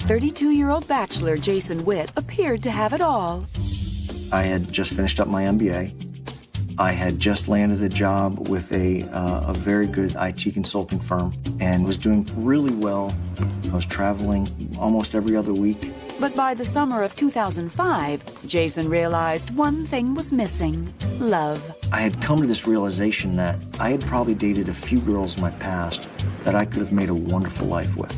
32-year-old bachelor Jason Witt appeared to have it all. I had just finished up my MBA. I had just landed a job with a very good IT consulting firm and was doing really well. I was traveling almost every other week. But by the summer of 2005, Jason realized one thing was missing: love. I had come to this realization that I had probably dated a few girls in my past that I could have made a wonderful life with.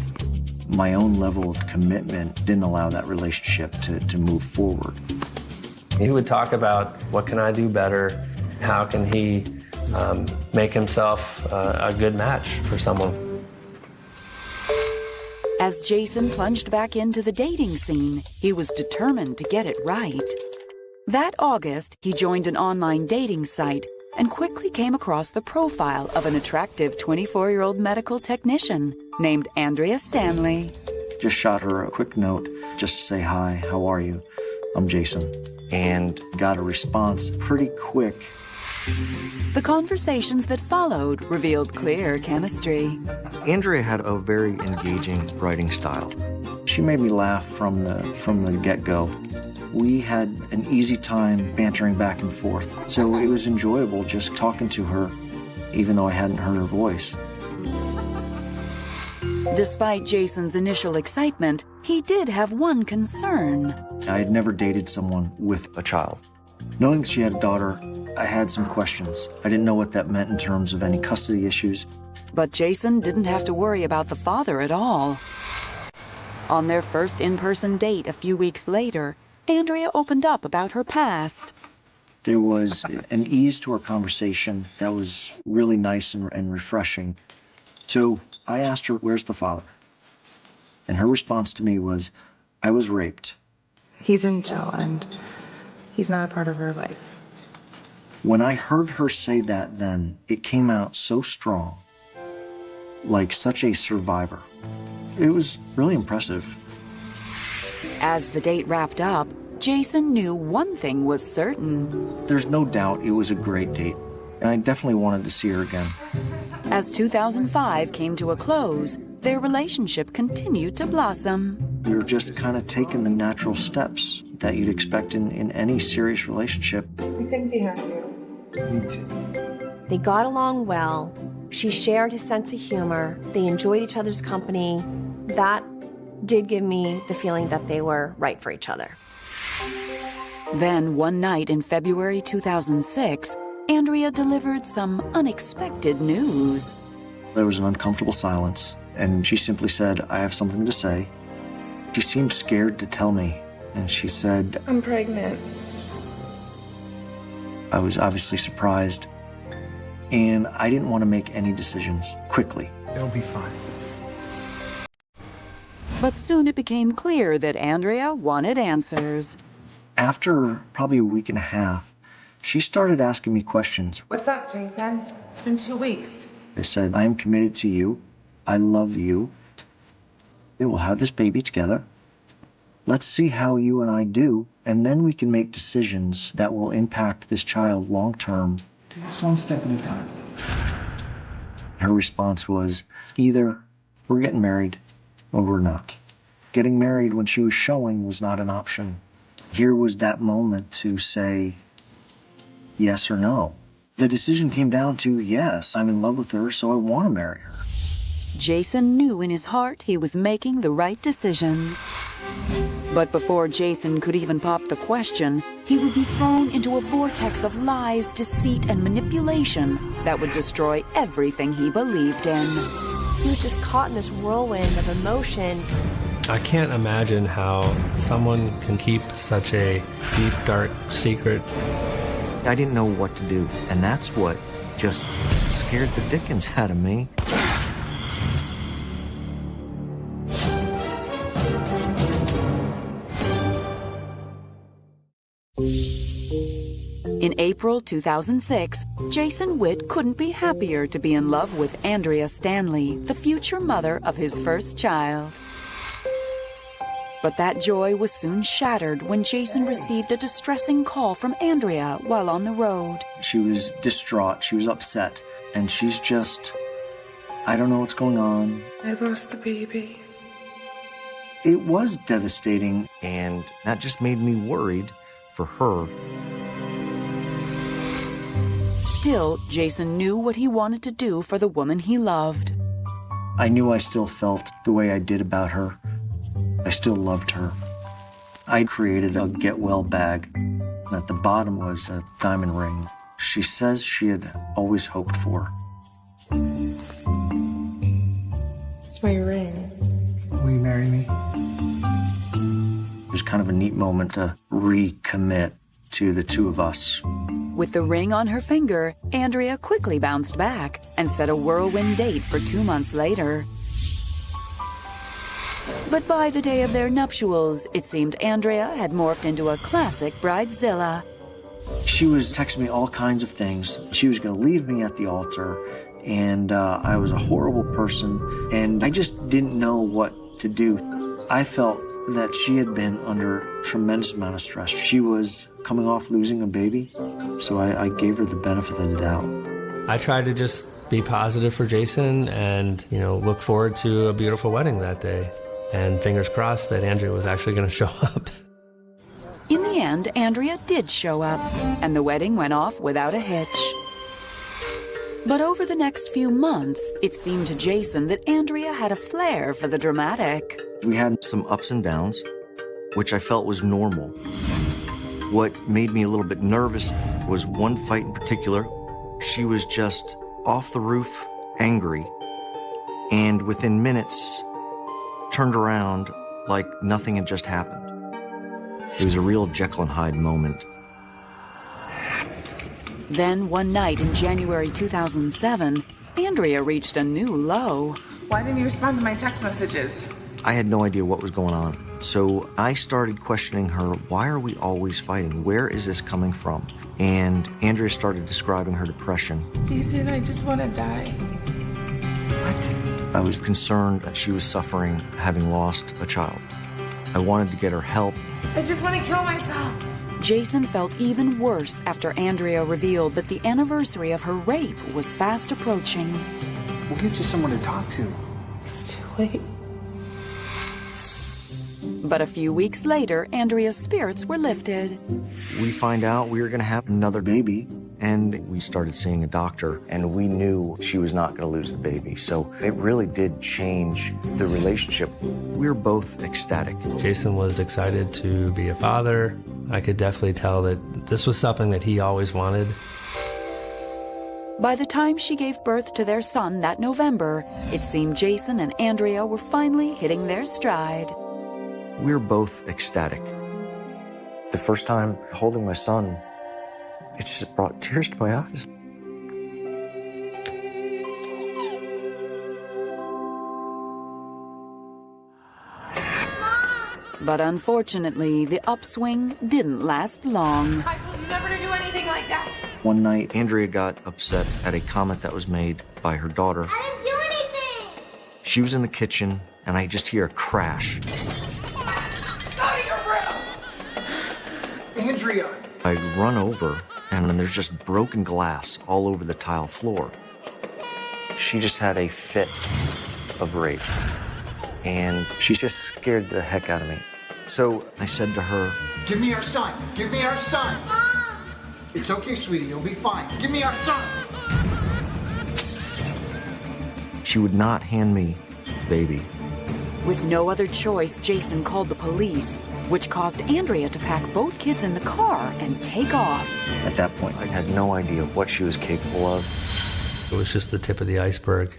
My own level of commitment didn't allow that relationship to move forward. He would talk about, what can I do better? How can he make himself a good match for someone? As Jason plunged back into the dating scene, he was determined to get it right. That August, he joined an online dating site and quickly came across the profile of an attractive 24-year-old medical technician named Andrea Stanley. Just shot her a quick note just to say, hi, how are you? I'm Jason. And got a response pretty quick. The conversations that followed revealed clear chemistry. Andrea had a very engaging writing style. She made me laugh from the get-go. We had an easy time bantering back and forth, so it was enjoyable just talking to her, even though I hadn't heard her voice. Despite Jason's initial excitement, he did have one concern. I had never dated someone with a child. Knowing she had a daughter, I had some questions. I didn't know what that meant in terms of any custody issues. But Jason didn't have to worry about the father at all. On their first in-person date a few weeks later, Andrea opened up about her past. There was an ease to our conversation that was really nice and refreshing. So I asked her, where's the father? And her response to me was, I was raped. He's in jail and he's not a part of her life. When I heard her say that then, it came out so strong, like such a survivor. It was really impressive. As the date wrapped up, Jason knew one thing was certain. There's no doubt it was a great date, and I definitely wanted to see her again. As 2005 came to a close, their relationship continued to blossom. We were just kind of taking the natural steps that you'd expect in any serious relationship. We couldn't be happier. Me too. They got along well. She shared his sense of humor. They enjoyed each other's company. That did give me the feeling that they were right for each other. Then one night in February 2006, Andrea delivered some unexpected news. There was an uncomfortable silence, and she simply said, I have something to say. She seemed scared to tell me, and she said, I'm pregnant. I was obviously surprised, and I didn't want to make any decisions quickly. It'll be fine. But soon it became clear that Andrea wanted answers. After probably a week and a half, she started asking me questions. What's up, Jason? It's been 2 weeks. I said, I am committed to you. I love you. We will have this baby together. Let's see how you and I do, and then we can make decisions that will impact this child long term. Just one step at a time. Her response was, either we're getting married or we're not. Getting married when she was showing was not an option. Here was that moment to say yes or no. The decision came down to, yes, I'm in love with her, so I want to marry her. Jason knew in his heart he was making the right decision. But before Jason could even pop the question, he would be thrown into a vortex of lies, deceit, and manipulation that would destroy everything he believed in. He was just caught in this whirlwind of emotion. I can't imagine how someone can keep such a deep, dark secret. I didn't know what to do, and that's what just scared the dickens out of me. In April 2006, Jason Witt couldn't be happier to be in love with Andrea Stanley, the future mother of his first child. But that joy was soon shattered when Jason received a distressing call from Andrea while on the road. She was distraught, she was upset, and she's just, I don't know what's going on. I lost the baby. It was devastating. And that just made me worried for her. Still, Jason knew what he wanted to do for the woman he loved. I knew I still felt the way I did about her. I still loved her. I created a get-well bag. At the bottom was a diamond ring she says she had always hoped for. It's my ring. Will you marry me? It was kind of a neat moment to recommit to the two of us. With the ring on her finger, Andrea quickly bounced back and set a whirlwind date for 2 months later. But by the day of their nuptials, it seemed Andrea had morphed into a classic bridezilla. She was texting me all kinds of things. She was going to leave me at the altar, and I was a horrible person, and I just didn't know what to do. I felt that she had been under a tremendous amount of stress. She was coming off losing a baby, so I gave her the benefit of the doubt. I tried to just be positive for Jason and, look forward to a beautiful wedding that day. And fingers crossed that Andrea was actually going to show up. In the end, Andrea did show up, and the wedding went off without a hitch. But over the next few months, it seemed to Jason that Andrea had a flair for the dramatic. We had some ups and downs, which I felt was normal. What made me a little bit nervous was one fight in particular. She was just off the roof, angry, and within minutes, turned around like nothing had just happened. It was a real Jekyll and Hyde moment. Then one night in January 2007, Andrea reached a new low. Why didn't you respond to my text messages? I had no idea what was going on. So I started questioning her, why are we always fighting? Where is this coming from? And Andrea started describing her depression. Jason, I just want to die. What? I was concerned that she was suffering, having lost a child. I wanted to get her help. I just want to kill myself. Jason felt even worse after Andrea revealed that the anniversary of her rape was fast approaching. We'll get you someone to talk to. It's too late. But a few weeks later, Andrea's spirits were lifted. We find out we were going to have another baby, and we started seeing a doctor, and we knew she was not going to lose the baby. So it really did change the relationship. We were both ecstatic. Jason was excited to be a father. I could definitely tell that this was something that he always wanted. By the time she gave birth to their son that November, it seemed Jason and Andrea were finally hitting their stride. We were both ecstatic. The first time holding my son, it just brought tears to my eyes. But unfortunately, the upswing didn't last long. I told you never to do anything like that. One night, Andrea got upset at a comment that was made by her daughter. I didn't do anything! She was in the kitchen, and I just hear a crash. Go to your room! Andrea! I run over, and then there's just broken glass all over the tile floor. She just had a fit of rage, and she just scared the heck out of me. So I said to her, Give me our son! Give me our son! Mom! It's okay, sweetie. You'll be fine. Give me our son! she would not hand me the baby. With no other choice, Jason called the police, which caused Andrea to pack both kids in the car and take off. At that point, I had no idea what she was capable of. It was just the tip of the iceberg.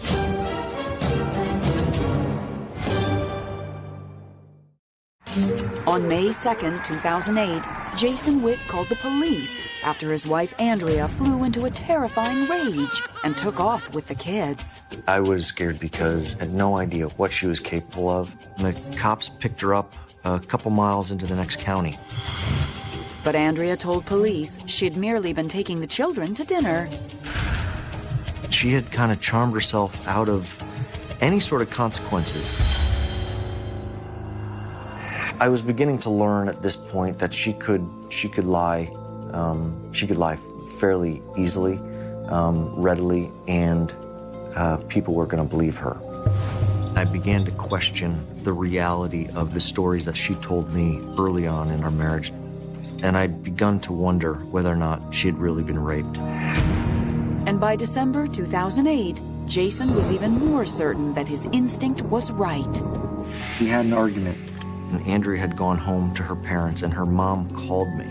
On May 2nd, 2008, Jason Witt called the police after his wife Andrea flew into a terrifying rage and took off with the kids. I was scared because I had no idea what she was capable of. The cops picked her up a couple miles into the next county. But Andrea told police she'd merely been taking the children to dinner. She had kind of charmed herself out of any sort of consequences. I was beginning to learn at this point that she could lie. She could lie fairly easily, readily, and people were going to believe her. I began to question the reality of the stories that she told me early on in our marriage. And I'd begun to wonder whether or not she had really been raped. And by December 2008, Jason was even more certain that his instinct was right. We had an argument. And Andrea had gone home to her parents, and her mom called me.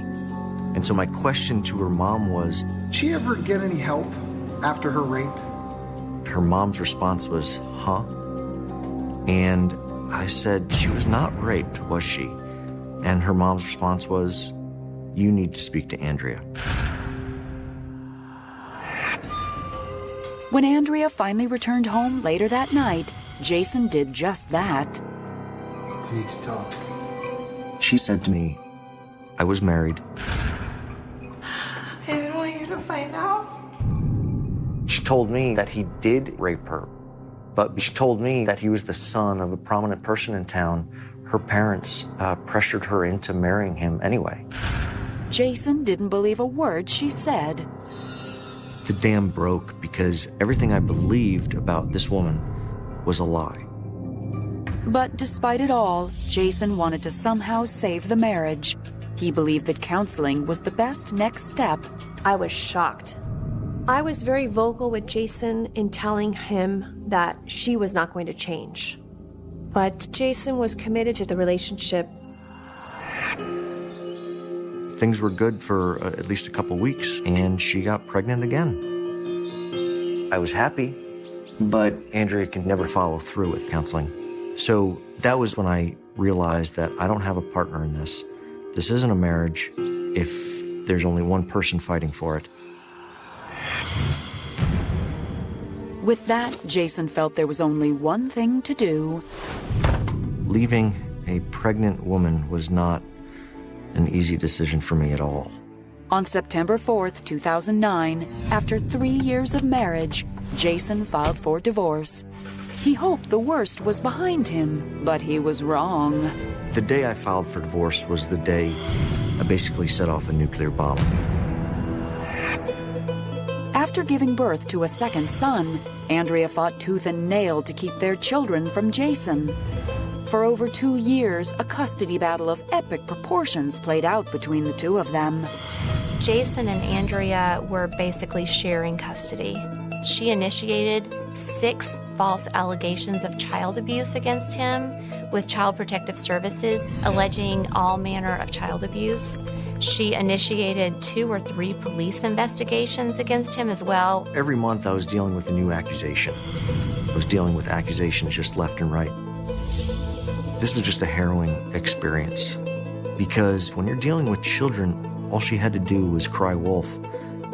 And so my question to her mom was, Did she ever get any help after her rape? her mom's response was, huh? And I said, she was not raped, was she? And her mom's response was, you need to speak to Andrea. When Andrea finally returned home later that night, Jason did just that. We need to talk. She said to me, I was married. I didn't want you to find out. She told me that he did rape her, but she told me that he was the son of a prominent person in town. Her parents pressured her into marrying him anyway. Jason didn't believe a word she said. The dam broke because everything I believed about this woman was a lie. But despite it all, Jason wanted to somehow save the marriage. He believed that counseling was the best next step. I was shocked. I was very vocal with Jason in telling him that she was not going to change. But Jason was committed to the relationship. Things were good for at least a couple weeks, and she got pregnant again. I was happy, but Andrea can never follow through with counseling. So that was when I realized that I don't have a partner in this. This isn't a marriage if there's only one person fighting for it. With that, Jason felt there was only one thing to do. Leaving a pregnant woman was not an easy decision for me at all. On September 4th, 2009, after 3 years of marriage, Jason filed for divorce. He hoped the worst was behind him, but he was wrong. The day I filed for divorce was the day I basically set off a nuclear bomb. After giving birth to a second son, Andrea fought tooth and nail to keep their children from Jason. For over 2 years, a custody battle of epic proportions played out between the two of them. Jason and Andrea were basically sharing custody. She initiated 6 false allegations of child abuse against him, with Child Protective Services alleging all manner of child abuse. She initiated 2 or 3 police investigations against him as well. Every month I was dealing with a new accusation. I was dealing with accusations just left and right. This was just a harrowing experience, because when you're dealing with children, all she had to do was cry wolf,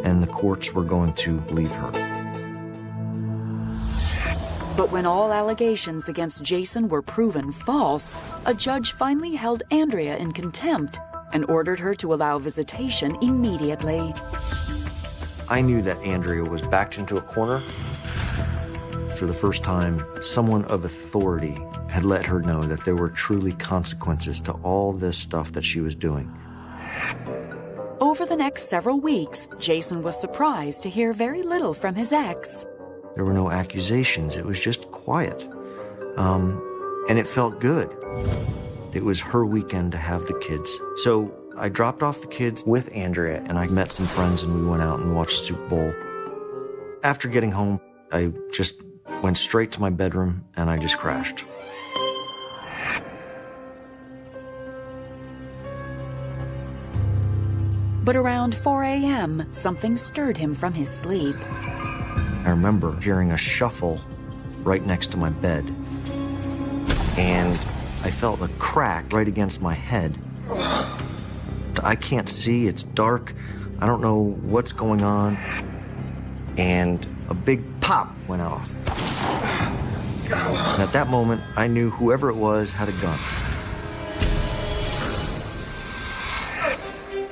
and the courts were going to believe her. But when all allegations against Jason were proven false, a judge finally held Andrea in contempt and ordered her to allow visitation immediately. I knew that Andrea was backed into a corner. For the first time, someone of authority had let her know that there were truly consequences to all this stuff that she was doing. Over the next several weeks, Jason was surprised to hear very little from his ex. There were no accusations. It was just quiet. And it felt good. It was her weekend to have the kids. So I dropped off the kids with Andrea, and I met some friends, and we went out and watched the Super Bowl. After getting home, I just went straight to my bedroom, and I just crashed. But around 4 a.m., something stirred him from his sleep. I remember hearing a shuffle right next to my bed, and I felt a crack right against my head. I can't see, it's dark, I don't know what's going on, and a big pop went off. And at that moment, I knew whoever it was had a gun.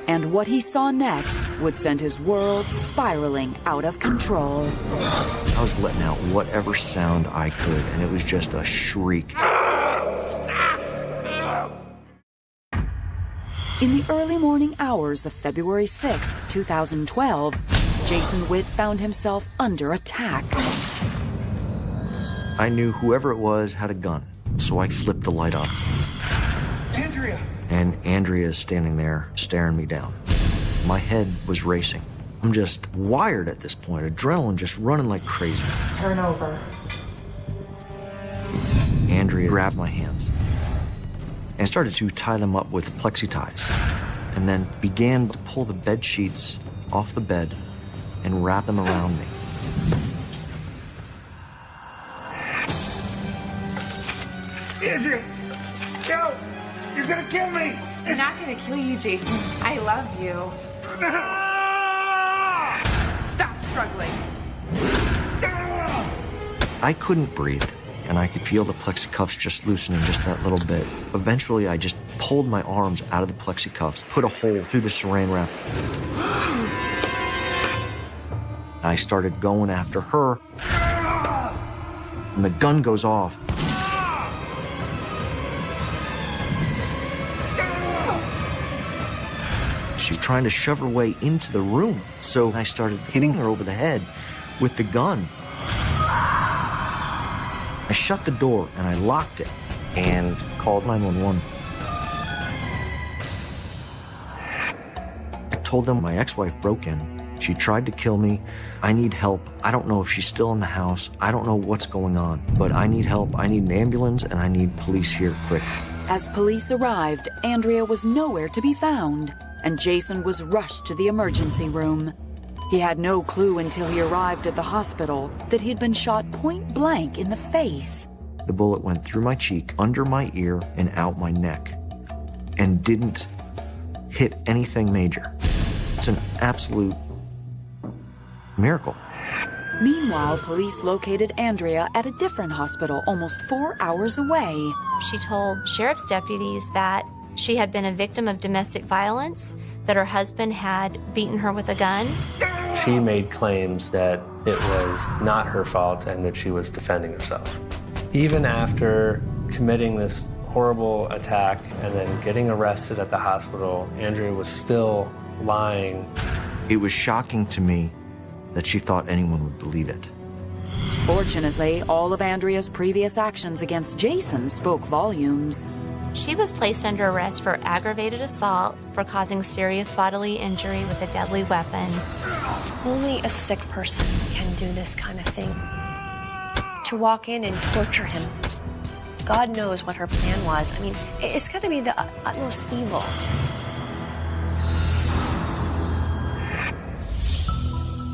And what he saw next would send his world spiraling out of control. I was letting out whatever sound I could, and it was just a shriek. In the early morning hours of February 6th, 2012, Jason Witt found himself under attack. I knew whoever it was had a gun, so I flipped the light on. Andrea! And Andrea is standing there, staring me down. My head was racing. I'm just wired at this point, adrenaline just running like crazy. Turn over. Andrea grabbed my hands and started to tie them up with plexi ties, and then began to pull the bed sheets off the bed and wrap them around me. Andrea! No! You're gonna kill me! I'm not gonna kill you, Jason. I love you. Stop struggling. I couldn't breathe, and I could feel the plexi cuffs just loosening just that little bit. Eventually, I just pulled my arms out of the plexi cuffs, put a hole through the saran wrap. I started going after her, and the gun goes off. She was trying to shove her way into the room, so I started hitting her over the head with the gun. I shut the door and I locked it and called 911. I told them my ex-wife broke in. She tried to kill me. I need help. I don't know if she's still in the house. I don't know what's going on, but I need help. I need an ambulance and I need police here quick. As police arrived, Andrea was nowhere to be found, and Jason was rushed to the emergency room. He had no clue until he arrived at the hospital that he'd been shot point blank in the face. The bullet went through my cheek, under my ear, and out my neck, and didn't hit anything major. It's an absolute miracle. Meanwhile, police located Andrea at a different hospital almost 4 hours away. She told sheriff's deputies that she had been a victim of domestic violence, that her husband had beaten her with a gun. She made claims that it was not her fault and that she was defending herself. Even after committing this horrible attack and then getting arrested at the hospital, Andrea was still lying. It was shocking to me that she thought anyone would believe it. Fortunately, all of Andrea's previous actions against Jason spoke volumes. She was placed under arrest for aggravated assault for causing serious bodily injury with a deadly weapon. Only a sick person can do this kind of thing. To walk in and torture him. God knows what her plan was. I mean, it's got to be the utmost evil.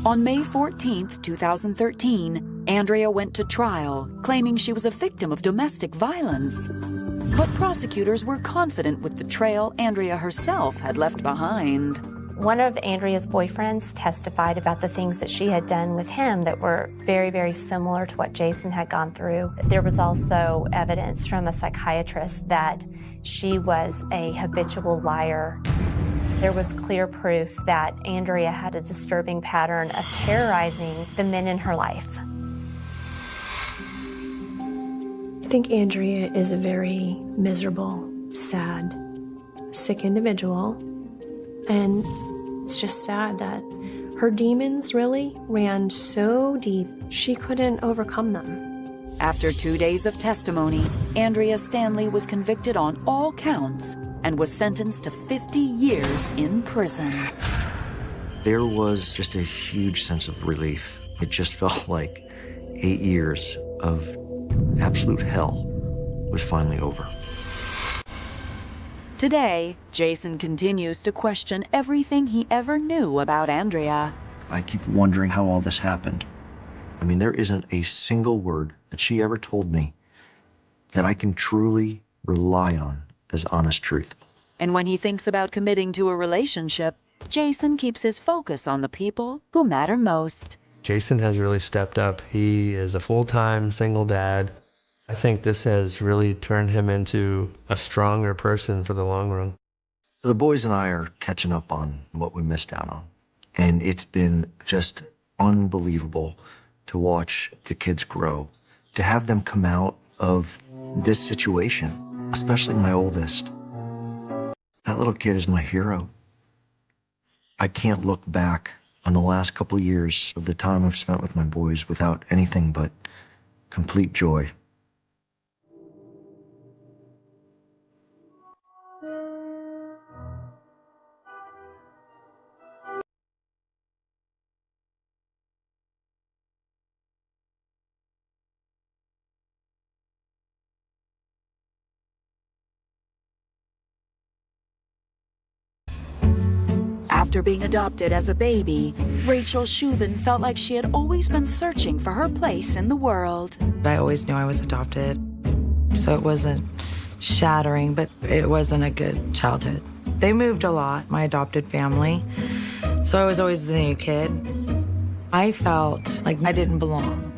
On May 14th, 2013, Andrea went to trial, claiming she was a victim of domestic violence. But prosecutors were confident with the trail Andrea herself had left behind. One of Andrea's boyfriends testified about the things that she had done with him that were very, very similar to what Jason had gone through. There was also evidence from a psychiatrist that she was a habitual liar. There was clear proof that Andrea had a disturbing pattern of terrorizing the men in her life. I think Andrea is a very miserable, sad, sick individual. And it's just sad that her demons really ran so deep, she couldn't overcome them. After 2 days of testimony, Andrea Stanley was convicted on all counts and was sentenced to 50 years in prison. There was just a huge sense of relief. It just felt like 8 years of absolute hell was finally over. Today, Jason continues to question everything he ever knew about Andrea. I keep wondering how all this happened. I mean, there isn't a single word that she ever told me that I can truly rely on as honest truth. And when he thinks about committing to a relationship, Jason keeps his focus on the people who matter most. Jason has really stepped up. He is a full-time single dad. I think this has really turned him into a stronger person for the long run. The boys and I are catching up on what we missed out on. And it's been just unbelievable to watch the kids grow, to have them come out of this situation, especially my oldest. That little kid is my hero. I can't look back on the last couple years of the time I've spent with my boys without anything but complete joy. After being adopted as a baby, Rachel Shubin felt like she had always been searching for her place in the world. I always knew I was adopted, so it wasn't shattering, but it wasn't a good childhood. They moved a lot, my adopted family, so I was always the new kid. I felt like I didn't belong.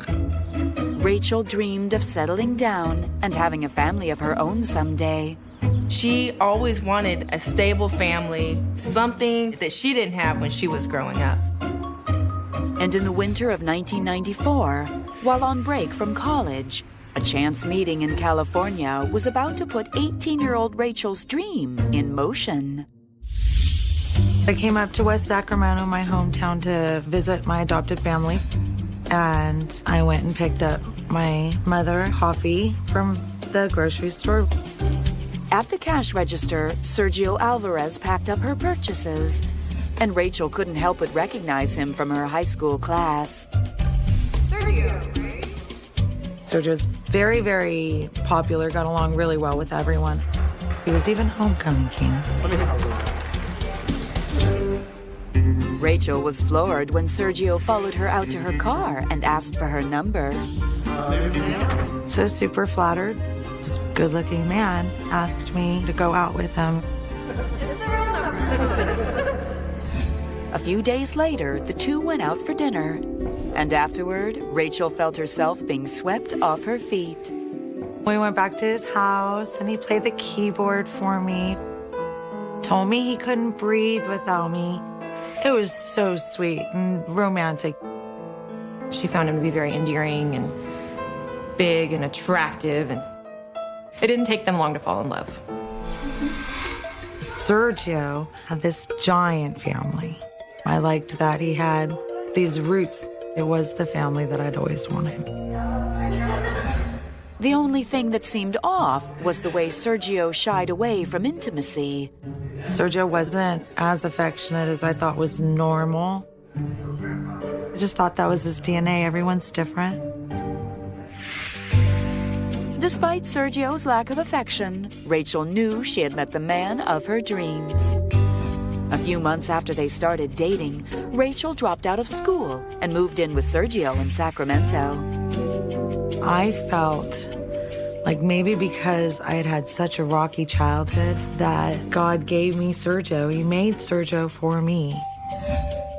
Rachel dreamed of settling down and having a family of her own someday. She always wanted a stable family, something that she didn't have when she was growing up. And in the winter of 1994, while on break from college, a chance meeting in California was about to put 18-year-old Rachel's dream in motion. I came up to West Sacramento, my hometown, to visit my adopted family. And I went and picked up my mother coffee from the grocery store. At the cash register, Sergio Alvarez packed up her purchases, and Rachel couldn't help but recognize him from her high school class. Sergio's very, very popular, got along really well with everyone. He was even homecoming king. Rachel was floored when Sergio followed her out to her car and asked for her number. So super flattered. This good-looking man asked me to go out with him. A few days later, the two went out for dinner. And afterward, Rachel felt herself being swept off her feet. We went back to his house, and he played the keyboard for me. Told me he couldn't breathe without me. It was so sweet and romantic. She found him to be very endearing and big and attractive, and it didn't take them long to fall in love. Sergio had this giant family. I liked that he had these roots. It was the family that I'd always wanted. The only thing that seemed off was the way Sergio shied away from intimacy. Sergio wasn't as affectionate as I thought was normal. I just thought that was his DNA. Everyone's different. Despite Sergio's lack of affection, Rachel knew she had met the man of her dreams. A few months after they started dating, Rachel dropped out of school and moved in with Sergio in Sacramento. I felt like maybe because I had had such a rocky childhood that God gave me Sergio. He made Sergio for me.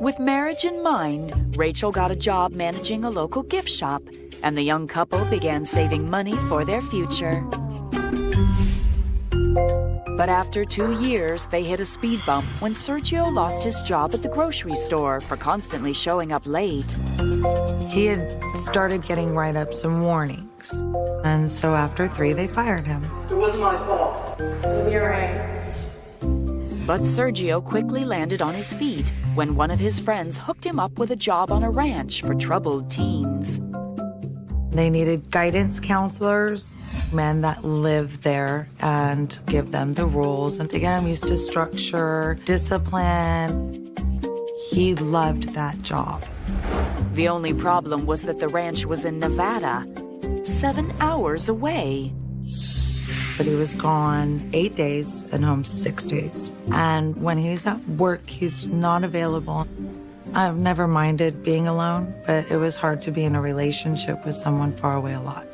With marriage in mind, Rachel got a job managing a local gift shop, and the young couple began saving money for their future. But after 2 years, they hit a speed bump when Sergio lost his job at the grocery store for constantly showing up late. He had started getting write-ups and warnings. And so after 3, they fired him. It wasn't my fault. You're right. But Sergio quickly landed on his feet when one of his friends hooked him up with a job on a ranch for troubled teens. They needed guidance counselors, men that live there, and give them the rules and to get them used to structure, discipline. He loved that job. The only problem was that the ranch was in Nevada, 7 hours away. But he was gone 8 days and home 6 days. And when he's at work, he's not available. I've never minded being alone, but it was hard to be in a relationship with someone far away a lot.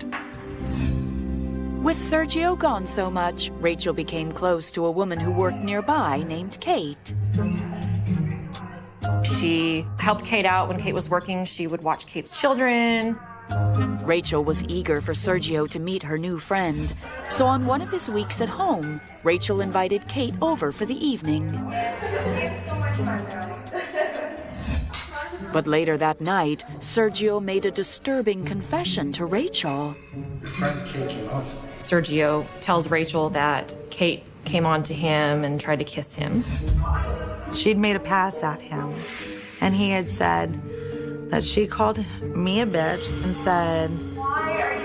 With Sergio gone so much, Rachel became close to a woman who worked nearby named Kate. She helped Kate out when Kate was working. She would watch Kate's children. Rachel was eager for Sergio to meet her new friend. So on one of his weeks at home, Rachel invited Kate over for the evening. But later that night, Sergio made a disturbing confession to Rachel. Sergio tells Rachel that Kate came on to him and tried to kiss him. She'd made a pass at him, and he had said that she called me a bitch and said, "Why are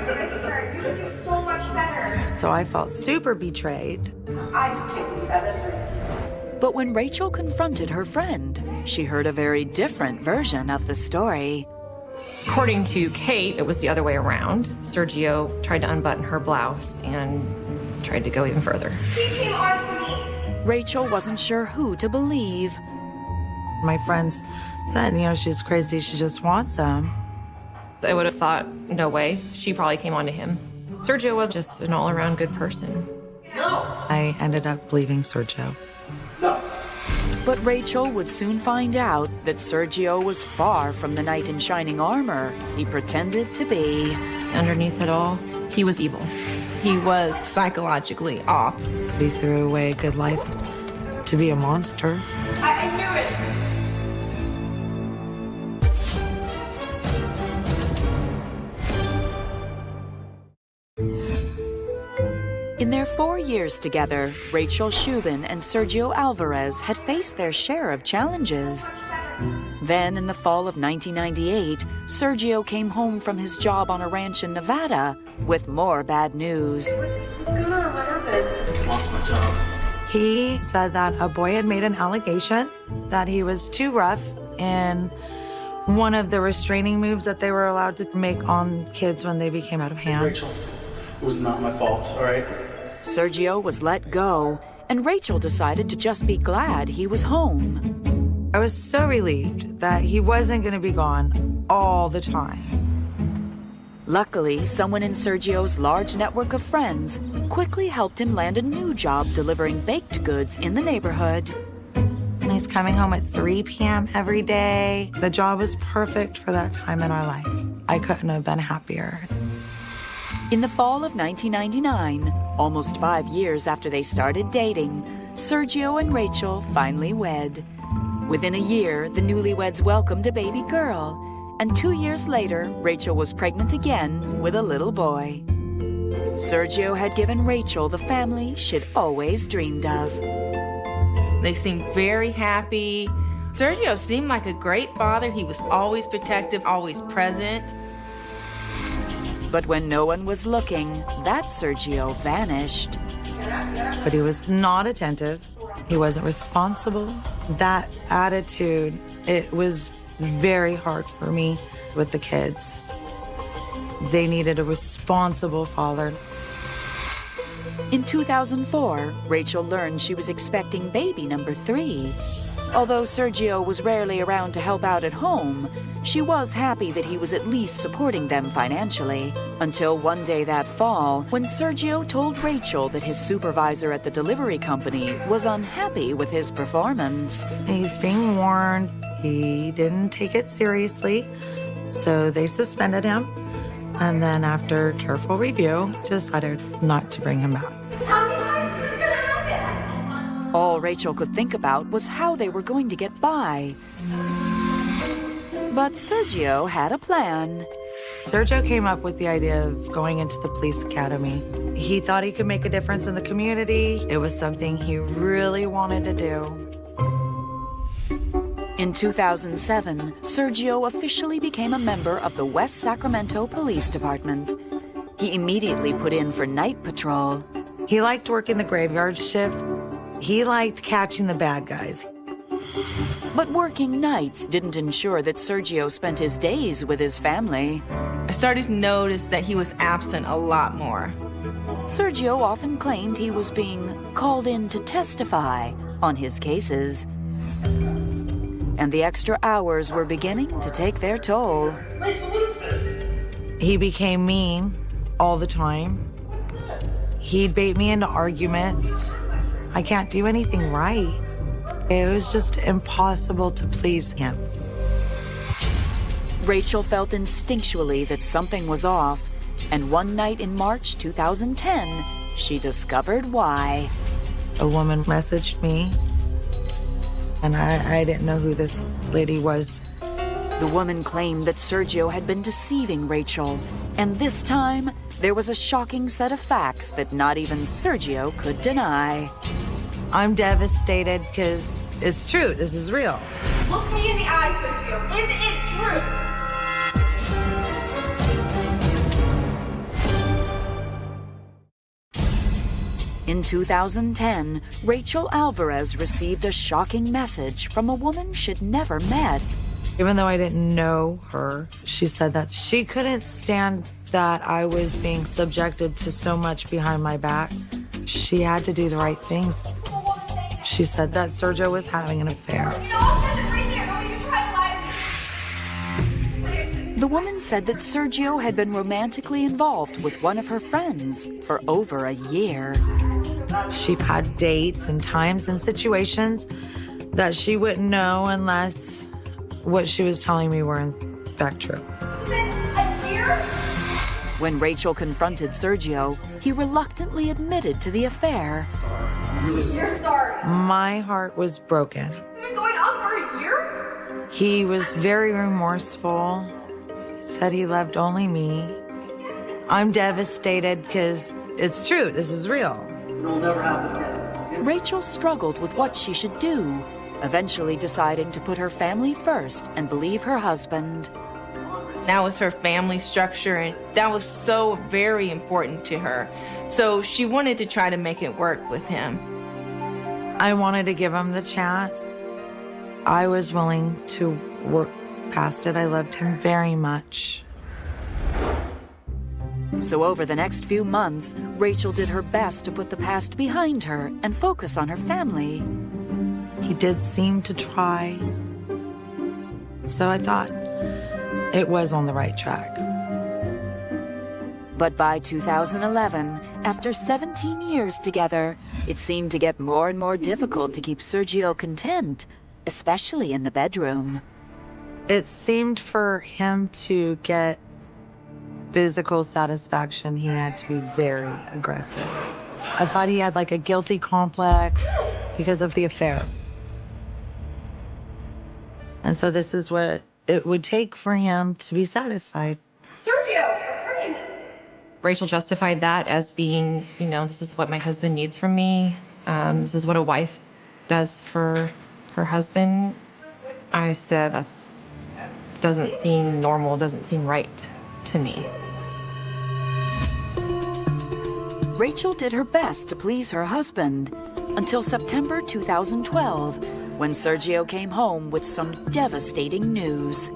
You could do so much better. So I felt super betrayed. I just can't believe that. That's right. But when Rachel confronted her friend, she heard a very different version of the story. According to Kate, it was the other way around. Sergio tried to unbutton her blouse and tried to go even further. He came on to me. Rachel wasn't sure who to believe. My friends said, she's crazy, she just wants him. I would have thought, no way, she probably came on to him. Sergio was just an all-around good person. I ended up believing Sergio. But Rachel would soon find out that Sergio was far from the knight in shining armor he pretended to be. Underneath it all, he was evil. He was psychologically off. He threw away a good life to be a monster. I knew it. In their 4 years together, Rachel Shubin and Sergio Alvarez had faced their share of challenges. Then, in the fall of 1998, Sergio came home from his job on a ranch in Nevada with more bad news. What's going on? What happened? Lost my job. He said that a boy had made an allegation that he was too rough in one of the restraining moves that they were allowed to make on kids when they became out of hand. Rachel, it was not my fault, all right? Sergio was let go, and Rachel decided to just be glad he was home. I was so relieved that he wasn't going to be gone all the time. Luckily, someone in Sergio's large network of friends quickly helped him land a new job delivering baked goods in the neighborhood. And he's coming home at 3 p.m. every day. The job was perfect for that time in our life. I couldn't have been happier. In the fall of 1999, almost 5 years after they started dating, Sergio and Rachel finally wed. Within a year, the newlyweds welcomed a baby girl, and 2 years later, Rachel was pregnant again with a little boy. Sergio had given Rachel the family she'd always dreamed of. They seemed very happy. Sergio seemed like a great father. He was always protective, always present. But when no one was looking, that Sergio vanished. But he was not attentive. He wasn't responsible. That attitude, it was very hard for me with the kids. They needed a responsible father. In 2004, Rachel learned she was expecting baby number 3. Although Sergio was rarely around to help out at home, she was happy that he was at least supporting them financially. Until one day that fall, when Sergio told Rachel that his supervisor at the delivery company was unhappy with his performance. He's being warned. He didn't take it seriously, so they suspended him. And then after careful review, decided not to bring him back. How many times is this gonna happen? All Rachel could think about was how they were going to get by. But Sergio had a plan. Sergio came up with the idea of going into the police academy. He thought he could make a difference in the community. It was something he really wanted to do. In 2007, Sergio officially became a member of the West Sacramento Police Department. He immediately put in for night patrol. He liked working the graveyard shift. He liked catching the bad guys. But working nights didn't ensure that Sergio spent his days with his family. I started to notice that he was absent a lot more. Sergio often claimed he was being called in to testify on his cases. And the extra hours were beginning to take their toll. Rachel, what is this? He became mean all the time. He'd bait me into arguments. I can't do anything right. It was just impossible to please him. Rachel felt instinctually that something was off, and one night in March 2010, she discovered why. A woman messaged me, and I didn't know who this lady was. The woman claimed that Sergio had been deceiving Rachel, and this time, there was a shocking set of facts that not even Sergio could deny. I'm devastated because it's true. This is real. Look me in the eye, Sergio. Is it true? In 2010, Rachel Alvarez received a shocking message from a woman she'd never met. Even though I didn't know her, she said that she couldn't stand that I was being subjected to so much behind my back. She had to do the right thing. She said that Sergio was having an affair. The woman said that Sergio had been romantically involved with one of her friends for over a year. She had dates and times and situations that she wouldn't know unless what she was telling me were in fact true. When Rachel confronted Sergio, he reluctantly admitted to the affair. You're sorry. My heart was broken. It's been going on for a year? He was very remorseful, said he loved only me. I'm devastated because it's true, this is real. It'll never happen again. Rachel struggled with what she should do, eventually deciding to put her family first and believe her husband. That was her family structure, and that was so very important to her. So she wanted to try to make it work with him. I wanted to give him the chance. I was willing to work past it. I loved him very much. So over the next few months, Rachel did her best to put the past behind her and focus on her family. He did seem to try. So I thought it was on the right track. But by 2011, after 17 years together, it seemed to get more and more difficult to keep Sergio content, especially in the bedroom. It seemed for him to get physical satisfaction, he had to be very aggressive. I thought he had like a guilty complex because of the affair. And so this is what it would take for him to be satisfied. Sergio, you're hurting. Rachel justified that as being, this is what my husband needs from me. This is what a wife does for her husband. I said, that doesn't seem normal, doesn't seem right to me. Rachel did her best to please her husband until September 2012, when Sergio came home with some devastating news.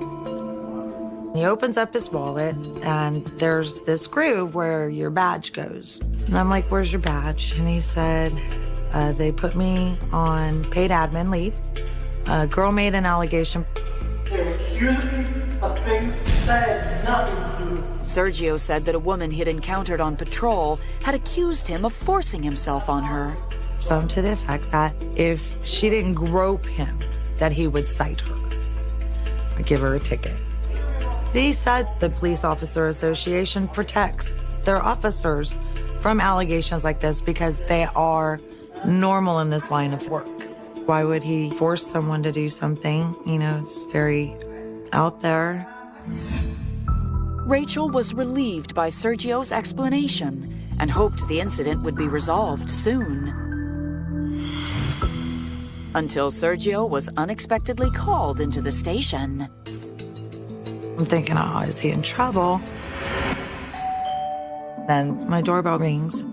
He opens up his wallet, and there's this groove where your badge goes. And I'm like, where's your badge? And he said, they put me on paid admin leave. A girl made an allegation. They accused me of things that had nothing to do. Sergio said that a woman he'd encountered on patrol had accused him of forcing himself on her. Some to the effect that if she didn't grope him, that he would cite her or give her a ticket. He said the Police Officer Association protects their officers from allegations like this because they are normal in this line of work. Why would he force someone to do something? It's very out there. Rachel was relieved by Sergio's explanation and hoped the incident would be resolved soon. Until Sergio was unexpectedly called into the station. I'm thinking, oh, is he in trouble? Then my doorbell rings.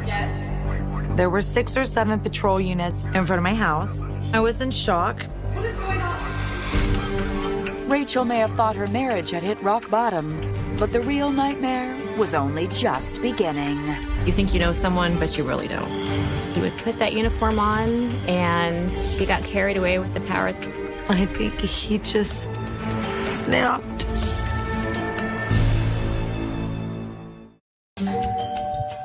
Yes. There were 6 or 7 patrol units in front of my house. I was in shock. What is going on? Rachel may have thought her marriage had hit rock bottom, but the real nightmare was only just beginning. You think you know someone, but you really don't. He would put that uniform on, and he got carried away with the power. I think he just snapped.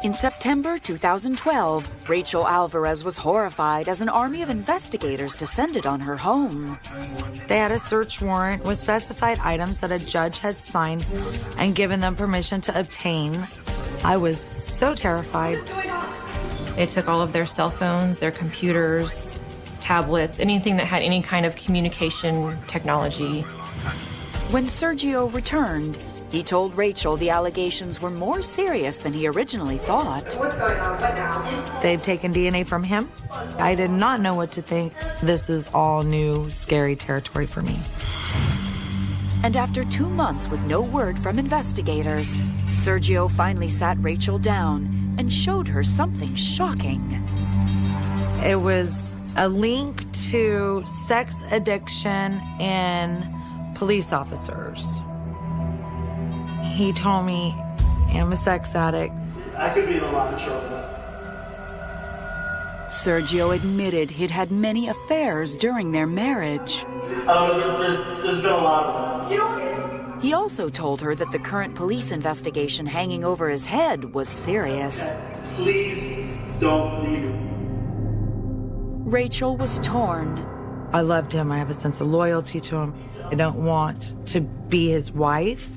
In September 2012, Rachel Alvarez was horrified as an army of investigators descended on her home. They had a search warrant with specified items that a judge had signed and given them permission to obtain. I was so terrified. They took all of their cell phones, their computers, tablets, anything that had any kind of communication technology. When Sergio returned, he told Rachel the allegations were more serious than he originally thought. What's going on? What now? They've taken DNA from him. I did not know what to think. This is all new, scary territory for me. And after 2 months with no word from investigators, Sergio finally sat Rachel down and showed her something shocking. It was a link to sex addiction in police officers. He told me, I'm a sex addict. I could be in a lot of trouble. Sergio admitted he'd had many affairs during their marriage. There's been a lot of them. He also told her that the current police investigation hanging over his head was serious. Please don't leave him. Rachel was torn. I loved him. I have a sense of loyalty to him. I don't want to be his wife,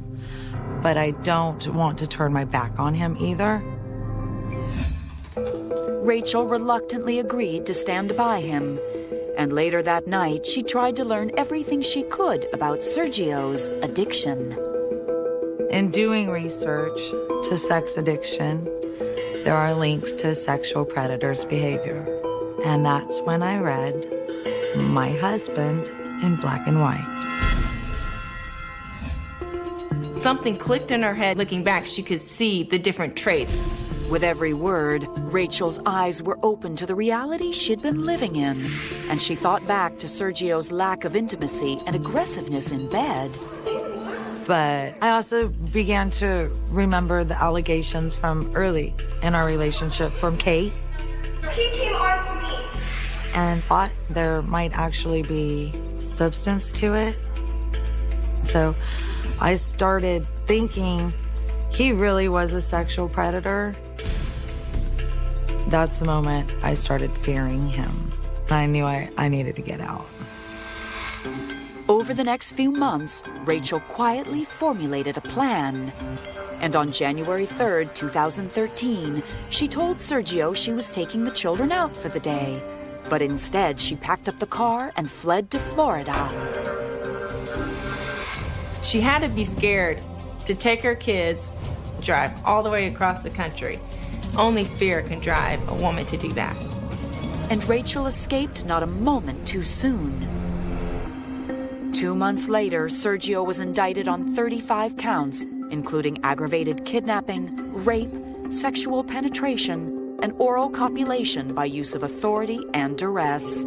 but I don't want to turn my back on him either. Rachel reluctantly agreed to stand by him. And later that night, she tried to learn everything she could about Sergio's addiction. In doing research to sex addiction, there are links to sexual predators' behavior. And that's when I read My Husband in Black and White. Something clicked in her head. Looking back, she could see the different traits. With every word, Rachel's eyes were open to the reality she'd been living in, and she thought back to Sergio's lack of intimacy and aggressiveness in bed. But I also began to remember the allegations from early in our relationship from Kate. He came on to me. And thought there might actually be substance to it. So I started thinking he really was a sexual predator. That's the moment I started fearing him. I knew I needed to get out. Over the next few months, Rachel quietly formulated a plan. And on January 3rd, 2013, she told Sergio she was taking the children out for the day. But instead, she packed up the car and fled to Florida. She had to be scared to take her kids, drive all the way across the country. Only fear can drive a woman to do that. And Rachel escaped not a moment too soon. 2 months later, Sergio was indicted on 35 counts, including aggravated kidnapping, rape, sexual penetration, and oral copulation by use of authority and duress.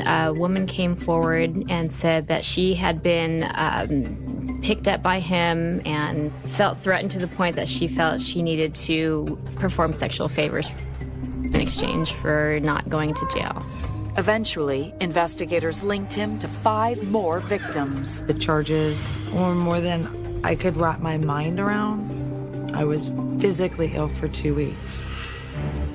A woman came forward and said that she had been picked up by him and felt threatened to the point that she felt she needed to perform sexual favors in exchange for not going to jail. Eventually, investigators linked him to 5 more victims. The charges were more than I could wrap my mind around. I was physically ill for 2 weeks.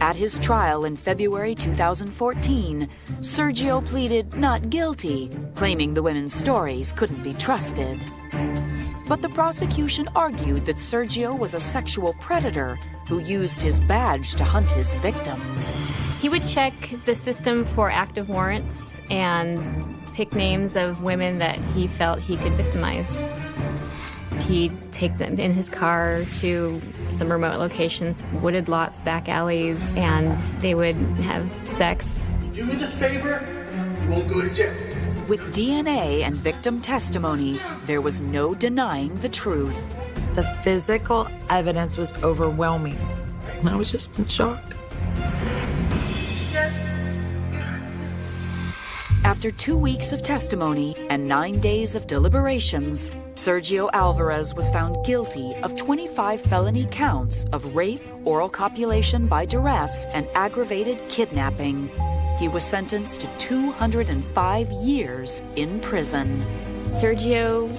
At his trial in February 2014, Sergio pleaded not guilty, claiming the women's stories couldn't be trusted. But the prosecution argued that Sergio was a sexual predator who used his badge to hunt his victims. He would check the system for active warrants and pick names of women that he felt he could victimize. He'd take them in his car to some remote locations, wooded lots, back alleys, and they would have sex. Do me this favor, we'll go to jail. With DNA and victim testimony, there was no denying the truth. The physical evidence was overwhelming. I was just in shock. After 2 weeks of testimony and 9 days of deliberations, Sergio Alvarez was found guilty of 25 felony counts of rape, oral copulation by duress, and aggravated kidnapping. He was sentenced to 205 years in prison. Sergio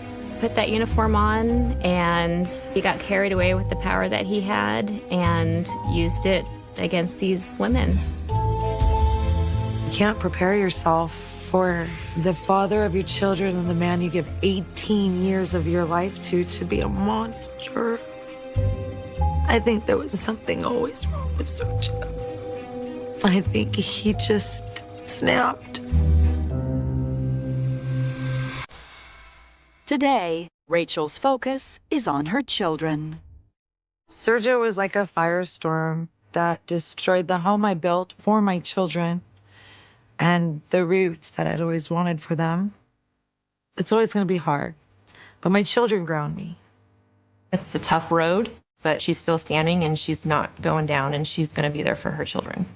put that uniform on, and he got carried away with the power that he had and used it against these women. You can't prepare yourself for the father of your children and the man you give 18 years of your life to be a monster. I think there was something always wrong with Sergio. I think he just snapped. Today, Rachel's focus is on her children. Sergio was like a firestorm that destroyed the home I built for my children and the roots that I'd always wanted for them. It's always going to be hard, but my children ground me. It's a tough road, but she's still standing and she's not going down, and she's going to be there for her children.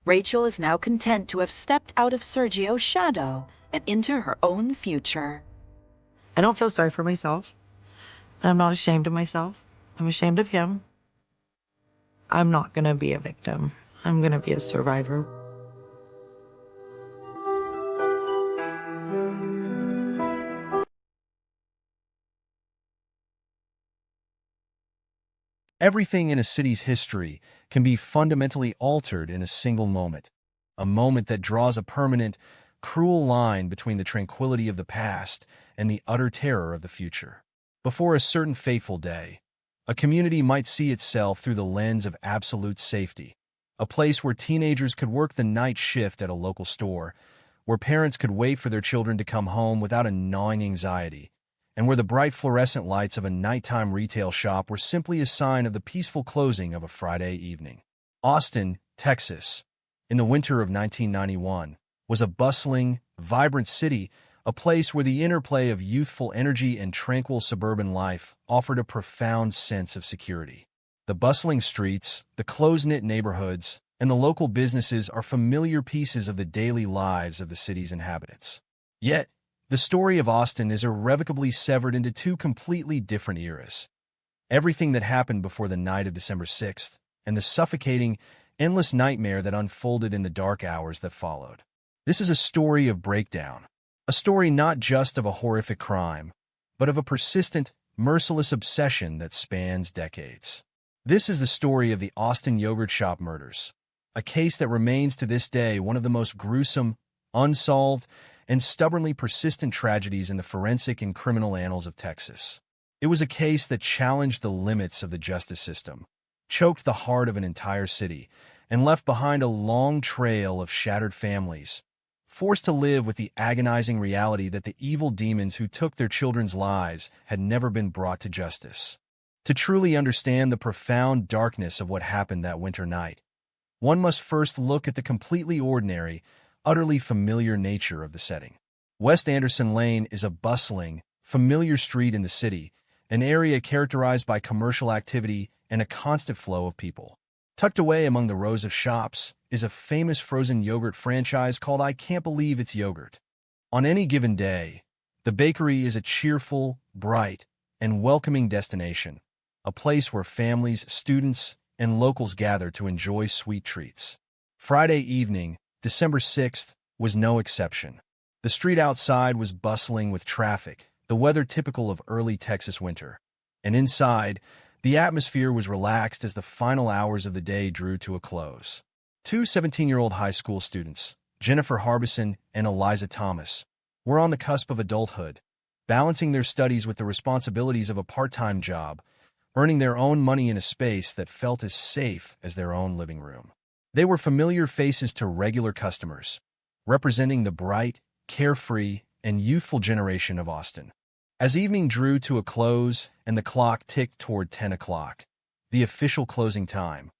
Rachel is now content to have stepped out of Sergio's shadow and into her own future. I don't feel sorry for myself, but I'm not ashamed of myself. I'm ashamed of him. I'm not going to be a victim. I'm going to be a survivor. Everything in a city's history can be fundamentally altered in a single moment, a moment that draws a permanent, cruel line between the tranquility of the past and the utter terror of the future. Before a certain fateful day, a community might see itself through the lens of absolute safety, a place where teenagers could work the night shift at a local store, where parents could wait for their children to come home without a gnawing anxiety, and where the bright fluorescent lights of a nighttime retail shop were simply a sign of the peaceful closing of a Friday evening. Austin, Texas, in the winter of 1991, was a bustling, vibrant city, a place where the interplay of youthful energy and tranquil suburban life offered a profound sense of security. The bustling streets, the close-knit neighborhoods, and the local businesses are familiar pieces of the daily lives of the city's inhabitants. Yet, the story of Austin is irrevocably severed into two completely different eras. Everything that happened before the night of December 6th, and the suffocating, endless nightmare that unfolded in the dark hours that followed. This is a story of breakdown, a story not just of a horrific crime, but of a persistent, merciless obsession that spans decades. This is the story of the Austin yogurt shop murders, a case that remains to this day one of the most gruesome, unsolved, and stubbornly persistent tragedies in the forensic and criminal annals of Texas. It was a case that challenged the limits of the justice system, choked the heart of an entire city, and left behind a long trail of shattered families, forced to live with the agonizing reality that the evil demons who took their children's lives had never been brought to justice. To truly understand the profound darkness of what happened that winter night, one must first look at the completely ordinary, utterly familiar nature of the setting. West Anderson Lane is a bustling, familiar street in the city, an area characterized by commercial activity and a constant flow of people. Tucked away among the rows of shops is a famous frozen yogurt franchise called I Can't Believe It's Yogurt. On any given day, the bakery is a cheerful, bright, and welcoming destination, a place where families, students, and locals gather to enjoy sweet treats. Friday evening, December 6th, was no exception. The street outside was bustling with traffic, the weather typical of early Texas winter. And inside, the atmosphere was relaxed as the final hours of the day drew to a close. Two 17-year-old high school students, Jennifer Harbison and Eliza Thomas, were on the cusp of adulthood, balancing their studies with the responsibilities of a part-time job, earning their own money in a space that felt as safe as their own living room. They were familiar faces to regular customers, representing the bright, carefree, and youthful generation of Austin. As evening drew to a close and the clock ticked toward 10 o'clock, the official closing time,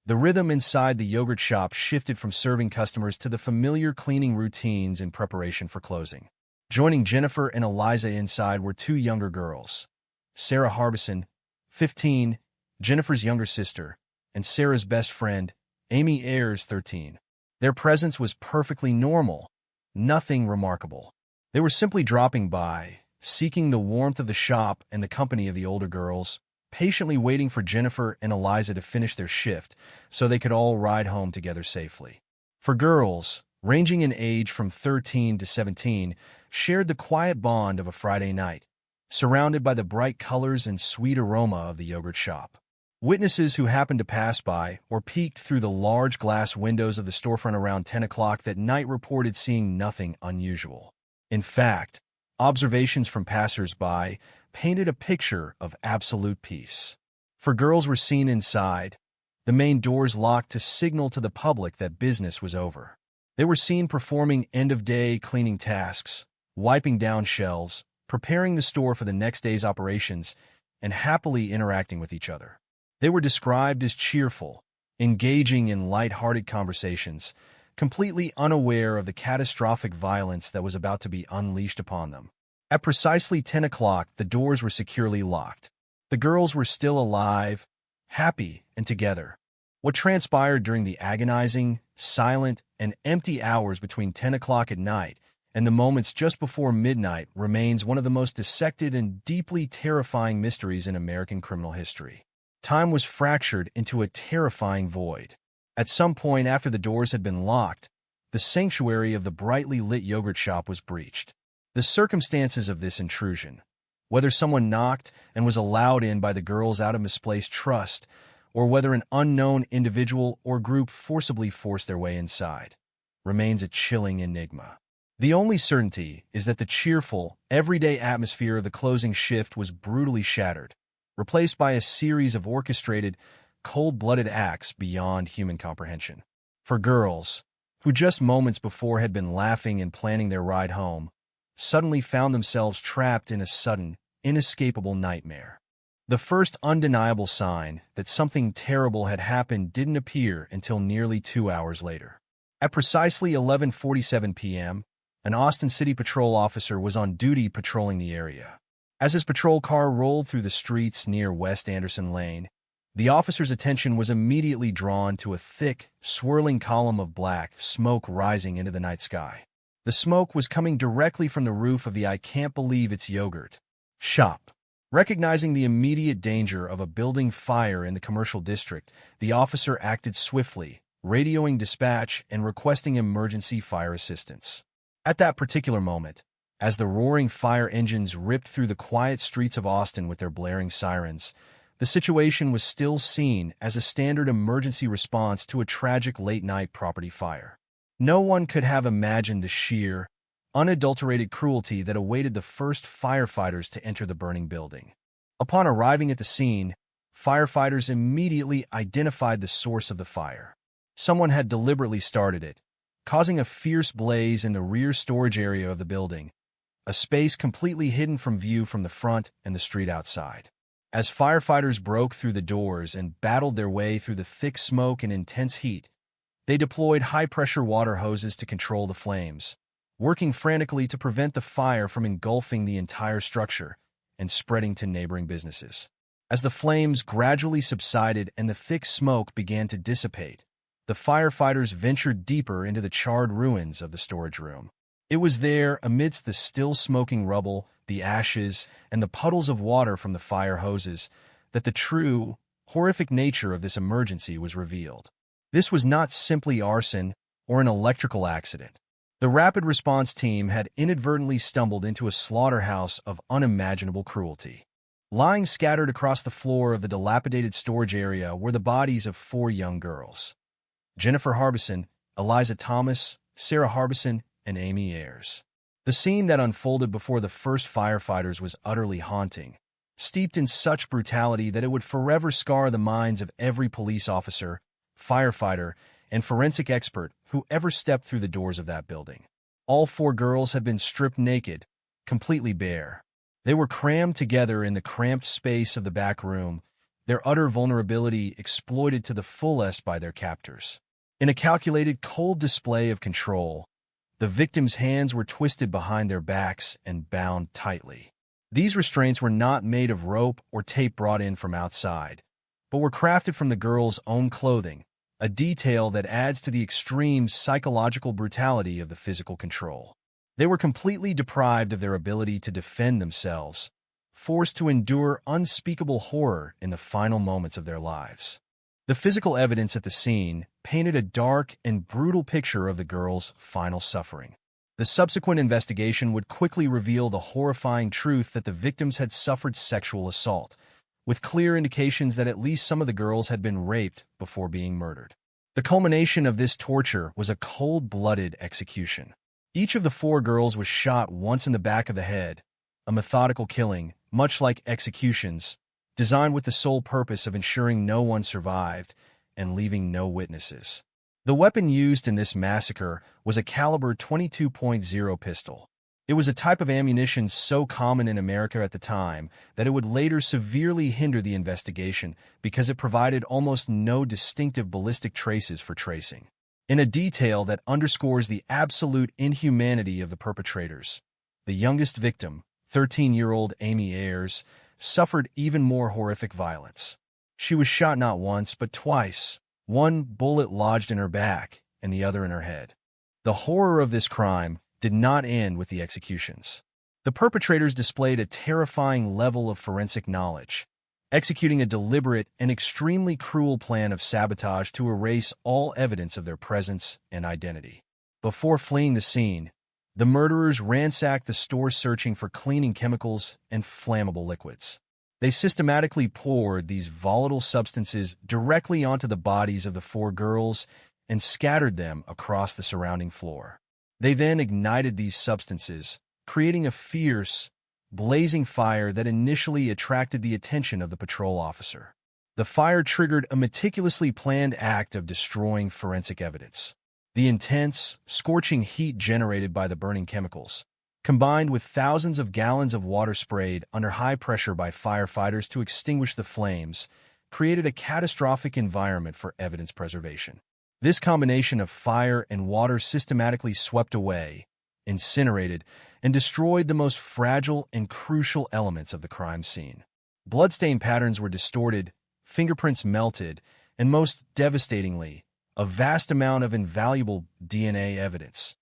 the rhythm inside the yogurt shop shifted from serving customers to the familiar cleaning routines in preparation for closing. Joining Jennifer and Eliza inside were two younger girls, Sarah Harbison, 15, Jennifer's younger sister, and Sarah's best friend, Amy Ayers, 13. Their presence was perfectly normal, nothing remarkable. They were simply dropping by, seeking the warmth of the shop and the company of the older girls, patiently waiting for Jennifer and Eliza to finish their shift so they could all ride home together safely. For girls, ranging in age from 13 to 17, shared the quiet bond of a Friday night, surrounded by the bright colors and sweet aroma of the yogurt shop. Witnesses who happened to pass by or peeked through the large glass windows of the storefront around 10 o'clock that night reported seeing nothing unusual. In fact, observations from passers-by painted a picture of absolute peace. For girls were seen inside, the main doors locked to signal to the public that business was over. They were seen performing end-of-day cleaning tasks, wiping down shelves, preparing the store for the next day's operations, and happily interacting with each other. They were described as cheerful, engaging in light-hearted conversations, completely unaware of the catastrophic violence that was about to be unleashed upon them. At precisely 10 o'clock, the doors were securely locked. The girls were still alive, happy, and together. What transpired during the agonizing, silent, and empty hours between 10 o'clock at night and the moments just before midnight remains one of the most dissected and deeply terrifying mysteries in American criminal history. Time was fractured into a terrifying void. At some point after the doors had been locked, the sanctuary of the brightly lit yogurt shop was breached. The circumstances of this intrusion, whether someone knocked and was allowed in by the girls out of misplaced trust, or whether an unknown individual or group forcibly forced their way inside, remains a chilling enigma. The only certainty is that the cheerful, everyday atmosphere of the closing shift was brutally shattered, replaced by a series of orchestrated, cold-blooded acts beyond human comprehension. For girls, who just moments before had been laughing and planning their ride home, suddenly found themselves trapped in a sudden, inescapable nightmare. The first undeniable sign that something terrible had happened didn't appear until nearly 2 hours later. At precisely 11:47 p.m., an Austin City Patrol officer was on duty patrolling the area. As his patrol car rolled through the streets near West Anderson Lane, the officer's attention was immediately drawn to a thick, swirling column of black smoke rising into the night sky. The smoke was coming directly from the roof of the I Can't Believe It's Yogurt shop. Recognizing the immediate danger of a building fire in the commercial district, the officer acted swiftly, radioing dispatch and requesting emergency fire assistance. At that particular moment, as the roaring fire engines ripped through the quiet streets of Austin with their blaring sirens, the situation was still seen as a standard emergency response to a tragic late-night property fire. No one could have imagined the sheer, unadulterated cruelty that awaited the first firefighters to enter the burning building. Upon arriving at the scene, firefighters immediately identified the source of the fire. Someone had deliberately started it, causing a fierce blaze in the rear storage area of the building, a space completely hidden from view from the front and the street outside. As firefighters broke through the doors and battled their way through the thick smoke and intense heat, they deployed high-pressure water hoses to control the flames, working frantically to prevent the fire from engulfing the entire structure and spreading to neighboring businesses. As the flames gradually subsided and the thick smoke began to dissipate, the firefighters ventured deeper into the charred ruins of the storage room. It was there, amidst the still smoking rubble, the ashes, and the puddles of water from the fire hoses, that the true, horrific nature of this emergency was revealed. This was not simply arson or an electrical accident. The rapid response team had inadvertently stumbled into a slaughterhouse of unimaginable cruelty. Lying scattered across the floor of the dilapidated storage area were the bodies of 4 young girls: Jennifer Harbison, Eliza Thomas, Sarah Harbison, and Amy Ayers. The scene that unfolded before the first firefighters was utterly haunting, steeped in such brutality that it would forever scar the minds of every police officer, firefighter, and forensic expert who ever stepped through the doors of that building. All 4 girls had been stripped naked, completely bare. They were crammed together in the cramped space of the back room, their utter vulnerability exploited to the fullest by their captors. In a calculated, cold display of control, the victims' hands were twisted behind their backs and bound tightly. These restraints were not made of rope or tape brought in from outside, but were crafted from the girls' own clothing, a detail that adds to the extreme psychological brutality of the physical control. They were completely deprived of their ability to defend themselves, forced to endure unspeakable horror in the final moments of their lives. The physical evidence at the scene painted a dark and brutal picture of the girls' final suffering. The subsequent investigation would quickly reveal the horrifying truth that the victims had suffered sexual assault, with clear indications that at least some of the girls had been raped before being murdered. The culmination of this torture was a cold-blooded execution. Each of the 4 girls was shot once in the back of the head, a methodical killing, much like executions, designed with the sole purpose of ensuring no one survived and leaving no witnesses. The weapon used in this massacre was a caliber .22.0 pistol. It was a type of ammunition so common in America at the time that it would later severely hinder the investigation because it provided almost no distinctive ballistic traces for tracing. In a detail that underscores the absolute inhumanity of the perpetrators, the youngest victim, 13-year-old Amy Ayers, suffered even more horrific violence. She was shot not once, but twice, one bullet lodged in her back and the other in her head. The horror of this crime did not end with the executions. The perpetrators displayed a terrifying level of forensic knowledge, executing a deliberate and extremely cruel plan of sabotage to erase all evidence of their presence and identity. Before fleeing the scene, the murderers ransacked the store searching for cleaning chemicals and flammable liquids. They systematically poured these volatile substances directly onto the bodies of the 4 girls and scattered them across the surrounding floor. They then ignited these substances, creating a fierce, blazing fire that initially attracted the attention of the patrol officer. The fire triggered a meticulously planned act of destroying forensic evidence. The intense, scorching heat generated by the burning chemicals, combined with thousands of gallons of water sprayed under high pressure by firefighters to extinguish the flames, created a catastrophic environment for evidence preservation. This combination of fire and water systematically swept away, incinerated, and destroyed the most fragile and crucial elements of the crime scene. Bloodstain patterns were distorted, fingerprints melted, and most devastatingly, a vast amount of invaluable DNA evidence,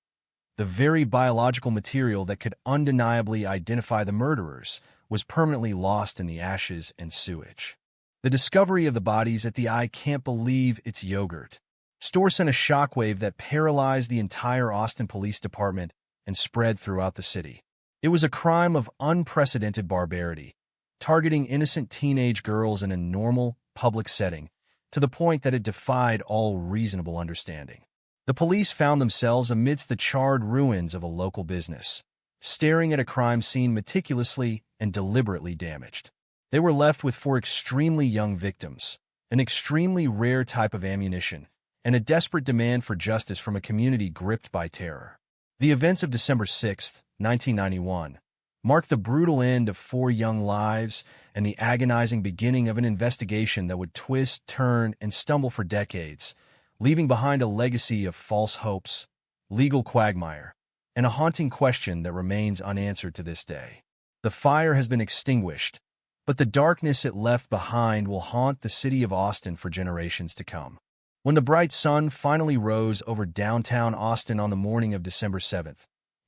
the very biological material that could undeniably identify the murderers, was permanently lost in the ashes and sewage. The discovery of the bodies at the I Can't Believe It's Yogurt store sent a shockwave that paralyzed the entire Austin Police Department and spread throughout the city. It was a crime of unprecedented barbarity, targeting innocent teenage girls in a normal, public setting, to the point that it defied all reasonable understanding. The police found themselves amidst the charred ruins of a local business, staring at a crime scene meticulously and deliberately damaged. They were left with 4 extremely young victims, an extremely rare type of ammunition, and a desperate demand for justice from a community gripped by terror. The events of December 6, 1991, marked the brutal end of 4 young lives and the agonizing beginning of an investigation that would twist, turn, and stumble for decades, leaving behind a legacy of false hopes, legal quagmire, and a haunting question that remains unanswered to this day. The fire has been extinguished, but the darkness it left behind will haunt the city of Austin for generations to come. When the bright sun finally rose over downtown Austin on the morning of December 7th,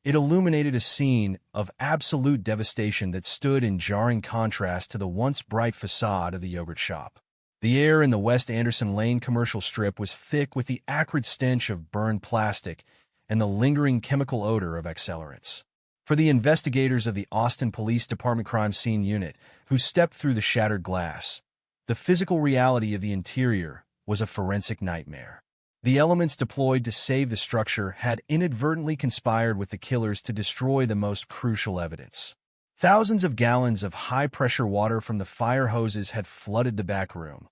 it illuminated a scene of absolute devastation that stood in jarring contrast to the once bright facade of the yogurt shop. The air in the West Anderson Lane commercial strip was thick with the acrid stench of burned plastic and the lingering chemical odor of accelerants. For the investigators of the Austin Police Department Crime Scene Unit who stepped through the shattered glass, the physical reality of the interior was a forensic nightmare. The elements deployed to save the structure had inadvertently conspired with the killers to destroy the most crucial evidence. Thousands of gallons of high-pressure water from the fire hoses had flooded the back room,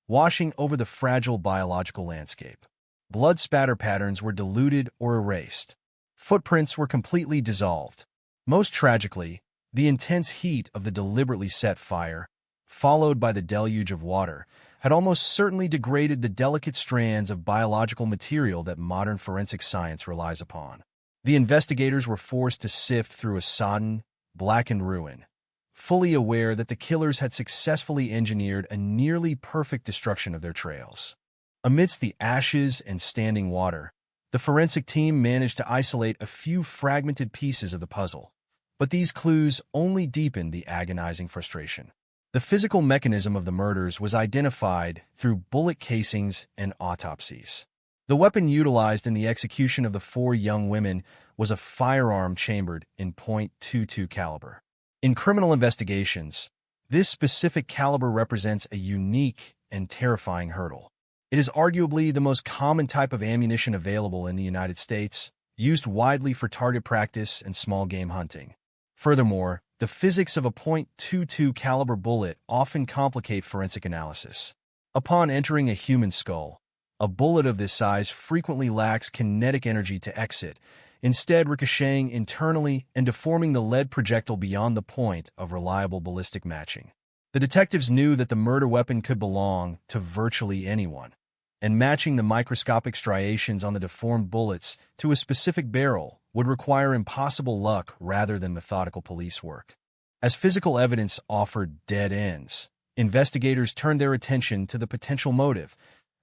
washing over the fragile biological landscape. Blood spatter patterns were diluted or erased. Footprints were completely dissolved. Most tragically, the intense heat of the deliberately set fire, followed by the deluge of water, had almost certainly degraded the delicate strands of biological material that modern forensic science relies upon. The investigators were forced to sift through a sodden, blackened ruin, fully aware that the killers had successfully engineered a nearly perfect destruction of their trails. Amidst the ashes and standing water, the forensic team managed to isolate a few fragmented pieces of the puzzle, but these clues only deepened the agonizing frustration. The physical mechanism of the murders was identified through bullet casings and autopsies. The weapon utilized in the execution of the 4 young women was a firearm chambered in .22 caliber. In criminal investigations, this specific caliber represents a unique and terrifying hurdle. It is arguably the most common type of ammunition available in the United States, used widely for target practice and small game hunting. Furthermore, the physics of a .22 caliber bullet often complicate forensic analysis. Upon entering a human skull, a bullet of this size frequently lacks kinetic energy to exit, instead ricocheting internally and deforming the lead projectile beyond the point of reliable ballistic matching. The detectives knew that the murder weapon could belong to virtually anyone, and matching the microscopic striations on the deformed bullets to a specific barrel would require impossible luck rather than methodical police work. As physical evidence offered dead ends, investigators turned their attention to the potential motive,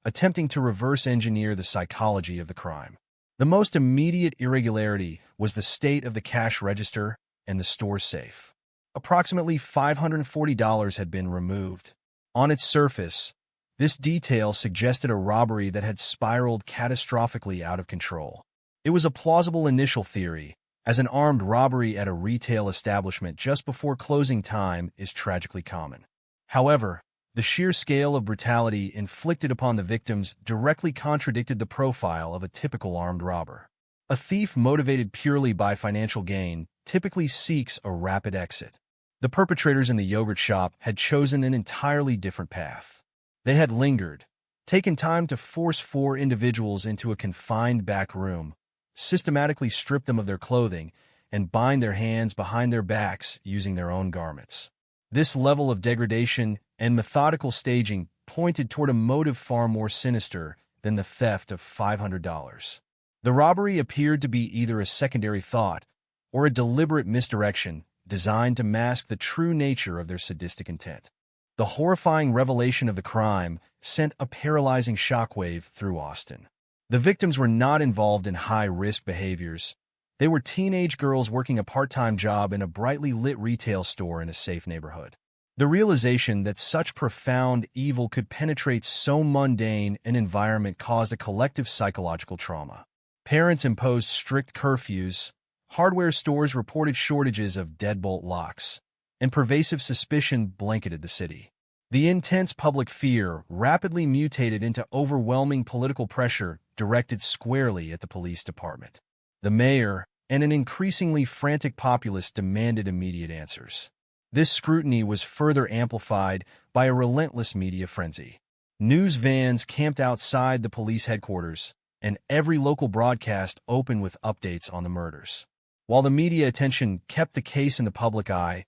attempting to reverse engineer the psychology of the crime. The most immediate irregularity was the state of the cash register and the store safe. Approximately $540 had been removed. On its surface, this detail suggested a robbery that had spiraled catastrophically out of control. It was a plausible initial theory, as an armed robbery at a retail establishment just before closing time is tragically common. However, the sheer scale of brutality inflicted upon the victims directly contradicted the profile of a typical armed robber. A thief motivated purely by financial gain typically seeks a rapid exit. The perpetrators in the yogurt shop had chosen an entirely different path. They had lingered, taken time to force 4 individuals into a confined back room, systematically strip them of their clothing, and bind their hands behind their backs using their own garments. This level of degradation and methodical staging pointed toward a motive far more sinister than the theft of $500. The robbery appeared to be either a secondary thought or a deliberate misdirection designed to mask the true nature of their sadistic intent. The horrifying revelation of the crime sent a paralyzing shockwave through Austin. The victims were not involved in high-risk behaviors. They were teenage girls working a part-time job in a brightly lit retail store in a safe neighborhood. The realization that such profound evil could penetrate so mundane an environment caused a collective psychological trauma. Parents imposed strict curfews, hardware stores reported shortages of deadbolt locks, and pervasive suspicion blanketed the city. The intense public fear rapidly mutated into overwhelming political pressure directed squarely at the police department. The mayor and an increasingly frantic populace demanded immediate answers. This scrutiny was further amplified by a relentless media frenzy. News vans camped outside the police headquarters, and every local broadcast opened with updates on the murders. While the media attention kept the case in the public eye,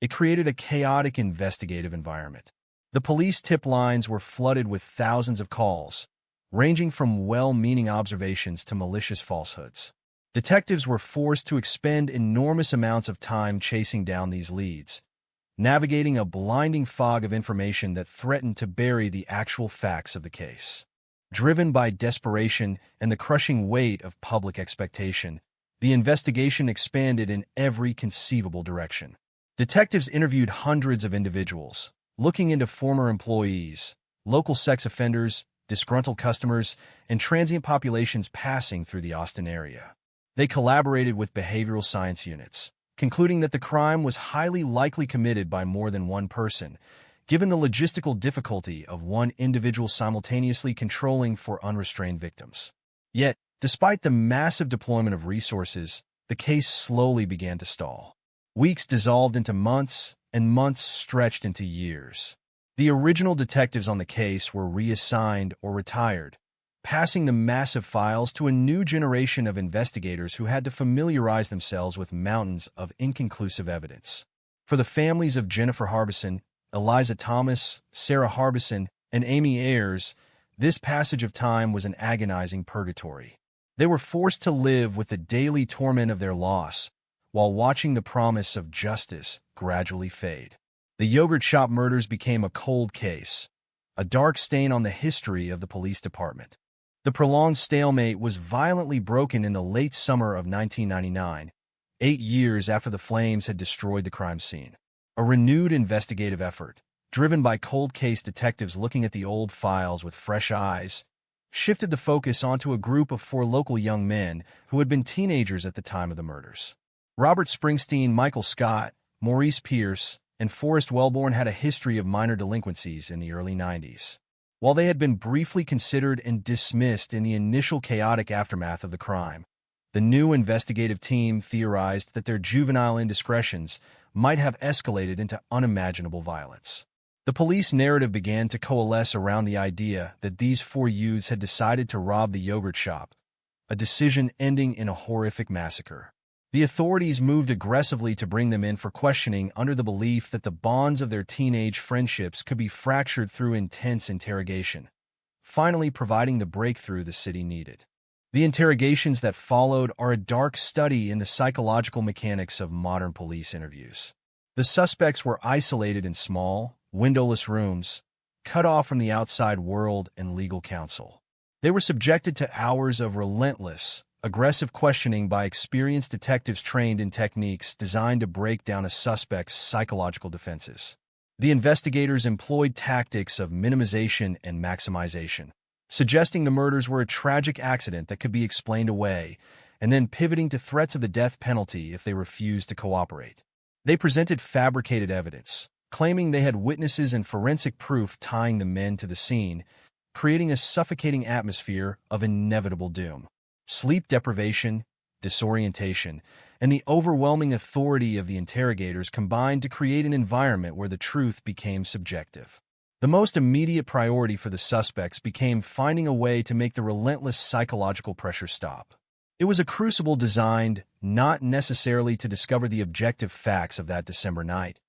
it created a chaotic investigative environment. The police tip lines were flooded with thousands of calls, ranging from well-meaning observations to malicious falsehoods. Detectives were forced to expend enormous amounts of time chasing down these leads, navigating a blinding fog of information that threatened to bury the actual facts of the case. Driven by desperation and the crushing weight of public expectation, the investigation expanded in every conceivable direction. Detectives interviewed hundreds of individuals, looking into former employees, local sex offenders, disgruntled customers, and transient populations passing through the Austin area. They collaborated with behavioral science units, concluding that the crime was highly likely committed by more than one person, given the logistical difficulty of one individual simultaneously controlling for unrestrained victims. Yet, despite the massive deployment of resources, the case slowly began to stall. Weeks dissolved into months, and months stretched into years. The original detectives on the case were reassigned or retired, passing the massive files to a new generation of investigators who had to familiarize themselves with mountains of inconclusive evidence. For the families of Jennifer Harbison, Eliza Thomas, Sarah Harbison, and Amy Ayers, this passage of time was an agonizing purgatory. They were forced to live with the daily torment of their loss, while watching the promise of justice gradually fade. The yogurt shop murders became a cold case, a dark stain on the history of the police department. The prolonged stalemate was violently broken in the late summer of 1999, 8 years after the flames had destroyed the crime scene. A renewed investigative effort, driven by cold case detectives looking at the old files with fresh eyes, shifted the focus onto a group of 4 local young men who had been teenagers at the time of the murders. Robert Springsteen, Michael Scott, Maurice Pierce, and Forrest Wellborn had a history of minor delinquencies in the early 90s. While they had been briefly considered and dismissed in the initial chaotic aftermath of the crime, the new investigative team theorized that their juvenile indiscretions might have escalated into unimaginable violence. The police narrative began to coalesce around the idea that these 4 youths had decided to rob the yogurt shop, a decision ending in a horrific massacre. The authorities moved aggressively to bring them in for questioning under the belief that the bonds of their teenage friendships could be fractured through intense interrogation. finally providing the breakthrough the city needed. The interrogations that followed are a dark study in the psychological mechanics of modern police interviews. The suspects were isolated in small, windowless rooms, cut off from the outside world and legal counsel. They were subjected to hours of relentless, aggressive questioning by experienced detectives trained in techniques designed to break down a suspect's psychological defenses. The investigators employed tactics of minimization and maximization, suggesting the murders were a tragic accident that could be explained away, and then pivoting to threats of the death penalty if they refused to cooperate. They presented fabricated evidence, claiming they had witnesses and forensic proof tying the men to the scene, creating a suffocating atmosphere of inevitable doom. Sleep deprivation, disorientation, and the overwhelming authority of the interrogators combined to create an environment where the truth became subjective. The most immediate priority for the suspects became finding a way to make the relentless psychological pressure stop. It was a crucible designed not necessarily to discover the objective facts of that December night,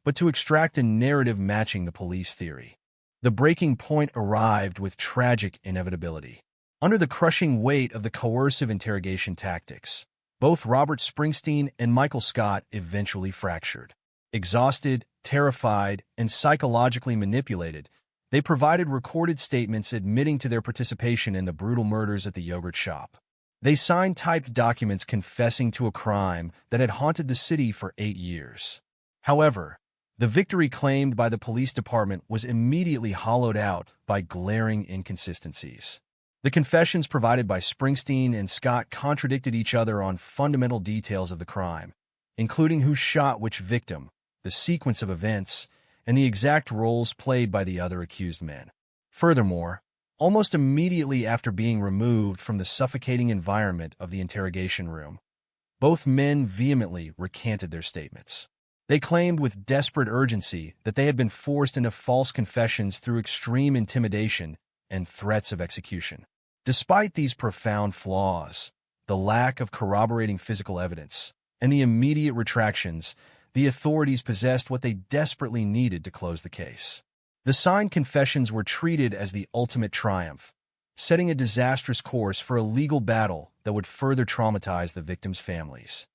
but to extract a narrative matching the police theory. The breaking point arrived with tragic inevitability. Under the crushing weight of the coercive interrogation tactics, both Robert Springsteen and Michael Scott eventually fractured. Exhausted, terrified, and psychologically manipulated, they provided recorded statements admitting to their participation in the brutal murders at the yogurt shop. They signed typed documents confessing to a crime that had haunted the city for 8 years. However, the victory claimed by the police department was immediately hollowed out by glaring inconsistencies. The confessions provided by Springsteen and Scott contradicted each other on fundamental details of the crime, including who shot which victim, the sequence of events, and the exact roles played by the other accused men. Furthermore, almost immediately after being removed from the suffocating environment of the interrogation room, both men vehemently recanted their statements. They claimed with desperate urgency that they had been forced into false confessions through extreme intimidation and threats of execution. Despite these profound flaws, the lack of corroborating physical evidence, and the immediate retractions, the authorities possessed what they desperately needed to close the case. The signed confessions were treated as the ultimate triumph, setting a disastrous course for a legal battle that would further traumatize the victims' families.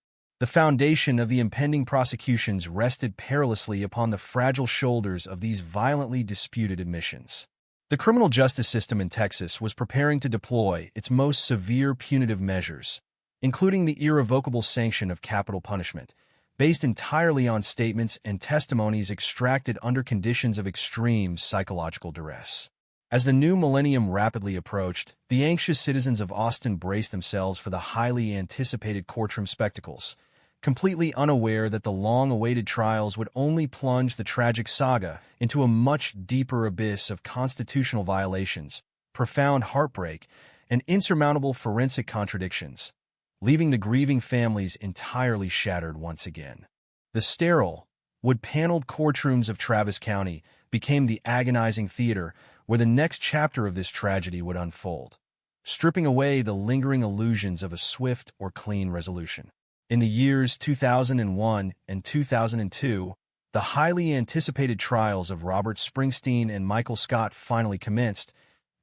The foundation of the impending prosecutions rested perilously upon the fragile shoulders of these violently disputed admissions. The criminal justice system in Texas was preparing to deploy its most severe punitive measures, including the irrevocable sanction of capital punishment, based entirely on statements and testimonies extracted under conditions of extreme psychological duress. As the new millennium rapidly approached, the anxious citizens of Austin braced themselves for the highly anticipated courtroom spectacles, completely unaware that the long-awaited trials would only plunge the tragic saga into a much deeper abyss of constitutional violations, profound heartbreak, and insurmountable forensic contradictions, leaving the grieving families entirely shattered once again. The sterile, wood-paneled courtrooms of Travis County became the agonizing theater where the next chapter of this tragedy would unfold, stripping away the lingering illusions of a swift or clean resolution. In the years 2001 and 2002, the highly anticipated trials of Robert Springsteen and Michael Scott finally commenced,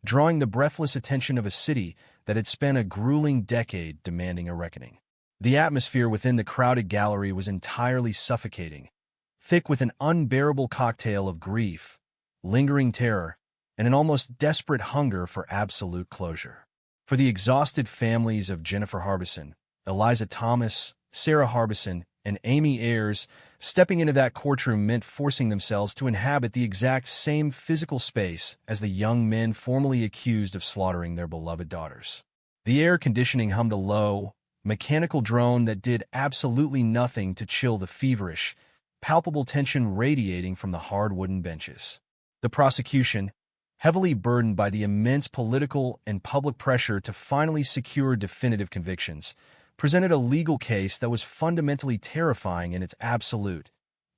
drawing the breathless attention of a city that had spent a grueling decade demanding a reckoning. The atmosphere within the crowded gallery was entirely suffocating, thick with an unbearable cocktail of grief, lingering terror, and an almost desperate hunger for absolute closure. For the exhausted families of Jennifer Harbison, Eliza Thomas, Sarah Harbison, and Amy Ayers, stepping into that courtroom meant forcing themselves to inhabit the exact same physical space as the young men formerly accused of slaughtering their beloved daughters. The air conditioning hummed a low, mechanical drone that did absolutely nothing to chill the feverish, palpable tension radiating from the hard wooden benches. The prosecution, heavily burdened by the immense political and public pressure to finally secure definitive convictions, presented a legal case that was fundamentally terrifying in its absolute,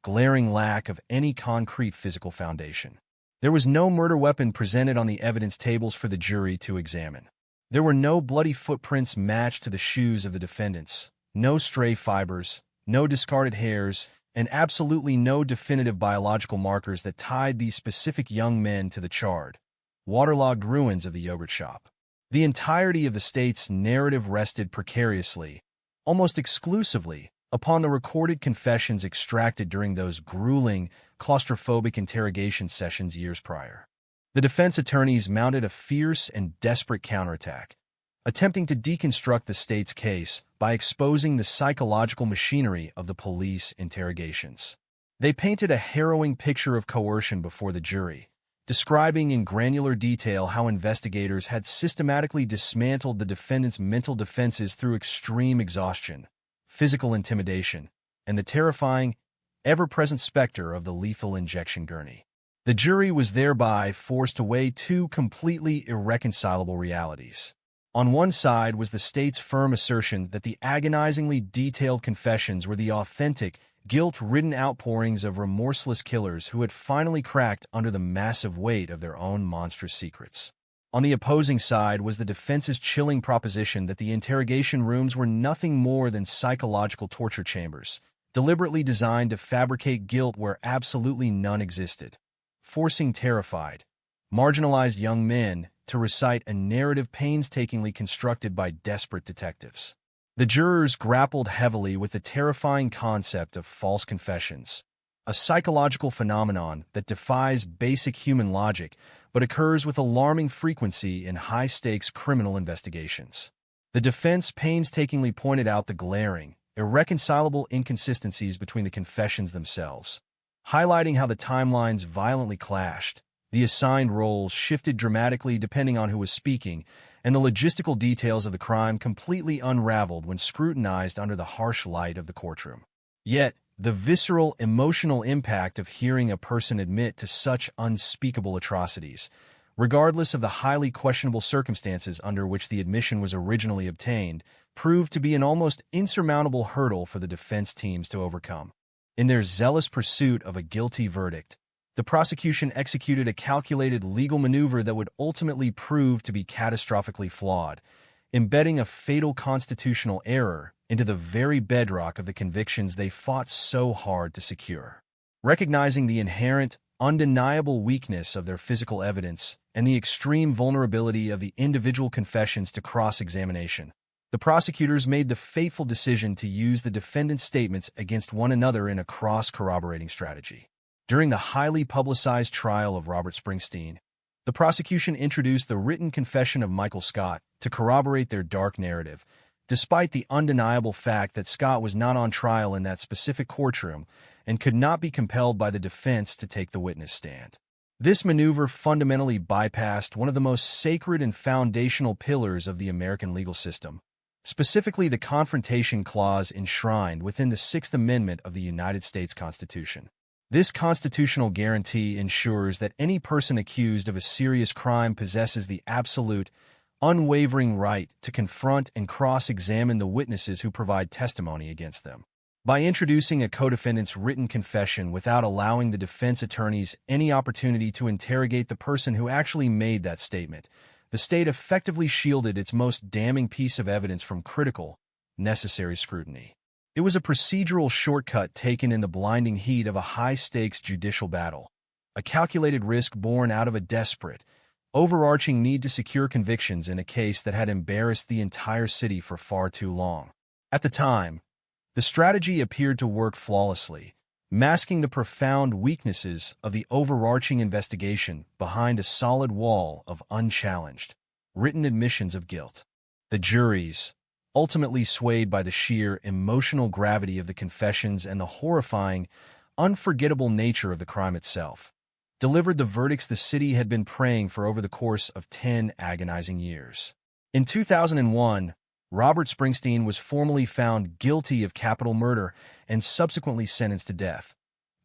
glaring lack of any concrete physical foundation. There was no murder weapon presented on the evidence tables for the jury to examine. There were no bloody footprints matched to the shoes of the defendants, no stray fibers, no discarded hairs, and absolutely no definitive biological markers that tied these specific young men to the charred, waterlogged ruins of the yogurt shop. The entirety of the state's narrative rested precariously, almost exclusively, upon the recorded confessions extracted during those grueling, claustrophobic interrogation sessions years prior. The defense attorneys mounted a fierce and desperate counterattack, attempting to deconstruct the state's case by exposing the psychological machinery of the police interrogations. They painted a harrowing picture of coercion before the jury, describing in granular detail how investigators had systematically dismantled the defendant's mental defenses through extreme exhaustion, physical intimidation, and the terrifying, ever-present specter of the lethal injection gurney. The jury was thereby forced to weigh two completely irreconcilable realities. On one side was the state's firm assertion that the agonizingly detailed confessions were the authentic, guilt-ridden outpourings of remorseless killers who had finally cracked under the massive weight of their own monstrous secrets. On the opposing side was the defense's chilling proposition that the interrogation rooms were nothing more than psychological torture chambers, deliberately designed to fabricate guilt where absolutely none existed, forcing terrified, marginalized young men to recite a narrative painstakingly constructed by desperate detectives. The jurors grappled heavily with the terrifying concept of false confessions, a psychological phenomenon that defies basic human logic but occurs with alarming frequency in high-stakes criminal investigations. The defense painstakingly pointed out the glaring, irreconcilable inconsistencies between the confessions themselves, highlighting how the timelines violently clashed, the assigned roles shifted dramatically depending on who was speaking, and the logistical details of the crime completely unraveled when scrutinized under the harsh light of the courtroom. Yet, the visceral, emotional impact of hearing a person admit to such unspeakable atrocities, regardless of the highly questionable circumstances under which the admission was originally obtained, proved to be an almost insurmountable hurdle for the defense teams to overcome. In their zealous pursuit of a guilty verdict, the prosecution executed a calculated legal maneuver that would ultimately prove to be catastrophically flawed, embedding a fatal constitutional error into the very bedrock of the convictions they fought so hard to secure. Recognizing the inherent, undeniable weakness of their physical evidence and the extreme vulnerability of the individual confessions to cross-examination, the prosecutors made the fateful decision to use the defendant's statements against one another in a cross-corroborating strategy. During the highly publicized trial of Robert Springsteen, the prosecution introduced the written confession of Michael Scott to corroborate their dark narrative, despite the undeniable fact that Scott was not on trial in that specific courtroom and could not be compelled by the defense to take the witness stand. This maneuver fundamentally bypassed one of the most sacred and foundational pillars of the American legal system, specifically the Confrontation Clause enshrined within the Sixth Amendment of the United States Constitution. This constitutional guarantee ensures that any person accused of a serious crime possesses the absolute, unwavering right to confront and cross-examine the witnesses who provide testimony against them. By introducing a co-defendant's written confession without allowing the defense attorneys any opportunity to interrogate the person who actually made that statement, the state effectively shielded its most damning piece of evidence from critical, necessary scrutiny. It was a procedural shortcut taken in the blinding heat of a high-stakes judicial battle, a calculated risk born out of a desperate, overarching need to secure convictions in a case that had embarrassed the entire city for far too long. At the time, the strategy appeared to work flawlessly, masking the profound weaknesses of the overarching investigation behind a solid wall of unchallenged, written admissions of guilt. The juries, ultimately swayed by the sheer emotional gravity of the confessions and the horrifying, unforgettable nature of the crime itself, delivered the verdicts the city had been praying for over the course of 10 agonizing years. In 2001, Robert Springsteen was formally found guilty of capital murder and subsequently sentenced to death,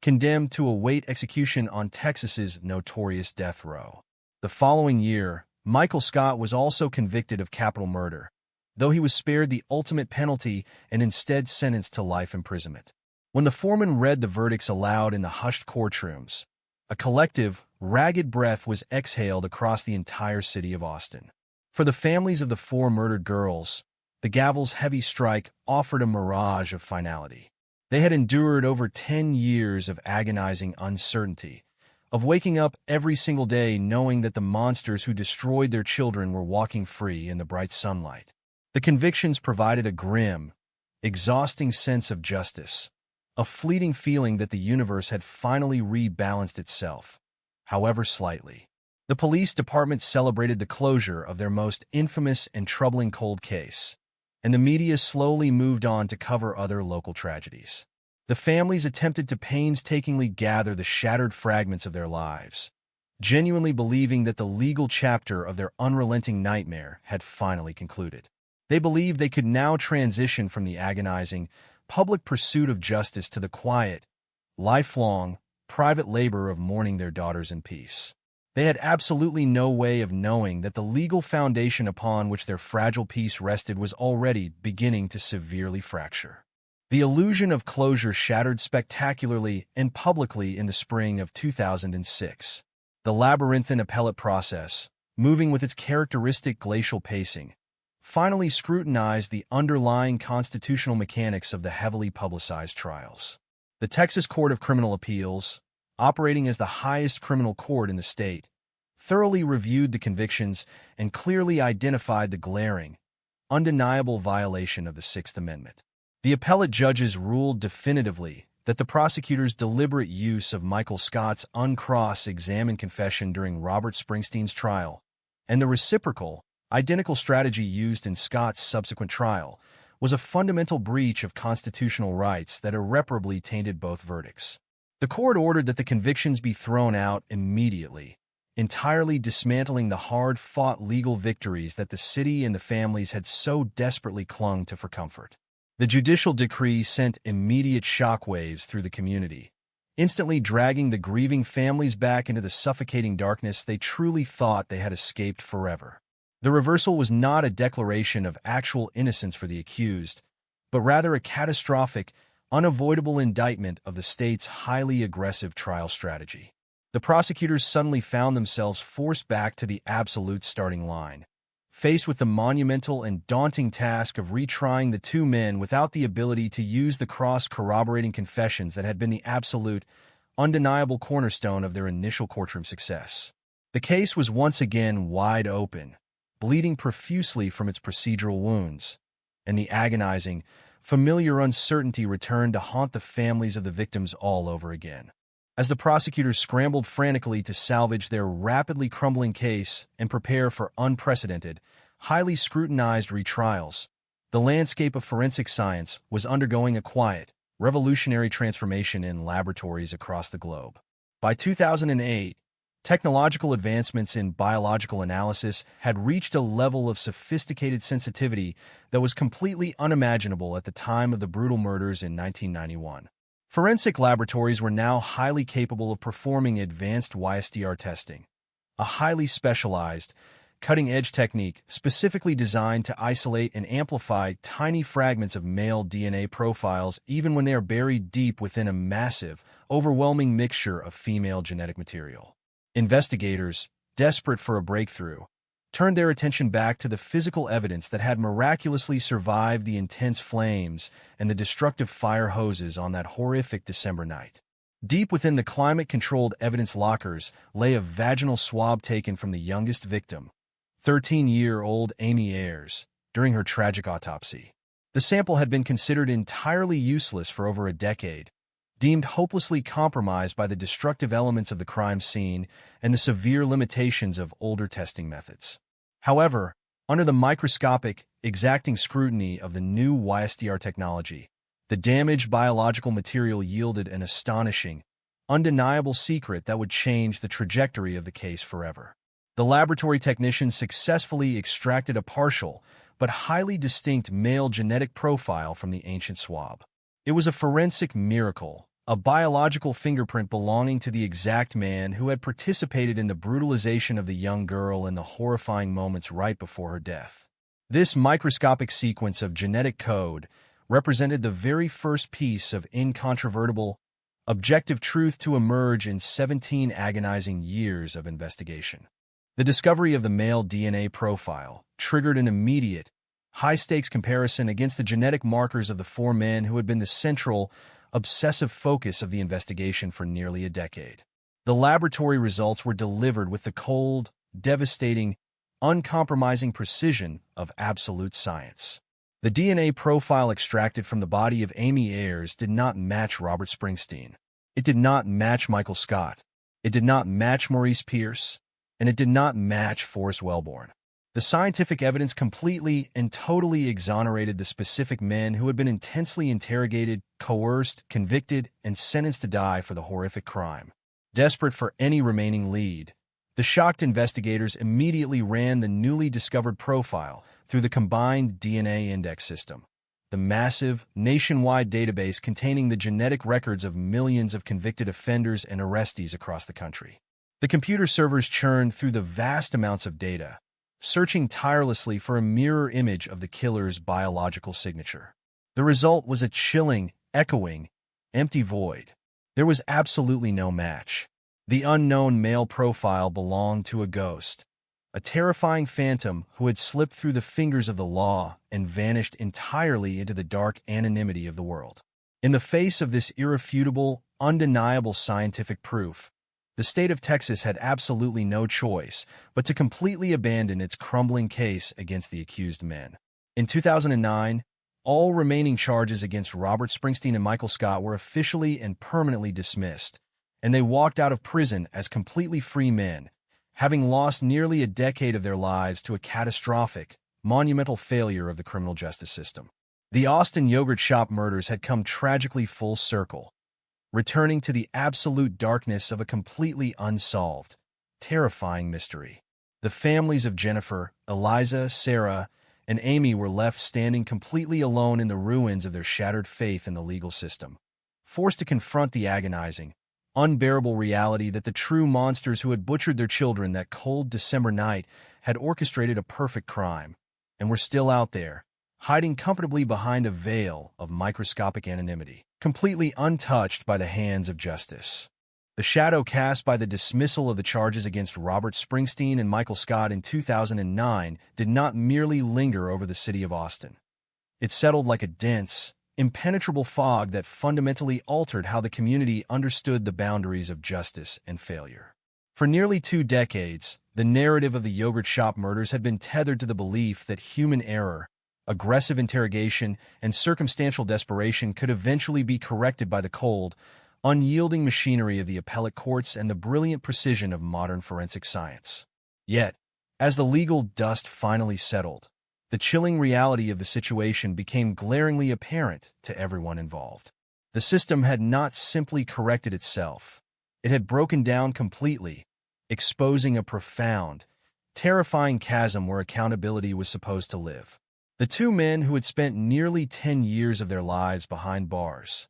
condemned to await execution on Texas's notorious death row. The following year, Michael Scott was also convicted of capital murder, though he was spared the ultimate penalty and instead sentenced to life imprisonment. When the foreman read the verdicts aloud in the hushed courtrooms, a collective, ragged breath was exhaled across the entire city of Austin. For the families of the 4 murdered girls, the gavel's heavy strike offered a mirage of finality. They had endured over 10 years of agonizing uncertainty, of waking up every single day knowing that the monsters who destroyed their children were walking free in the bright sunlight. The convictions provided a grim, exhausting sense of justice, a fleeting feeling that the universe had finally rebalanced itself, however slightly. The police department celebrated the closure of their most infamous and troubling cold case, and the media slowly moved on to cover other local tragedies. The families attempted to painstakingly gather the shattered fragments of their lives, genuinely believing that the legal chapter of their unrelenting nightmare had finally concluded. They believed they could now transition from the agonizing, public pursuit of justice to the quiet, lifelong, private labor of mourning their daughters in peace. They had absolutely no way of knowing that the legal foundation upon which their fragile peace rested was already beginning to severely fracture. The illusion of closure shattered spectacularly and publicly in the spring of 2006. The labyrinthine appellate process, moving with its characteristic glacial pacing, finally scrutinized the underlying constitutional mechanics of the heavily publicized trials. The Texas Court of Criminal Appeals, operating as the highest criminal court in the state, thoroughly reviewed the convictions and clearly identified the glaring, undeniable violation of the Sixth Amendment. The appellate judges ruled definitively that the prosecutor's deliberate use of Michael Scott's uncross-examined confession during Robert Springsteen's trial and the reciprocal, identical strategy used in Scott's subsequent trial was a fundamental breach of constitutional rights that irreparably tainted both verdicts. The court ordered that the convictions be thrown out immediately, entirely dismantling the hard-fought legal victories that the city and the families had so desperately clung to for comfort. The judicial decree sent immediate shockwaves through the community, instantly dragging the grieving families back into the suffocating darkness they truly thought they had escaped forever. The reversal was not a declaration of actual innocence for the accused, but rather a catastrophic, unavoidable indictment of the state's highly aggressive trial strategy. The prosecutors suddenly found themselves forced back to the absolute starting line, faced with the monumental and daunting task of retrying the two men without the ability to use the cross-corroborating confessions that had been the absolute, undeniable cornerstone of their initial courtroom success. The case was once again wide open, bleeding profusely from its procedural wounds, and the agonizing, familiar uncertainty returned to haunt the families of the victims all over again. As the prosecutors scrambled frantically to salvage their rapidly crumbling case and prepare for unprecedented, highly scrutinized retrials, the landscape of forensic science was undergoing a quiet, revolutionary transformation in laboratories across the globe. By 2008, technological advancements in biological analysis had reached a level of sophisticated sensitivity that was completely unimaginable at the time of the brutal murders in 1991. Forensic laboratories were now highly capable of performing advanced YSDR testing, a highly specialized, cutting-edge technique specifically designed to isolate and amplify tiny fragments of male DNA profiles even when they are buried deep within a massive, overwhelming mixture of female genetic material. Investigators, desperate for a breakthrough, turned their attention back to the physical evidence that had miraculously survived the intense flames and the destructive fire hoses on that horrific December night. Deep within the climate-controlled evidence lockers lay a vaginal swab taken from the youngest victim, 13-year-old Amy Ayers, during her tragic autopsy. The sample had been considered entirely useless for over a decade, deemed hopelessly compromised by the destructive elements of the crime scene and the severe limitations of older testing methods. However, under the microscopic, exacting scrutiny of the new YSDR technology, the damaged biological material yielded an astonishing, undeniable secret that would change the trajectory of the case forever. The laboratory technicians successfully extracted a partial, but highly distinct male genetic profile from the ancient swab. It was a forensic miracle, a biological fingerprint belonging to the exact man who had participated in the brutalization of the young girl in the horrifying moments right before her death. This microscopic sequence of genetic code represented the very first piece of incontrovertible, objective truth to emerge in 17 agonizing years of investigation. The discovery of the male DNA profile triggered an immediate, high-stakes comparison against the genetic markers of the four men who had been the central, obsessive focus of the investigation for nearly a decade. The laboratory results were delivered with the cold, devastating, uncompromising precision of absolute science. The DNA profile extracted from the body of Amy Ayers did not match Robert Springsteen. It did not match Michael Scott. It did not match Maurice Pierce. And it did not match Forrest Wellborn. The scientific evidence completely and totally exonerated the specific men who had been intensely interrogated, coerced, convicted, and sentenced to die for the horrific crime. Desperate for any remaining lead, the shocked investigators immediately ran the newly discovered profile through the combined DNA index system, the massive, nationwide database containing the genetic records of millions of convicted offenders and arrestees across the country. The computer servers churned through the vast amounts of data, searching tirelessly for a mirror image of the killer's biological signature. The result was a chilling, echoing, empty void. There was absolutely no match. The unknown male profile belonged to a ghost, a terrifying phantom who had slipped through the fingers of the law and vanished entirely into the dark anonymity of the world. In the face of this irrefutable, undeniable scientific proof, the state of Texas had absolutely no choice but to completely abandon its crumbling case against the accused men. In 2009, all remaining charges against Robert Springsteen and Michael Scott were officially and permanently dismissed, and they walked out of prison as completely free men, having lost nearly a decade of their lives to a catastrophic, monumental failure of the criminal justice system. The Austin yogurt shop murders had come tragically full circle, returning to the absolute darkness of a completely unsolved, terrifying mystery. The families of Jennifer, Eliza, Sarah, and Amy were left standing completely alone in the ruins of their shattered faith in the legal system, forced to confront the agonizing, unbearable reality that the true monsters who had butchered their children that cold December night had orchestrated a perfect crime, and were still out there, hiding comfortably behind a veil of microscopic anonymity, completely untouched by the hands of justice. The shadow cast by the dismissal of the charges against Robert Springsteen and Michael Scott in 2009 did not merely linger over the city of Austin. It settled like a dense, impenetrable fog that fundamentally altered how the community understood the boundaries of justice and failure. For nearly 2 decades, the narrative of the yogurt shop murders had been tethered to the belief that human error, aggressive interrogation, and circumstantial desperation could eventually be corrected by the cold, unyielding machinery of the appellate courts and the brilliant precision of modern forensic science. Yet, as the legal dust finally settled, the chilling reality of the situation became glaringly apparent to everyone involved. The system had not simply corrected itself. It had broken down completely, exposing a profound, terrifying chasm where accountability was supposed to live. The 2 men who had spent nearly 10 years of their lives behind bars,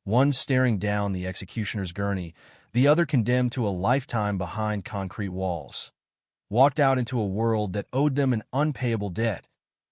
one staring down the executioner's gurney, the other condemned to a lifetime behind concrete walls, walked out into a world that owed them an unpayable debt,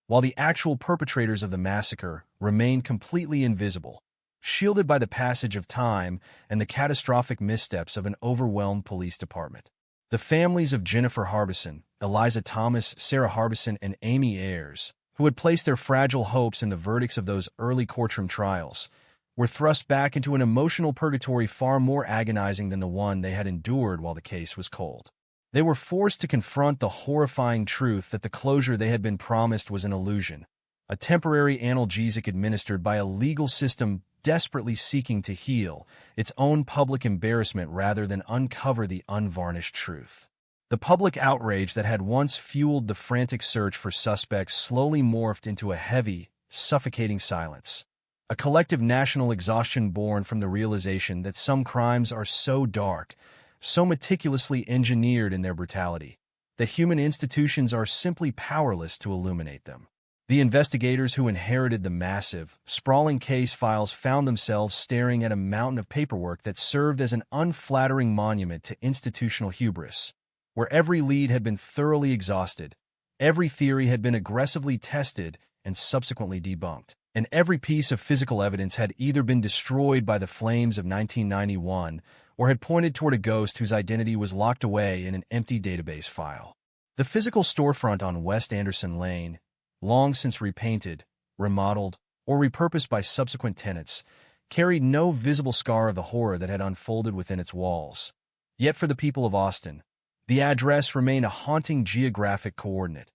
while the actual perpetrators of the massacre remained completely invisible, shielded by the passage of time and the catastrophic missteps of an overwhelmed police department. The families of Jennifer Harbison, Eliza Thomas, Sarah Harbison, and Amy Ayers, who had placed their fragile hopes in the verdicts of those early courtroom trials, were thrust back into an emotional purgatory far more agonizing than the one they had endured while the case was cold. They were forced to confront the horrifying truth that the closure they had been promised was an illusion, a temporary analgesic administered by a legal system desperately seeking to heal its own public embarrassment rather than uncover the unvarnished truth. The public outrage that had once fueled the frantic search for suspects slowly morphed into a heavy, suffocating silence, a collective national exhaustion born from the realization that some crimes are so dark, so meticulously engineered in their brutality, that human institutions are simply powerless to illuminate them. The investigators who inherited the massive, sprawling case files found themselves staring at a mountain of paperwork that served as an unflattering monument to institutional hubris, where every lead had been thoroughly exhausted, every theory had been aggressively tested and subsequently debunked, and every piece of physical evidence had either been destroyed by the flames of 1991 or had pointed toward a ghost whose identity was locked away in an empty database file. The physical storefront on West Anderson Lane, long since repainted, remodeled, or repurposed by subsequent tenants, carried no visible scar of the horror that had unfolded within its walls. Yet for the people of Austin, the address remained a haunting geographic coordinate,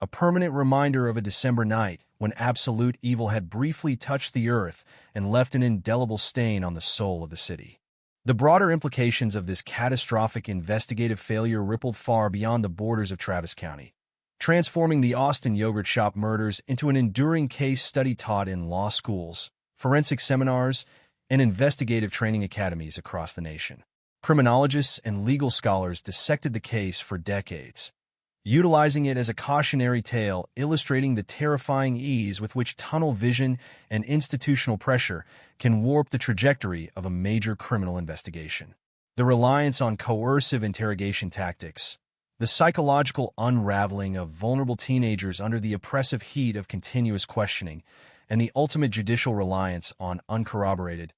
a permanent reminder of a December night when absolute evil had briefly touched the earth and left an indelible stain on the soul of the city. The broader implications of this catastrophic investigative failure rippled far beyond the borders of Travis County, transforming the Austin yogurt shop murders into an enduring case study taught in law schools, forensic seminars, and investigative training academies across the nation. Criminologists and legal scholars dissected the case for decades, utilizing it as a cautionary tale illustrating the terrifying ease with which tunnel vision and institutional pressure can warp the trajectory of a major criminal investigation. The reliance on coercive interrogation tactics, the psychological unraveling of vulnerable teenagers under the oppressive heat of continuous questioning, and the ultimate judicial reliance on uncorroborated,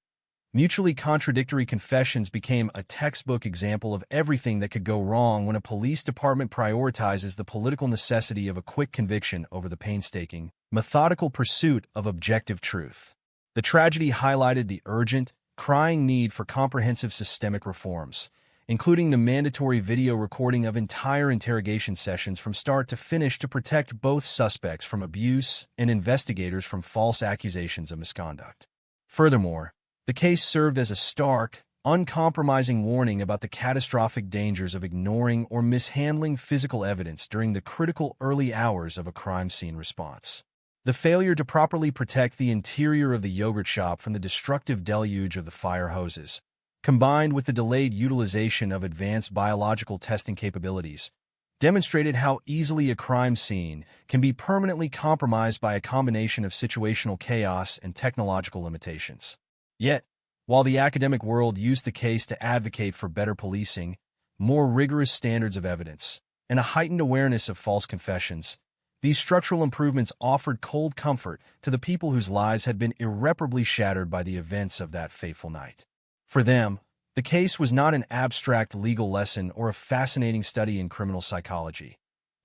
mutually contradictory confessions became a textbook example of everything that could go wrong when a police department prioritizes the political necessity of a quick conviction over the painstaking, methodical pursuit of objective truth. The tragedy highlighted the urgent, crying need for comprehensive systemic reforms, including the mandatory video recording of entire interrogation sessions from start to finish to protect both suspects from abuse and investigators from false accusations of misconduct. Furthermore, the case served as a stark, uncompromising warning about the catastrophic dangers of ignoring or mishandling physical evidence during the critical early hours of a crime scene response. The failure to properly protect the interior of the yogurt shop from the destructive deluge of the fire hoses, combined with the delayed utilization of advanced biological testing capabilities, demonstrated how easily a crime scene can be permanently compromised by a combination of situational chaos and technological limitations. Yet, while the academic world used the case to advocate for better policing, more rigorous standards of evidence, and a heightened awareness of false confessions, these structural improvements offered cold comfort to the people whose lives had been irreparably shattered by the events of that fateful night. For them, the case was not an abstract legal lesson or a fascinating study in criminal psychology.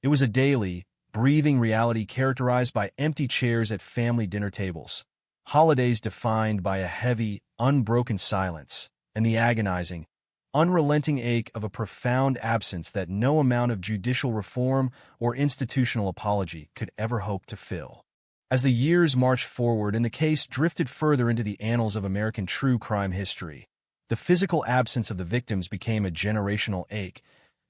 It was a daily, breathing reality characterized by empty chairs at family dinner tables, holidays defined by a heavy, unbroken silence, and the agonizing, unrelenting ache of a profound absence that no amount of judicial reform or institutional apology could ever hope to fill. As the years marched forward and the case drifted further into the annals of American true crime history, the physical absence of the victims became a generational ache,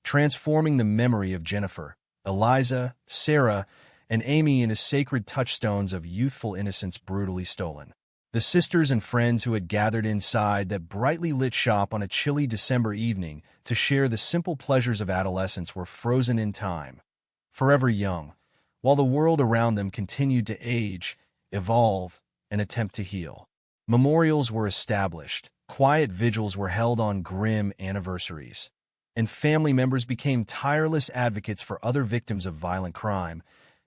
transforming the memory of Jennifer, Eliza, Sarah, and Amy into sacred touchstones of youthful innocence brutally stolen. The sisters and friends who had gathered inside that brightly lit shop on a chilly December evening to share the simple pleasures of adolescence were frozen in time, forever young, while the world around them continued to age, evolve, and attempt to heal. Memorials were established, quiet vigils were held on grim anniversaries, and family members became tireless advocates for other victims of violent crime,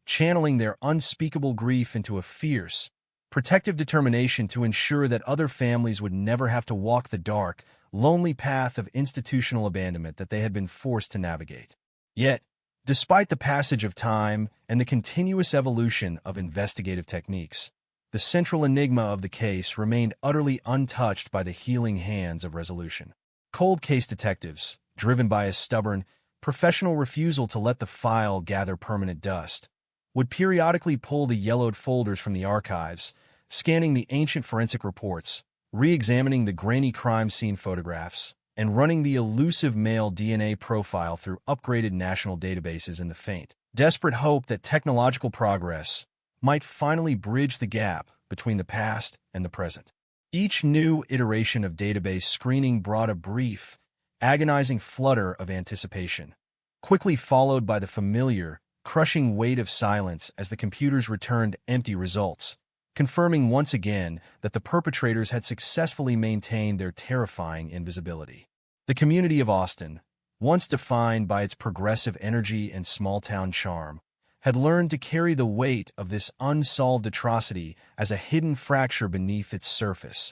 channeling their unspeakable grief into a fierce, protective determination to ensure that other families would never have to walk the dark, lonely path of institutional abandonment that they had been forced to navigate. Yet, despite the passage of time and the continuous evolution of investigative techniques, the central enigma of the case remained utterly untouched by the healing hands of resolution. Cold case detectives, driven by a stubborn, professional refusal to let the file gather permanent dust, would periodically pull the yellowed folders from the archives, scanning the ancient forensic reports, re-examining the grainy crime scene photographs, and running the elusive male DNA profile through upgraded national databases in the faint, desperate hope that technological progress might finally bridge the gap between the past and the present. Each new iteration of database screening brought a brief, agonizing flutter of anticipation, quickly followed by the familiar, crushing weight of silence as the computers returned empty results, confirming once again that the perpetrators had successfully maintained their terrifying invisibility. The community of Austin, once defined by its progressive energy and small-town charm, had learned to carry the weight of this unsolved atrocity as a hidden fracture beneath its surface,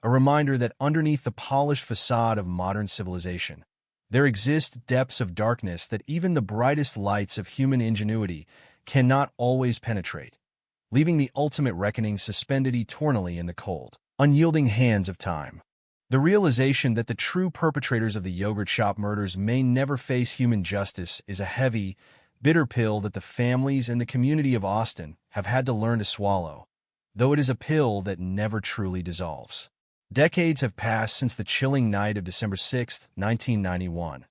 a reminder that underneath the polished facade of modern civilization, there exist depths of darkness that even the brightest lights of human ingenuity cannot always penetrate, leaving the ultimate reckoning suspended eternally in the cold, unyielding hands of time. The realization that the true perpetrators of the yogurt shop murders may never face human justice is a heavy, bitter pill that the families and the community of Austin have had to learn to swallow, though it is a pill that never truly dissolves. Decades have passed since the chilling night of December 6, 1991.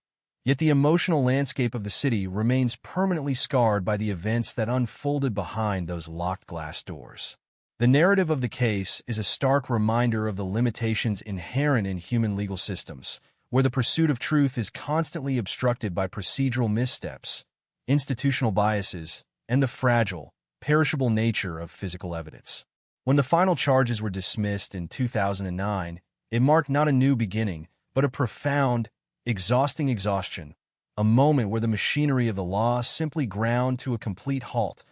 Yet the emotional landscape of the city remains permanently scarred by the events that unfolded behind those locked glass doors. The narrative of the case is a stark reminder of the limitations inherent in human legal systems, where the pursuit of truth is constantly obstructed by procedural missteps, institutional biases, and the fragile, perishable nature of physical evidence. When the final charges were dismissed in 2009, it marked not a new beginning, but a profound, exhausting exhaustion, a moment where the machinery of the law simply ground to a complete halt,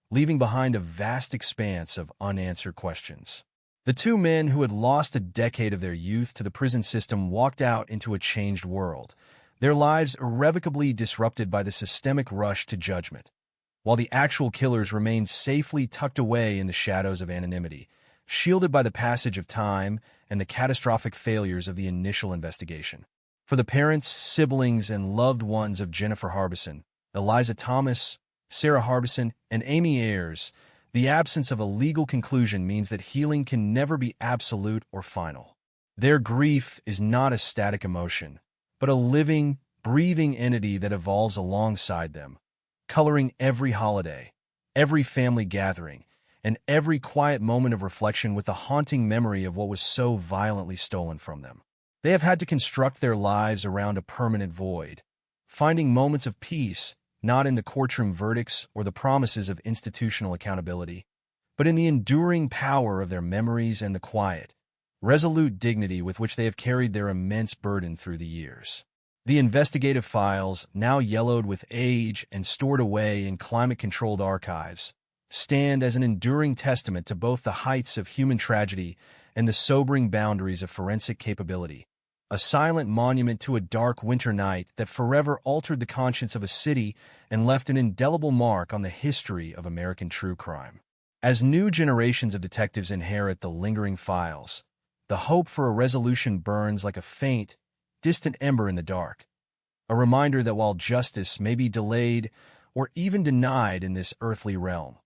leaving behind a vast expanse of unanswered questions. The two men who had lost a decade of their youth to the prison system walked out into a changed world, their lives irrevocably disrupted by the systemic rush to judgment, while the actual killers remained safely tucked away in the shadows of anonymity, shielded by the passage of time and the catastrophic failures of the initial investigation. For the parents, siblings, and loved ones of Jennifer Harbison, Eliza Thomas, Sarah Harbison, and Amy Ayers, the absence of a legal conclusion means that healing can never be absolute or final. Their grief is not a static emotion, but a living, breathing entity that evolves alongside them, coloring every holiday, every family gathering, and every quiet moment of reflection with the haunting memory of what was so violently stolen from them. They have had to construct their lives around a permanent void, finding moments of peace not in the courtroom verdicts or the promises of institutional accountability, but in the enduring power of their memories and the quiet, resolute dignity with which they have carried their immense burden through the years. The investigative files, now yellowed with age and stored away in climate-controlled archives, stand as an enduring testament to both the heights of human tragedy and the sobering boundaries of forensic capability, a silent monument to a dark winter night that forever altered the conscience of a city and left an indelible mark on the history of American true crime. As new generations of detectives inherit the lingering files, the hope for a resolution burns like a faint, distant ember in the dark, a reminder that while justice may be delayed or even denied in this earthly realm,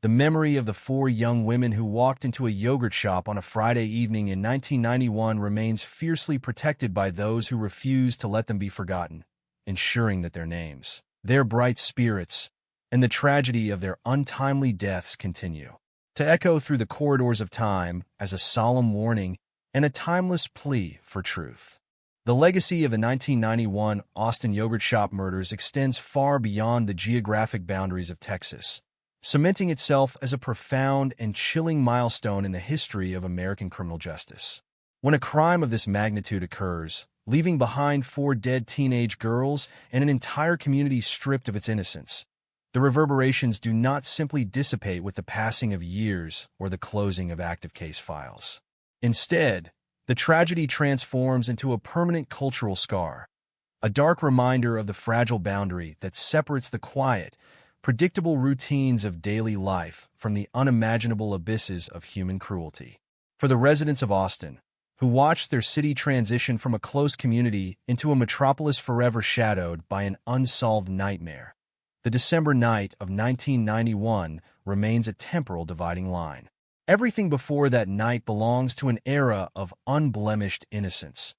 the memory of the four young women who walked into a yogurt shop on a Friday evening in 1991 remains fiercely protected by those who refuse to let them be forgotten, ensuring that their names, their bright spirits, and the tragedy of their untimely deaths continue to echo through the corridors of time as a solemn warning and a timeless plea for truth. The legacy of the 1991 Austin yogurt shop murders extends far beyond the geographic boundaries of Texas, cementing itself as a profound and chilling milestone in the history of American criminal justice. When a crime of this magnitude occurs, leaving behind 4 dead teenage girls and an entire community stripped of its innocence, the reverberations do not simply dissipate with the passing of years or the closing of active case files. Instead, the tragedy transforms into a permanent cultural scar, a dark reminder of the fragile boundary that separates the quiet, predictable routines of daily life from the unimaginable abysses of human cruelty. For the residents of Austin, who watched their city transition from a close community into a metropolis forever shadowed by an unsolved nightmare, the December night of 1991 remains a temporal dividing line. Everything before that night belongs to an era of unblemished innocence,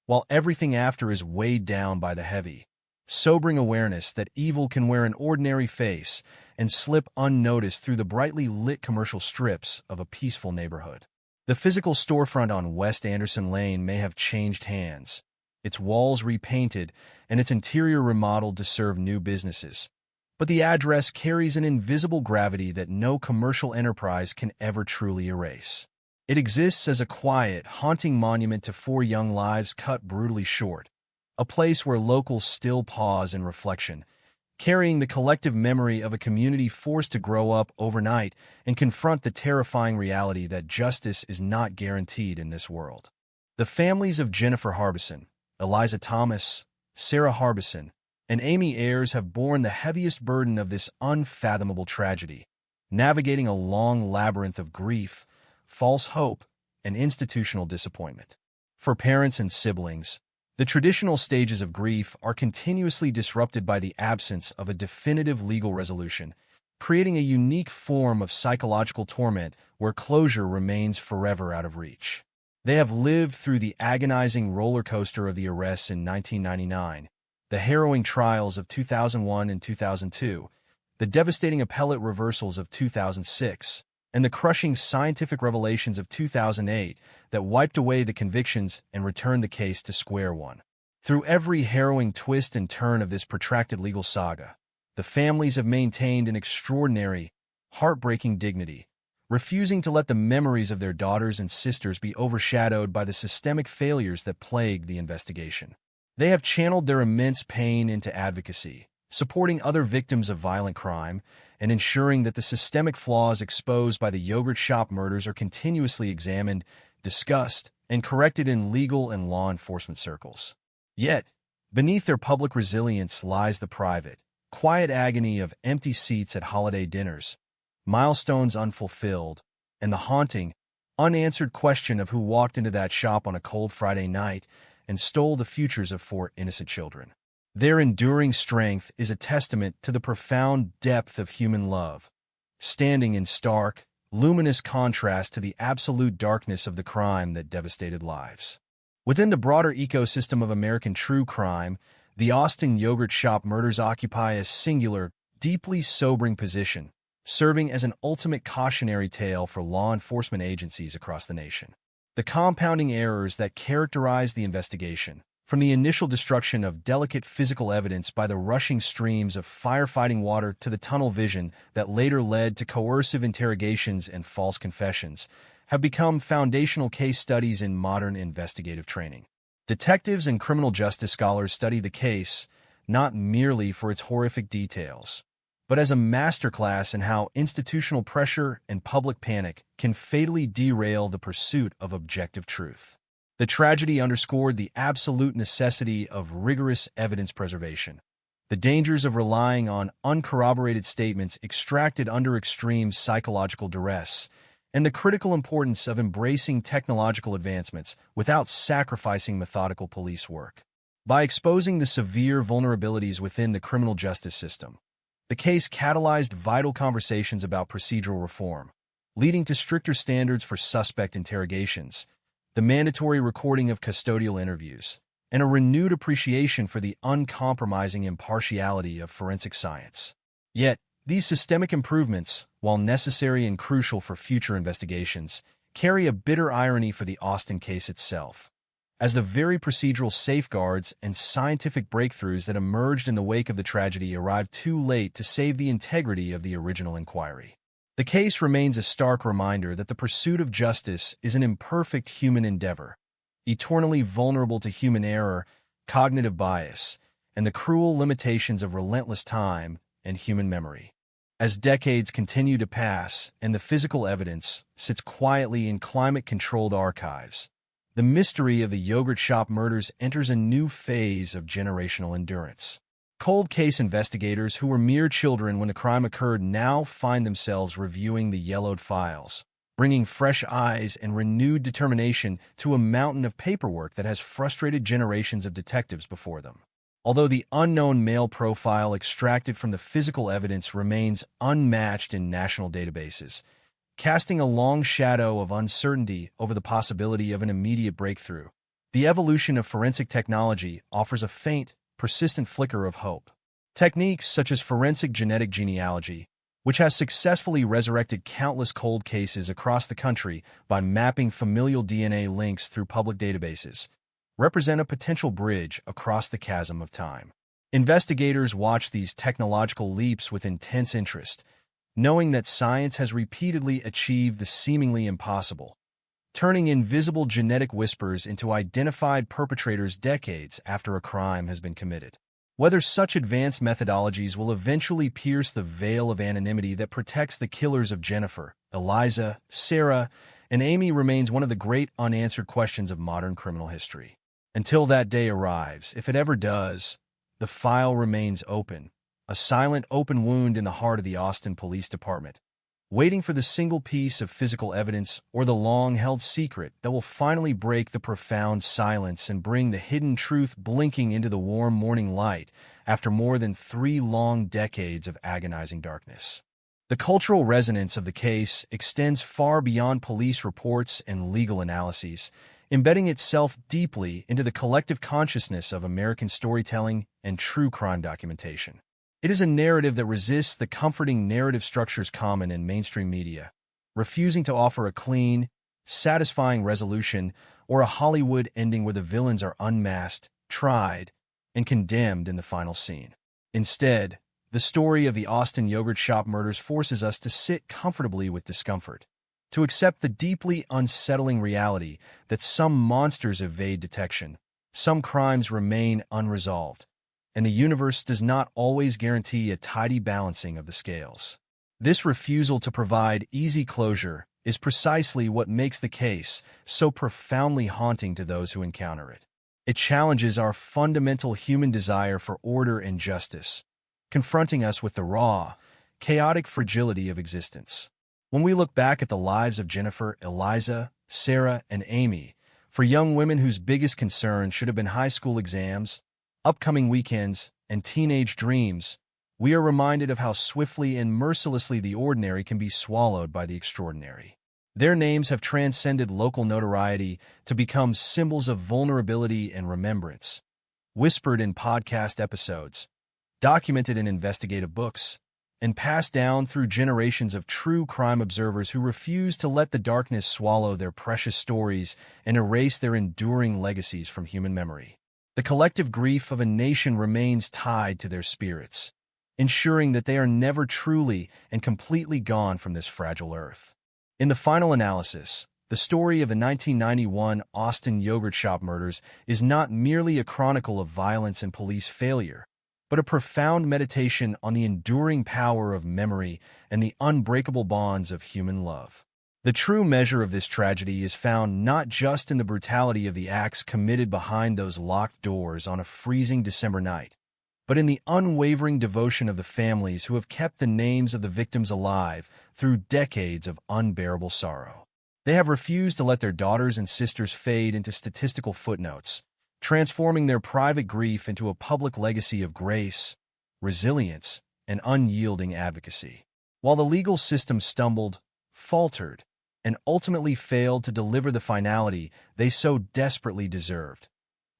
while everything after is weighed down by the heavy, sobering awareness that evil can wear an ordinary face and slip unnoticed through the brightly lit commercial strips of a peaceful neighborhood. The physical storefront on West Anderson Lane may have changed hands, its walls repainted and its interior remodeled to serve new businesses, but the address carries an invisible gravity that no commercial enterprise can ever truly erase. It exists as a quiet, haunting monument to 4 young lives cut brutally short, a place where locals still pause in reflection, carrying the collective memory of a community forced to grow up overnight and confront the terrifying reality that justice is not guaranteed in this world. The families of Jennifer Harbison, Eliza Thomas, Sarah Harbison, and Amy Ayers have borne the heaviest burden of this unfathomable tragedy, navigating a long labyrinth of grief, false hope, and institutional disappointment. For parents and siblings, the traditional stages of grief are continuously disrupted by the absence of a definitive legal resolution, creating a unique form of psychological torment where closure remains forever out of reach. They have lived through the agonizing roller coaster of the arrests in 1999, the harrowing trials of 2001 and 2002, the devastating appellate reversals of 2006, and the crushing scientific revelations of 2008 that wiped away the convictions and returned the case to square one. Through every harrowing twist and turn of this protracted legal saga, the families have maintained an extraordinary, heartbreaking dignity, refusing to let the memories of their daughters and sisters be overshadowed by the systemic failures that plague the investigation. They have channeled their immense pain into advocacy, supporting other victims of violent crime, and ensuring that the systemic flaws exposed by the yogurt shop murders are continuously examined, discussed, and corrected in legal and law enforcement circles. Yet, beneath their public resilience lies the private, quiet agony of empty seats at holiday dinners, milestones unfulfilled, and the haunting, unanswered question of who walked into that shop on a cold Friday night and stole the futures of 4 innocent children. Their enduring strength is a testament to the profound depth of human love, standing in stark, luminous contrast to the absolute darkness of the crime that devastated lives. Within the broader ecosystem of American true crime, the Austin yogurt shop murders occupy a singular, deeply sobering position, serving as an ultimate cautionary tale for law enforcement agencies across the nation. The compounding errors that characterize the investigation, from the initial destruction of delicate physical evidence by the rushing streams of firefighting water to the tunnel vision that later led to coercive interrogations and false confessions, have become foundational case studies in modern investigative training. Detectives and criminal justice scholars study the case not merely for its horrific details, but as a masterclass in how institutional pressure and public panic can fatally derail the pursuit of objective truth. The tragedy underscored the absolute necessity of rigorous evidence preservation, the dangers of relying on uncorroborated statements extracted under extreme psychological duress, and the critical importance of embracing technological advancements without sacrificing methodical police work. By exposing the severe vulnerabilities within the criminal justice system, the case catalyzed vital conversations about procedural reform, leading to stricter standards for suspect interrogations, the mandatory recording of custodial interviews, and a renewed appreciation for the uncompromising impartiality of forensic science. Yet, these systemic improvements, while necessary and crucial for future investigations, carry a bitter irony for the Austin case itself, as the very procedural safeguards and scientific breakthroughs that emerged in the wake of the tragedy arrived too late to save the integrity of the original inquiry. The case remains a stark reminder that the pursuit of justice is an imperfect human endeavor, eternally vulnerable to human error, cognitive bias, and the cruel limitations of relentless time and human memory. As decades continue to pass and the physical evidence sits quietly in climate-controlled archives, the mystery of the yogurt shop murders enters a new phase of generational endurance. Cold case investigators who were mere children when the crime occurred now find themselves reviewing the yellowed files, bringing fresh eyes and renewed determination to a mountain of paperwork that has frustrated generations of detectives before them. Although the unknown male profile extracted from the physical evidence remains unmatched in national databases, casting a long shadow of uncertainty over the possibility of an immediate breakthrough, the evolution of forensic technology offers a faint, persistent flicker of hope. Techniques such as forensic genetic genealogy, which has successfully resurrected countless cold cases across the country by mapping familial DNA links through public databases, represent a potential bridge across the chasm of time. Investigators watch these technological leaps with intense interest, knowing that science has repeatedly achieved the seemingly impossible, turning invisible genetic whispers into identified perpetrators decades after a crime has been committed. Whether such advanced methodologies will eventually pierce the veil of anonymity that protects the killers of Jennifer, Eliza, Sarah, and Amy remains one of the great unanswered questions of modern criminal history. Until that day arrives, if it ever does, the file remains open, a silent open wound in the heart of the Austin Police Department, waiting for the single piece of physical evidence or the long-held secret that will finally break the profound silence and bring the hidden truth blinking into the warm morning light after more than 3 long decades of agonizing darkness. The cultural resonance of the case extends far beyond police reports and legal analyses, embedding itself deeply into the collective consciousness of American storytelling and true crime documentation. It is a narrative that resists the comforting narrative structures common in mainstream media, refusing to offer a clean, satisfying resolution or a Hollywood ending where the villains are unmasked, tried, and condemned in the final scene. Instead, the story of the Austin yogurt shop murders forces us to sit comfortably with discomfort, to accept the deeply unsettling reality that some monsters evade detection, some crimes remain unresolved, and the universe does not always guarantee a tidy balancing of the scales. This refusal to provide easy closure is precisely what makes the case so profoundly haunting to those who encounter it. It challenges our fundamental human desire for order and justice, confronting us with the raw, chaotic fragility of existence. When we look back at the lives of Jennifer, Eliza, Sarah, and Amy, for young women whose biggest concern should have been high school exams, upcoming weekends, and teenage dreams, we are reminded of how swiftly and mercilessly the ordinary can be swallowed by the extraordinary. Their names have transcended local notoriety to become symbols of vulnerability and remembrance, whispered in podcast episodes, documented in investigative books, and passed down through generations of true crime observers who refuse to let the darkness swallow their precious stories and erase their enduring legacies from human memory. The collective grief of a nation remains tied to their spirits, ensuring that they are never truly and completely gone from this fragile earth. In the final analysis, the story of the 1991 Austin yogurt shop murders is not merely a chronicle of violence and police failure, but a profound meditation on the enduring power of memory and the unbreakable bonds of human love. The true measure of this tragedy is found not just in the brutality of the acts committed behind those locked doors on a freezing December night, but in the unwavering devotion of the families who have kept the names of the victims alive through decades of unbearable sorrow. They have refused to let their daughters and sisters fade into statistical footnotes, transforming their private grief into a public legacy of grace, resilience, and unyielding advocacy. While the legal system stumbled, faltered, and ultimately failed to deliver the finality they so desperately deserved,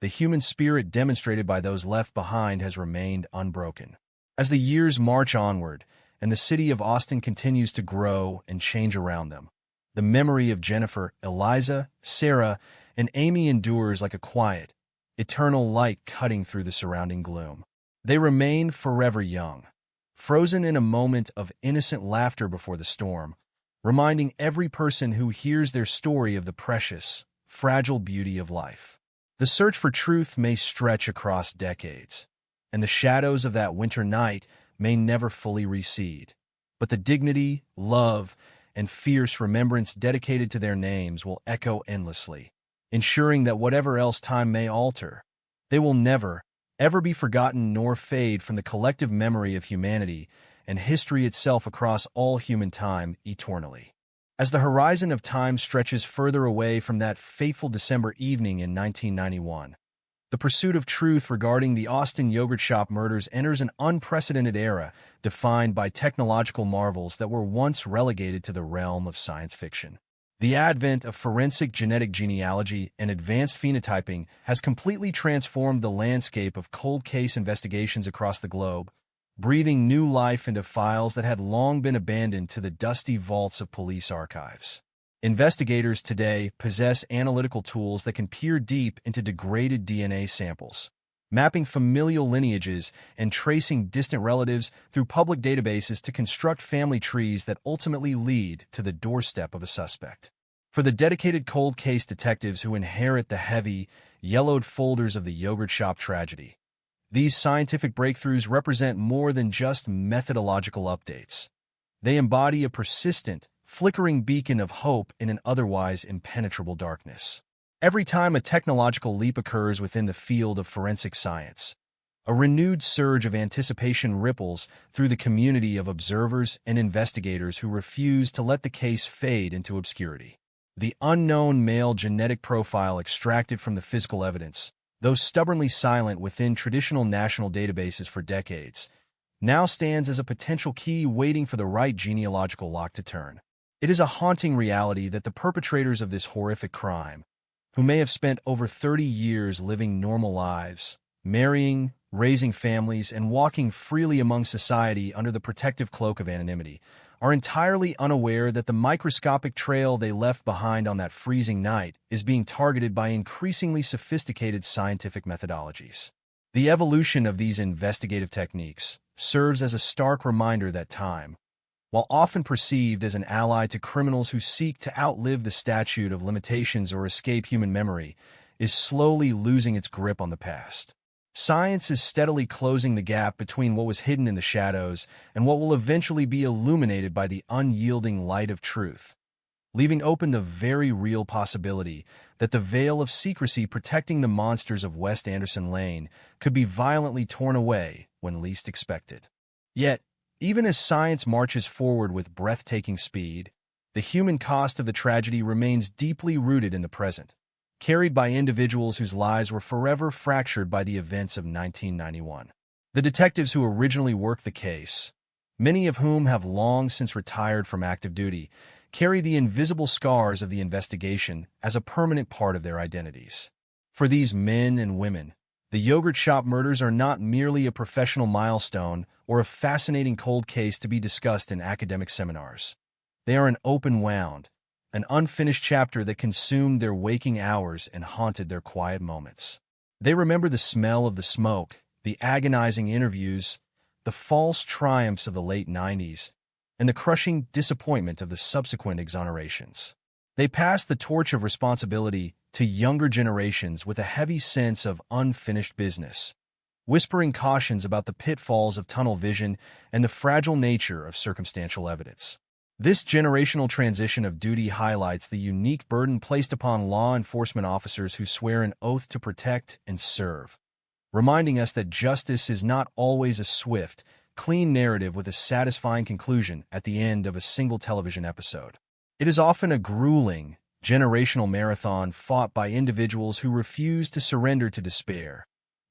the human spirit demonstrated by those left behind has remained unbroken. As the years march onward and the city of Austin continues to grow and change around them, the memory of Jennifer, Eliza, Sarah, and Amy endures like a quiet, eternal light cutting through the surrounding gloom. They remain forever young, frozen in a moment of innocent laughter before the storm, reminding every person who hears their story of the precious, fragile beauty of life. The search for truth may stretch across decades, and the shadows of that winter night may never fully recede. But the dignity, love, and fierce remembrance dedicated to their names will echo endlessly, ensuring that whatever else time may alter, they will never, ever be forgotten nor fade from the collective memory of humanity and history itself across all human time eternally. As the horizon of time stretches further away from that fateful December evening in 1991, the pursuit of truth regarding the Austin yogurt shop murders enters an unprecedented era defined by technological marvels that were once relegated to the realm of science fiction. The advent of forensic genetic genealogy and advanced phenotyping has completely transformed the landscape of cold case investigations across the globe, breathing new life into files that had long been abandoned to the dusty vaults of police archives. Investigators today possess analytical tools that can peer deep into degraded DNA samples, mapping familial lineages and tracing distant relatives through public databases to construct family trees that ultimately lead to the doorstep of a suspect. For the dedicated cold case detectives who inherit the heavy, yellowed folders of the yogurt shop tragedy, these scientific breakthroughs represent more than just methodological updates. They embody a persistent, flickering beacon of hope in an otherwise impenetrable darkness. Every time a technological leap occurs within the field of forensic science, A renewed surge of anticipation ripples through the community of observers and investigators who refuse to let the case fade into obscurity. The unknown male genetic profile extracted from the physical evidence, though stubbornly silent within traditional national databases for decades, now stands as a potential key waiting for the right genealogical lock to turn. It is a haunting reality that the perpetrators of this horrific crime, who may have spent over 30 years living normal lives, marrying, raising families, and walking freely among society under the protective cloak of anonymity, are entirely unaware that the microscopic trail they left behind on that freezing night is being targeted by increasingly sophisticated scientific methodologies. The evolution of these investigative techniques serves as a stark reminder that time, while often perceived as an ally to criminals who seek to outlive the statute of limitations or escape human memory, is slowly losing its grip on the past. Science is steadily closing the gap between what was hidden in the shadows and what will eventually be illuminated by the unyielding light of truth, leaving open the very real possibility that the veil of secrecy protecting the monsters of West Anderson Lane could be violently torn away when least expected. Yet, even as science marches forward with breathtaking speed, the human cost of the tragedy remains deeply rooted in the present, carried by individuals whose lives were forever fractured by the events of 1991. The detectives who originally worked the case, many of whom have long since retired from active duty, carry the invisible scars of the investigation as a permanent part of their identities. For these men and women, the yogurt shop murders are not merely a professional milestone or a fascinating cold case to be discussed in academic seminars. They are an open wound, an unfinished chapter that consumed their waking hours and haunted their quiet moments. They remember the smell of the smoke, the agonizing interviews, the false triumphs of the late 90s, and the crushing disappointment of the subsequent exonerations. They pass the torch of responsibility to younger generations with a heavy sense of unfinished business, whispering cautions about the pitfalls of tunnel vision and the fragile nature of circumstantial evidence. This generational transition of duty highlights the unique burden placed upon law enforcement officers who swear an oath to protect and serve, reminding us that justice is not always a swift, clean narrative with a satisfying conclusion at the end of a single television episode. It is often a grueling, generational marathon fought by individuals who refuse to surrender to despair,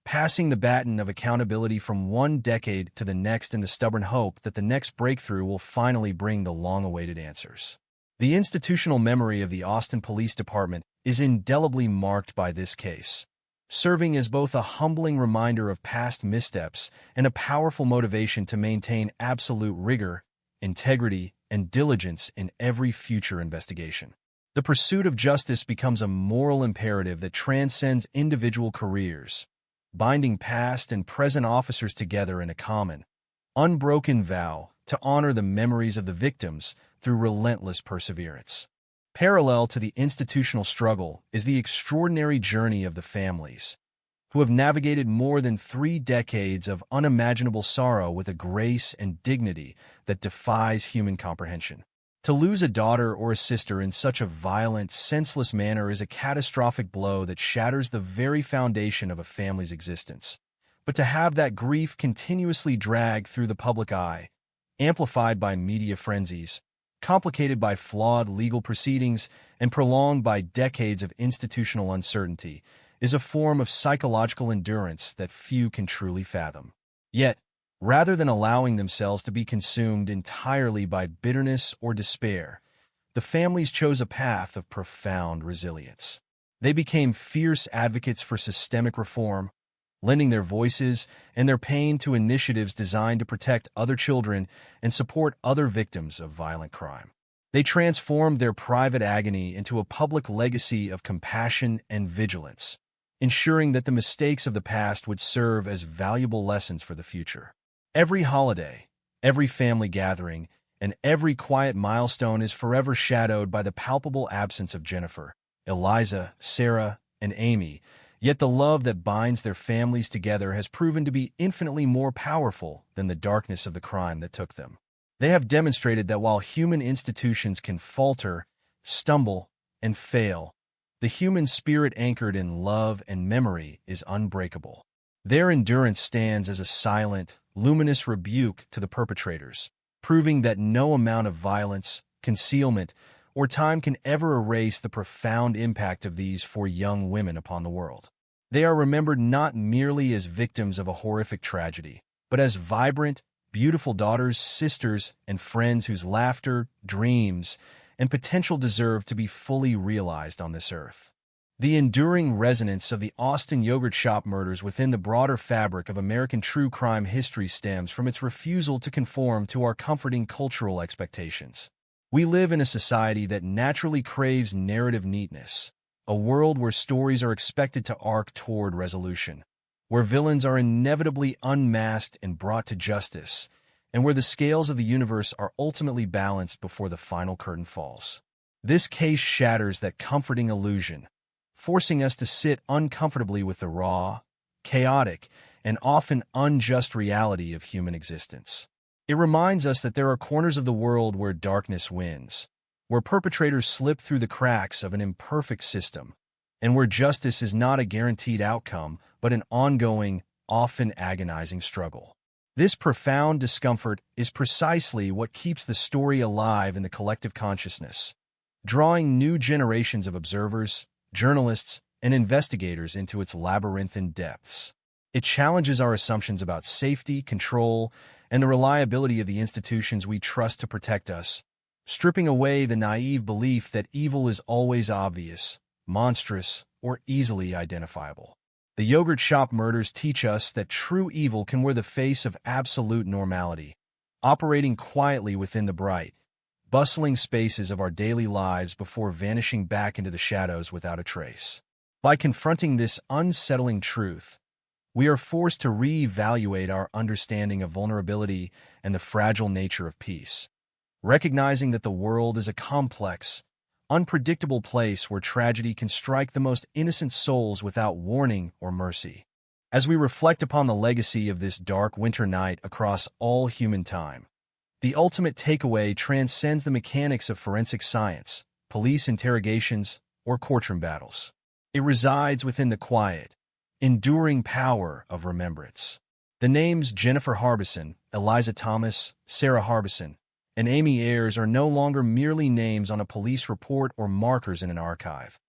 passing the baton of accountability from one decade to the next in the stubborn hope that the next breakthrough will finally bring the long-awaited answers. The institutional memory of the Austin Police Department is indelibly marked by this case, serving as both a humbling reminder of past missteps and a powerful motivation to maintain absolute rigor, integrity, and diligence in every future investigation. The pursuit of justice becomes a moral imperative that transcends individual careers, binding past and present officers together in a common, unbroken vow to honor the memories of the victims through relentless perseverance. Parallel to the institutional struggle is the extraordinary journey of the families, who have navigated more than 3 decades of unimaginable sorrow with a grace and dignity that defies human comprehension. To lose a daughter or a sister in such a violent, senseless manner is a catastrophic blow that shatters the very foundation of a family's existence. But to have that grief continuously drag through the public eye, amplified by media frenzies, complicated by flawed legal proceedings, and prolonged by decades of institutional uncertainty, is a form of psychological endurance that few can truly fathom. Yet, rather than allowing themselves to be consumed entirely by bitterness or despair, the families chose a path of profound resilience. They became fierce advocates for systemic reform, lending their voices and their pain to initiatives designed to protect other children and support other victims of violent crime. They transformed their private agony into a public legacy of compassion and vigilance, ensuring that the mistakes of the past would serve as valuable lessons for the future. Every holiday, every family gathering, and every quiet milestone is forever shadowed by the palpable absence of Jennifer, Eliza, Sarah, and Amy, yet the love that binds their families together has proven to be infinitely more powerful than the darkness of the crime that took them. They have demonstrated that while human institutions can falter, stumble, and fail, the human spirit anchored in love and memory is unbreakable. Their endurance stands as a silent, luminous rebuke to the perpetrators, proving that no amount of violence, concealment, or time can ever erase the profound impact of these four young women upon the world. They are remembered not merely as victims of a horrific tragedy, but as vibrant, beautiful daughters, sisters, and friends whose laughter, dreams, and potential deserve to be fully realized on this earth. The enduring resonance of the Austin yogurt shop murders within the broader fabric of American true crime history stems from its refusal to conform to our comforting cultural expectations. We live in a society that naturally craves narrative neatness, a world where stories are expected to arc toward resolution, where villains are inevitably unmasked and brought to justice, and where the scales of the universe are ultimately balanced before the final curtain falls. This case shatters that comforting illusion, forcing us to sit uncomfortably with the raw, chaotic, and often unjust reality of human existence. It reminds us that there are corners of the world where darkness wins, where perpetrators slip through the cracks of an imperfect system, and where justice is not a guaranteed outcome, but an ongoing, often agonizing struggle. This profound discomfort is precisely what keeps the story alive in the collective consciousness, drawing new generations of observers, journalists, and investigators into its labyrinthine depths. It challenges our assumptions about safety, control, and the reliability of the institutions we trust to protect us, stripping away the naive belief that evil is always obvious, monstrous, or easily identifiable. The yogurt shop murders teach us that true evil can wear the face of absolute normality, operating quietly within the bright, bustling spaces of our daily lives before vanishing back into the shadows without a trace. By confronting this unsettling truth, we are forced to reevaluate our understanding of vulnerability and the fragile nature of peace, recognizing that the world is a complex, unpredictable place where tragedy can strike the most innocent souls without warning or mercy. As we reflect upon the legacy of this dark winter night across all human time, the ultimate takeaway transcends the mechanics of forensic science, police interrogations, or courtroom battles. It resides within the quiet, enduring power of remembrance. The names Jennifer Harbison, Eliza Thomas, Sarah Harbison, and Amy Ayers are no longer merely names on a police report or markers in an archive.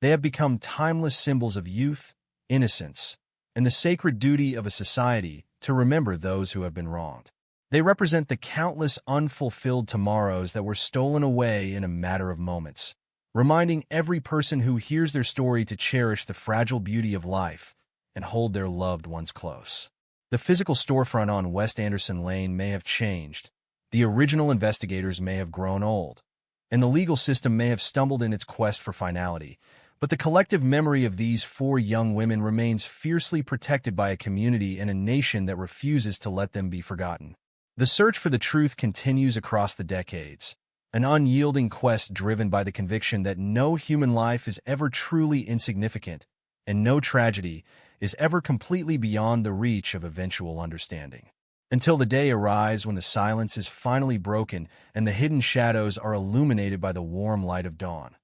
They have become timeless symbols of youth, innocence, and the sacred duty of a society to remember those who have been wronged. They represent the countless unfulfilled tomorrows that were stolen away in a matter of moments, reminding every person who hears their story to cherish the fragile beauty of life and hold their loved ones close. The physical storefront on West Anderson Lane may have changed, the original investigators may have grown old, and the legal system may have stumbled in its quest for finality, but the collective memory of these four young women remains fiercely protected by a community and a nation that refuses to let them be forgotten. The search for the truth continues across the decades, an unyielding quest driven by the conviction that no human life is ever truly insignificant, and no tragedy is ever completely beyond the reach of eventual understanding. Until the day arrives when the silence is finally broken and the hidden shadows are illuminated by the warm light of dawn.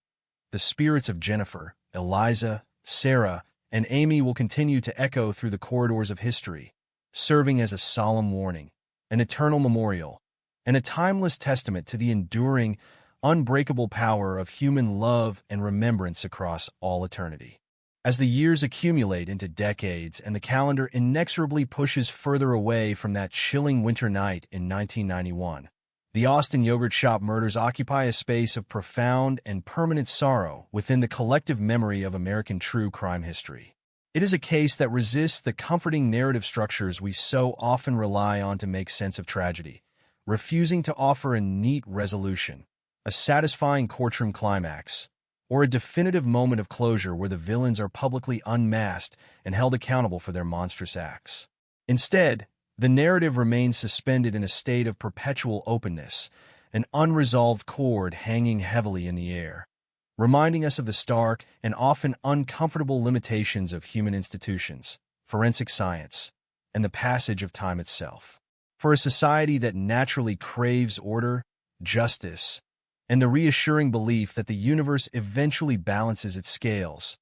The spirits of Jennifer, Eliza, Sarah, and Amy will continue to echo through the corridors of history, serving as a solemn warning, an eternal memorial, and a timeless testament to the enduring, unbreakable power of human love and remembrance across all eternity. As the years accumulate into decades and the calendar inexorably pushes further away from that chilling winter night in 1991, the Austin yogurt shop murders occupy a space of profound and permanent sorrow within the collective memory of American true crime history. It is a case that resists the comforting narrative structures we so often rely on to make sense of tragedy, refusing to offer a neat resolution, a satisfying courtroom climax, or a definitive moment of closure where the villains are publicly unmasked and held accountable for their monstrous acts. Instead, the narrative remains suspended in a state of perpetual openness, an unresolved chord hanging heavily in the air, reminding us of the stark and often uncomfortable limitations of human institutions, forensic science, and the passage of time itself. For a society that naturally craves order, justice, and the reassuring belief that the universe eventually balances its scales,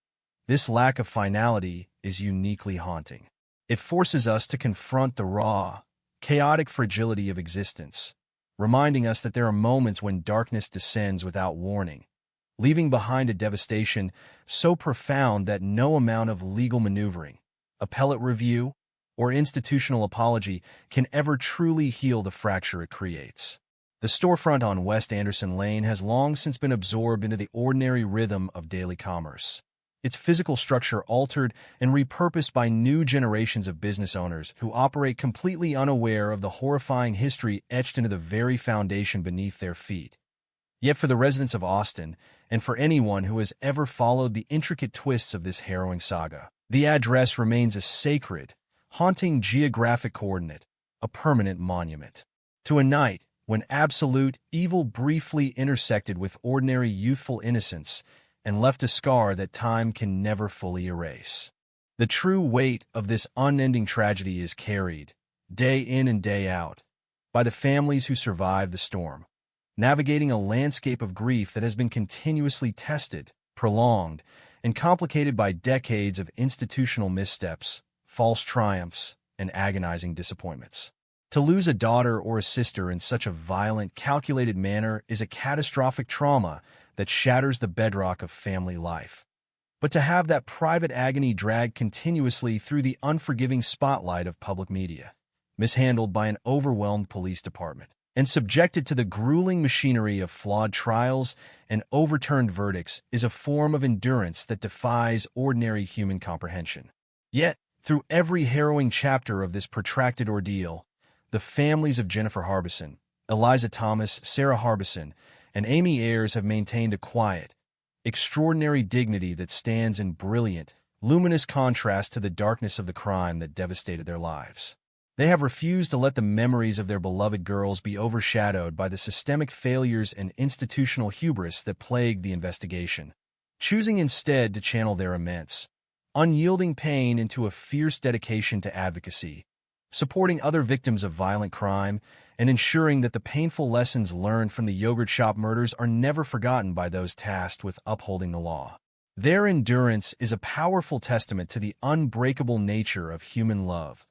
this lack of finality is uniquely haunting. It forces us to confront the raw, chaotic fragility of existence, reminding us that there are moments when darkness descends without warning, leaving behind a devastation so profound that no amount of legal maneuvering, appellate review, or institutional apology can ever truly heal the fracture it creates. The storefront on West Anderson Lane has long since been absorbed into the ordinary rhythm of daily commerce, its physical structure altered and repurposed by new generations of business owners who operate completely unaware of the horrifying history etched into the very foundation beneath their feet. Yet for the residents of Austin, and for anyone who has ever followed the intricate twists of this harrowing saga, the address remains a sacred, haunting geographic coordinate, a permanent monument. To a night when absolute evil briefly intersected with ordinary youthful innocence and left a scar that time can never fully erase. The true weight of this unending tragedy is carried, day in and day out, by the families who survived the storm, navigating a landscape of grief that has been continuously tested, prolonged, and complicated by decades of institutional missteps, false triumphs, and agonizing disappointments. To lose a daughter or a sister in such a violent, calculated manner is a catastrophic trauma that shatters the bedrock of family life. But to have that private agony dragged continuously through the unforgiving spotlight of public media, mishandled by an overwhelmed police department, and subjected to the grueling machinery of flawed trials and overturned verdicts is a form of endurance that defies ordinary human comprehension. Yet, through every harrowing chapter of this protracted ordeal, the families of Jennifer Harbison, Eliza Thomas, Sarah Harbison, and Amy Ayers have maintained a quiet, extraordinary dignity that stands in brilliant, luminous contrast to the darkness of the crime that devastated their lives. They have refused to let the memories of their beloved girls be overshadowed by the systemic failures and institutional hubris that plagued the investigation, choosing instead to channel their immense, unyielding pain into a fierce dedication to advocacy, supporting other victims of violent crime, and ensuring that the painful lessons learned from the yogurt shop murders are never forgotten by those tasked with upholding the law. Their endurance is a powerful testament to the unbreakable nature of human love,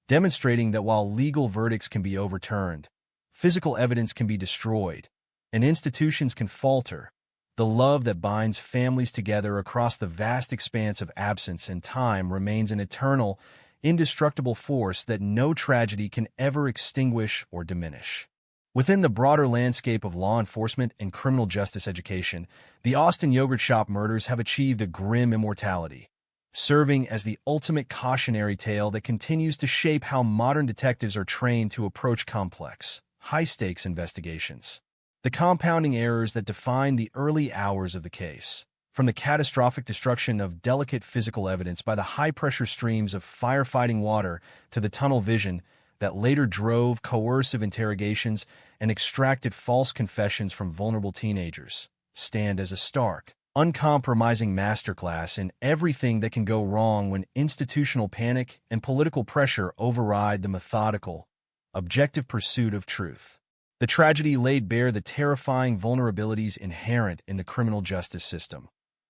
demonstrating that while legal verdicts can be overturned, physical evidence can be destroyed, and institutions can falter, the love that binds families together across the vast expanse of absence and time remains an eternal, indestructible force that no tragedy can ever extinguish or diminish. Within the broader landscape of law enforcement and criminal justice education, the Austin yogurt shop murders have achieved a grim immortality, serving as the ultimate cautionary tale that continues to shape how modern detectives are trained to approach complex, high-stakes investigations. The compounding errors that defined the early hours of the case, from the catastrophic destruction of delicate physical evidence by the high-pressure streams of firefighting water to the tunnel vision that later drove coercive interrogations and extracted false confessions from vulnerable teenagers, stand as a stark, uncompromising masterclass in everything that can go wrong when institutional panic and political pressure override the methodical, objective pursuit of truth. The tragedy laid bare the terrifying vulnerabilities inherent in the criminal justice system,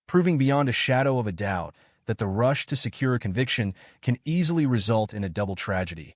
proving beyond a shadow of a doubt that the rush to secure a conviction can easily result in a double tragedy,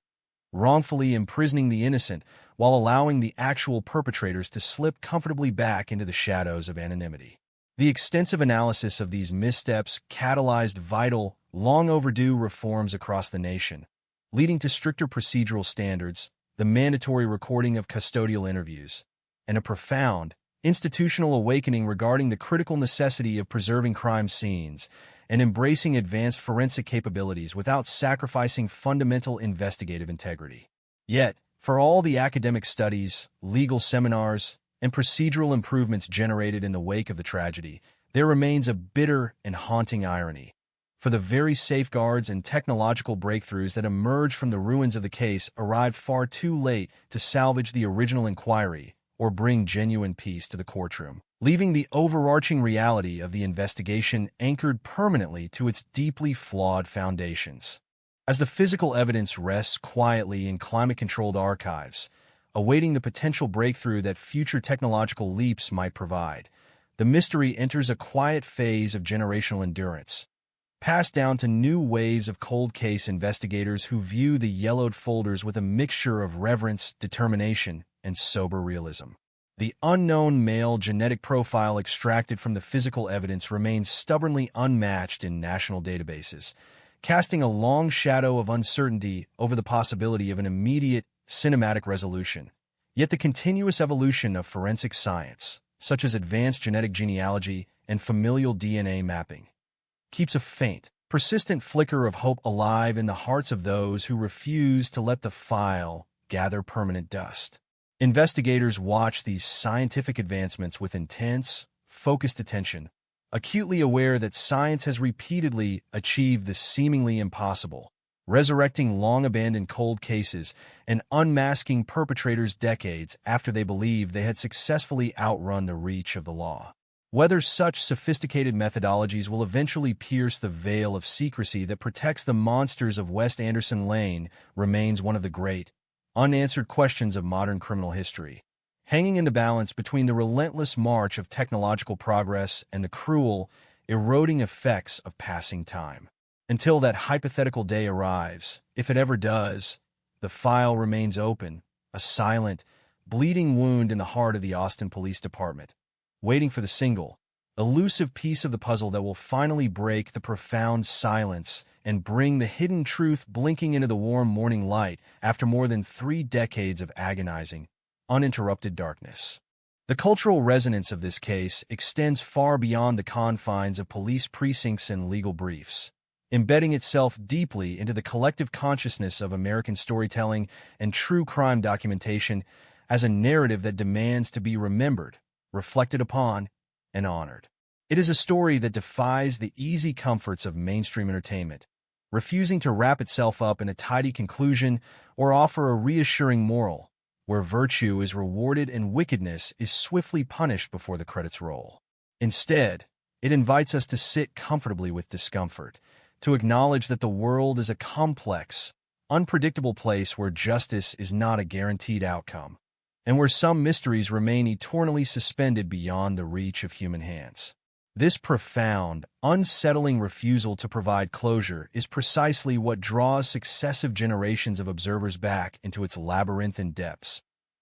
wrongfully imprisoning the innocent while allowing the actual perpetrators to slip comfortably back into the shadows of anonymity. The extensive analysis of these missteps catalyzed vital, long-overdue reforms across the nation, leading to stricter procedural standards, the mandatory recording of custodial interviews, and a profound, institutional awakening regarding the critical necessity of preserving crime scenes and embracing advanced forensic capabilities without sacrificing fundamental investigative integrity. Yet, for all the academic studies, legal seminars, and procedural improvements generated in the wake of the tragedy, there remains a bitter and haunting irony. For the very safeguards and technological breakthroughs that emerged from the ruins of the case arrived far too late to salvage the original inquiry or bring genuine peace to the courtroom, leaving the overarching reality of the investigation anchored permanently to its deeply flawed foundations. As the physical evidence rests quietly in climate-controlled archives, awaiting the potential breakthrough that future technological leaps might provide, the mystery enters a quiet phase of generational endurance, passed down to new waves of cold case investigators who view the yellowed folders with a mixture of reverence, determination, and sober realism. The unknown male genetic profile extracted from the physical evidence remains stubbornly unmatched in national databases, casting a long shadow of uncertainty over the possibility of an immediate cinematic resolution. Yet the continuous evolution of forensic science, such as advanced genetic genealogy and familial DNA mapping, keeps a faint, persistent flicker of hope alive in the hearts of those who refuse to let the file gather permanent dust. Investigators watch these scientific advancements with intense, focused attention, acutely aware that science has repeatedly achieved the seemingly impossible, resurrecting long-abandoned cold cases and unmasking perpetrators decades after they believed they had successfully outrun the reach of the law. Whether such sophisticated methodologies will eventually pierce the veil of secrecy that protects the monsters of West Anderson Lane remains one of the great, unanswered questions of modern criminal history, hanging in the balance between the relentless march of technological progress and the cruel, eroding effects of passing time. Until that hypothetical day arrives, if it ever does, the file remains open, a silent, bleeding wound in the heart of the Austin Police Department, waiting for the single, elusive piece of the puzzle that will finally break the profound silence and bring the hidden truth blinking into the warm morning light after more than 3 decades of agonizing, uninterrupted darkness. The cultural resonance of this case extends far beyond the confines of police precincts and legal briefs, embedding itself deeply into the collective consciousness of American storytelling and true crime documentation as a narrative that demands to be remembered, reflected upon, and honored. It is a story that defies the easy comforts of mainstream entertainment, refusing to wrap itself up in a tidy conclusion or offer a reassuring moral, where virtue is rewarded and wickedness is swiftly punished before the credits roll. Instead, it invites us to sit comfortably with discomfort, to acknowledge that the world is a complex, unpredictable place where justice is not a guaranteed outcome, and where some mysteries remain eternally suspended beyond the reach of human hands. This profound, unsettling refusal to provide closure is precisely what draws successive generations of observers back into its labyrinthine depths,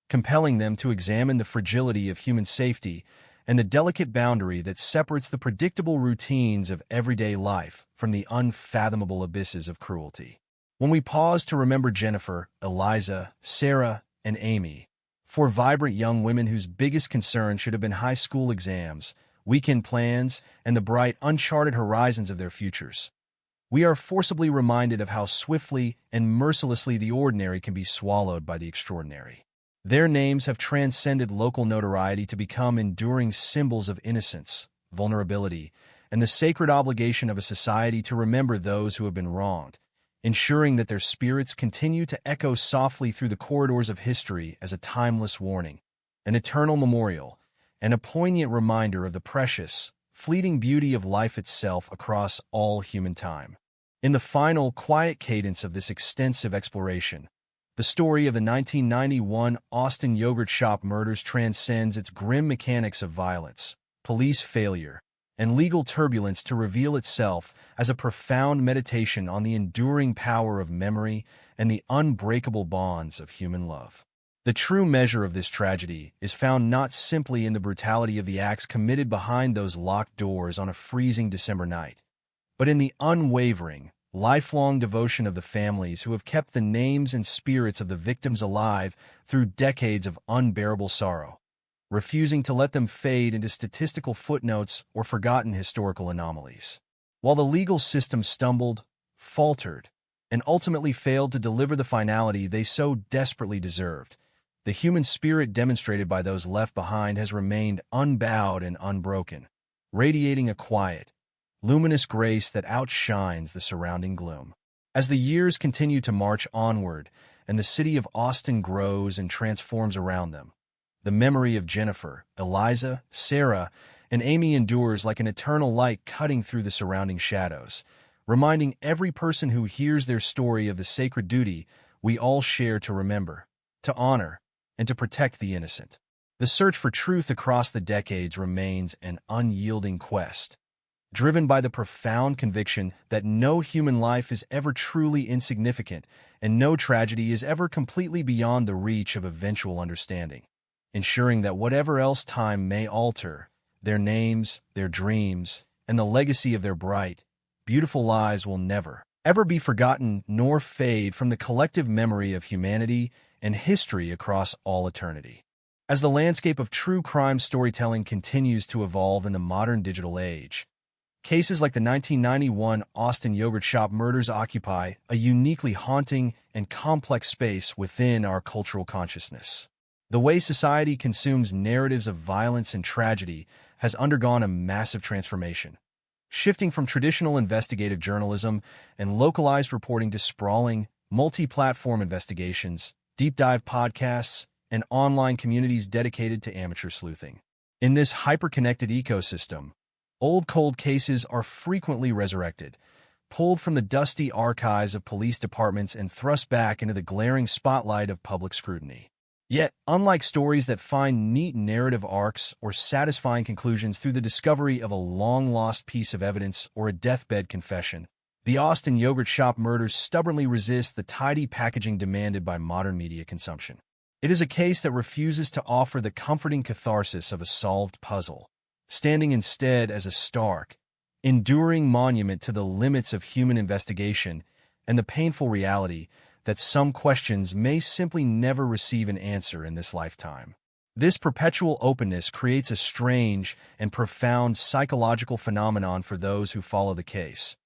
compelling them to examine the fragility of human safety and the delicate boundary that separates the predictable routines of everyday life from the unfathomable abysses of cruelty. When we pause to remember Jennifer, Eliza, Sarah, and Amy, 4 vibrant young women whose biggest concern should have been high school exams, weekend plans, and the bright, uncharted horizons of their futures, we are forcibly reminded of how swiftly and mercilessly the ordinary can be swallowed by the extraordinary. Their names have transcended local notoriety to become enduring symbols of innocence, vulnerability, and the sacred obligation of a society to remember those who have been wronged, ensuring that their spirits continue to echo softly through the corridors of history as a timeless warning, an eternal memorial, and a poignant reminder of the precious, fleeting beauty of life itself across all human time. In the final, quiet cadence of this extensive exploration, the story of the 1991 Austin yogurt shop murders transcends its grim mechanics of violence, police failure, and legal turbulence to reveal itself as a profound meditation on the enduring power of memory and the unbreakable bonds of human love. The true measure of this tragedy is found not simply in the brutality of the acts committed behind those locked doors on a freezing December night, but in the unwavering, lifelong devotion of the families who have kept the names and spirits of the victims alive through decades of unbearable sorrow, refusing to let them fade into statistical footnotes or forgotten historical anomalies. While the legal system stumbled, faltered, and ultimately failed to deliver the finality they so desperately deserved, the human spirit demonstrated by those left behind has remained unbowed and unbroken, radiating a quiet, luminous grace that outshines the surrounding gloom. As the years continue to march onward and the city of Austin grows and transforms around them, the memory of Jennifer, Eliza, Sarah, and Amy endures like an eternal light cutting through the surrounding shadows, reminding every person who hears their story of the sacred duty we all share to remember, to honor, and to protect the innocent. The search for truth across the decades remains an unyielding quest, driven by the profound conviction that no human life is ever truly insignificant and no tragedy is ever completely beyond the reach of eventual understanding, ensuring that whatever else time may alter, their names, their dreams, and the legacy of their bright, beautiful lives will never, ever be forgotten nor fade from the collective memory of humanity and history across all eternity. As the landscape of true crime storytelling continues to evolve in the modern digital age, cases like the 1991 Austin yogurt shop murders occupy a uniquely haunting and complex space within our cultural consciousness. The way society consumes narratives of violence and tragedy has undergone a massive transformation, shifting from traditional investigative journalism and localized reporting to sprawling, multi-platform investigations, deep-dive podcasts, and online communities dedicated to amateur sleuthing. In this hyper-connected ecosystem, old cold cases are frequently resurrected, pulled from the dusty archives of police departments and thrust back into the glaring spotlight of public scrutiny. Yet, unlike stories that find neat narrative arcs or satisfying conclusions through the discovery of a long-lost piece of evidence or a deathbed confession, the Austin yogurt shop murders stubbornly resist the tidy packaging demanded by modern media consumption. It is a case that refuses to offer the comforting catharsis of a solved puzzle, standing instead as a stark, enduring monument to the limits of human investigation and the painful reality that some questions may simply never receive an answer in this lifetime. This perpetual openness creates a strange and profound psychological phenomenon for those who follow the case,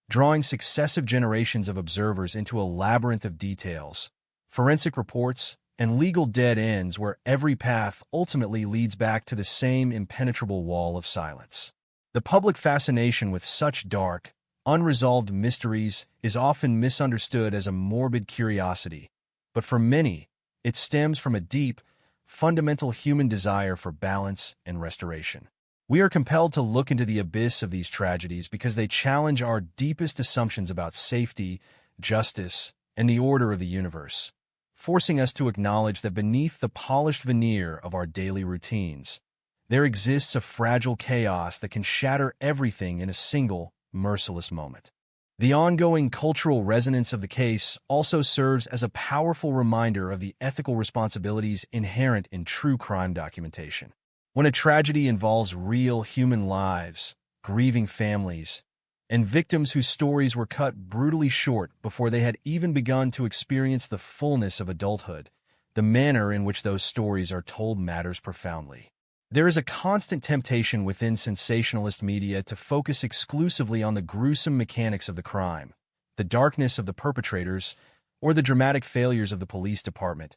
drawing successive generations of observers into a labyrinth of details, forensic reports, and legal dead ends where every path ultimately leads back to the same impenetrable wall of silence. The public fascination with such dark, unresolved mysteries is often misunderstood as a morbid curiosity, but for many, it stems from a deep, fundamental human desire for balance and restoration. We are compelled to look into the abyss of these tragedies because they challenge our deepest assumptions about safety, justice, and the order of the universe, forcing us to acknowledge that beneath the polished veneer of our daily routines, there exists a fragile chaos that can shatter everything in a single, merciless moment. The ongoing cultural resonance of the case also serves as a powerful reminder of the ethical responsibilities inherent in true crime documentation. When a tragedy involves real human lives, grieving families, and victims whose stories were cut brutally short before they had even begun to experience the fullness of adulthood, the manner in which those stories are told matters profoundly. There is a constant temptation within sensationalist media to focus exclusively on the gruesome mechanics of the crime, the darkness of the perpetrators, or the dramatic failures of the police department,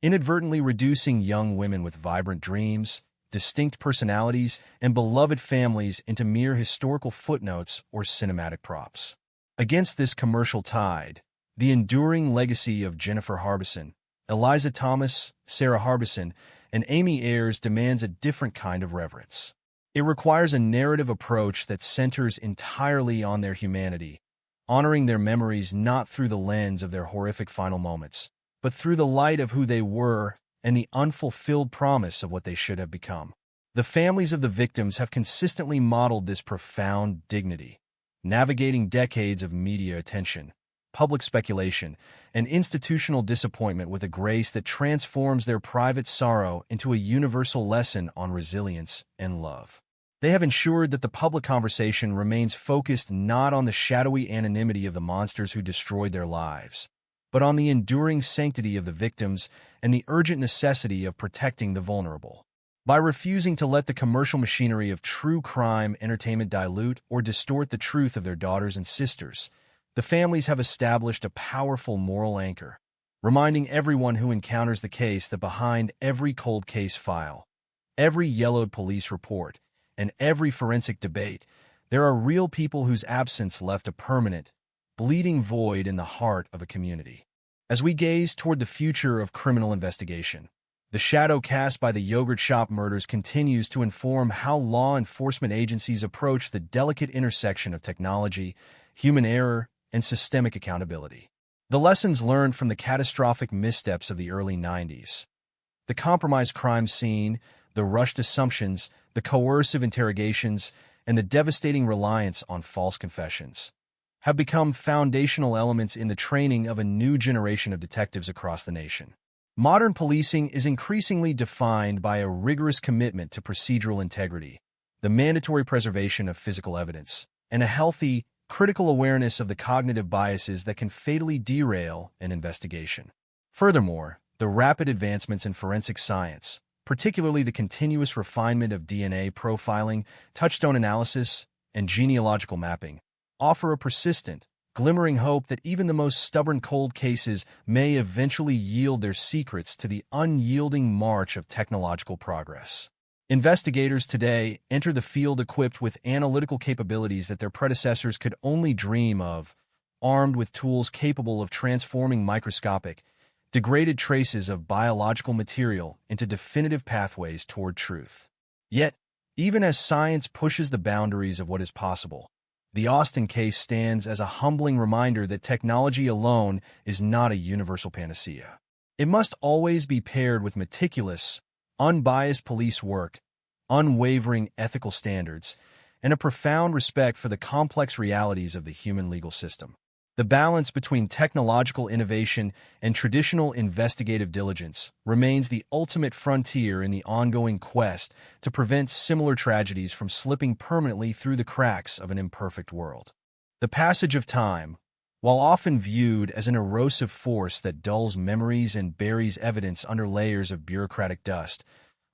inadvertently reducing young women with vibrant dreams, distinct personalities, and beloved families into mere historical footnotes or cinematic props. Against this commercial tide, the enduring legacy of Jennifer Harbison, Eliza Thomas, Sarah Harbison, and Amy Ayers demands a different kind of reverence. It requires a narrative approach that centers entirely on their humanity, honoring their memories not through the lens of their horrific final moments, but through the light of who they were and the unfulfilled promise of what they should have become. The families of the victims have consistently modeled this profound dignity, navigating decades of media attention, public speculation, and institutional disappointment with a grace that transforms their private sorrow into a universal lesson on resilience and love. They have ensured that the public conversation remains focused not on the shadowy anonymity of the monsters who destroyed their lives, but on the enduring sanctity of the victims and the urgent necessity of protecting the vulnerable. By refusing to let the commercial machinery of true crime entertainment dilute or distort the truth of their daughters and sisters, the families have established a powerful moral anchor, reminding everyone who encounters the case that behind every cold case file, every yellowed police report, and every forensic debate, there are real people whose absence left a permanent, bleeding void in the heart of a community. As we gaze toward the future of criminal investigation, the shadow cast by the yogurt shop murders continues to inform how law enforcement agencies approach the delicate intersection of technology, human error, and systemic accountability. The lessons learned from the catastrophic missteps of the early 90s, the compromised crime scene, the rushed assumptions, the coercive interrogations, and the devastating reliance on false confessions have become foundational elements in the training of a new generation of detectives across the nation. Modern policing is increasingly defined by a rigorous commitment to procedural integrity, the mandatory preservation of physical evidence, and a healthy, critical awareness of the cognitive biases that can fatally derail an investigation. Furthermore, the rapid advancements in forensic science, particularly the continuous refinement of DNA profiling, touchstone analysis, and genealogical mapping, offer a persistent, glimmering hope that even the most stubborn cold cases may eventually yield their secrets to the unyielding march of technological progress. Investigators today enter the field equipped with analytical capabilities that their predecessors could only dream of, armed with tools capable of transforming microscopic, degraded traces of biological material into definitive pathways toward truth. Yet, even as science pushes the boundaries of what is possible, the Austin case stands as a humbling reminder that technology alone is not a universal panacea. It must always be paired with meticulous, unbiased police work, unwavering ethical standards, and a profound respect for the complex realities of the human legal system. The balance between technological innovation and traditional investigative diligence remains the ultimate frontier in the ongoing quest to prevent similar tragedies from slipping permanently through the cracks of an imperfect world. The passage of time, while often viewed as an erosive force that dulls memories and buries evidence under layers of bureaucratic dust,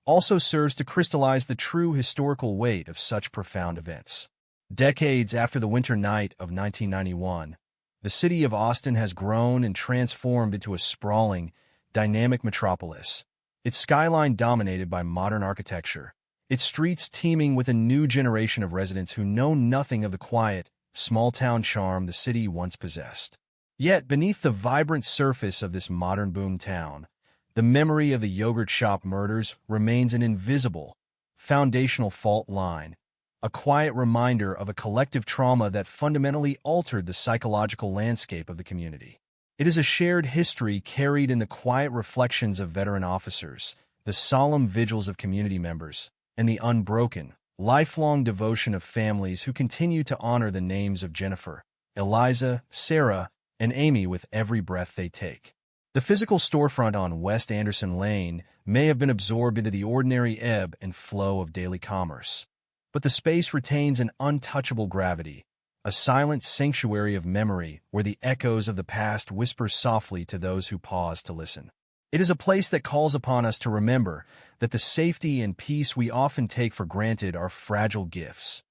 also serves to crystallize the true historical weight of such profound events. Decades after the winter night of 1991, the city of Austin has grown and transformed into a sprawling, dynamic metropolis, its skyline dominated by modern architecture, its streets teeming with a new generation of residents who know nothing of the quiet, small-town charm the city once possessed. Yet, beneath the vibrant surface of this modern boom town, the memory of the yogurt shop murders remains an invisible, foundational fault line, a quiet reminder of a collective trauma that fundamentally altered the psychological landscape of the community. It is a shared history carried in the quiet reflections of veteran officers, the solemn vigils of community members, and the unbroken, lifelong devotion of families who continue to honor the names of Jennifer, Eliza, Sarah, and Amy with every breath they take. The physical storefront on West Anderson Lane may have been absorbed into the ordinary ebb and flow of daily commerce, but the space retains an untouchable gravity, a silent sanctuary of memory where the echoes of the past whisper softly to those who pause to listen. It is a place that calls upon us to remember that the safety and peace we often take for granted are fragile gifts,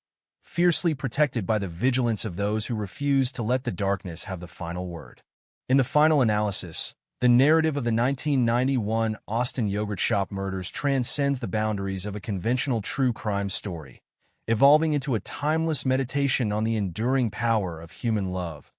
fiercely protected by the vigilance of those who refuse to let the darkness have the final word. In the final analysis, the narrative of the 1991 Austin yogurt shop murders transcends the boundaries of a conventional true crime story, evolving into a timeless meditation on the enduring power of human love,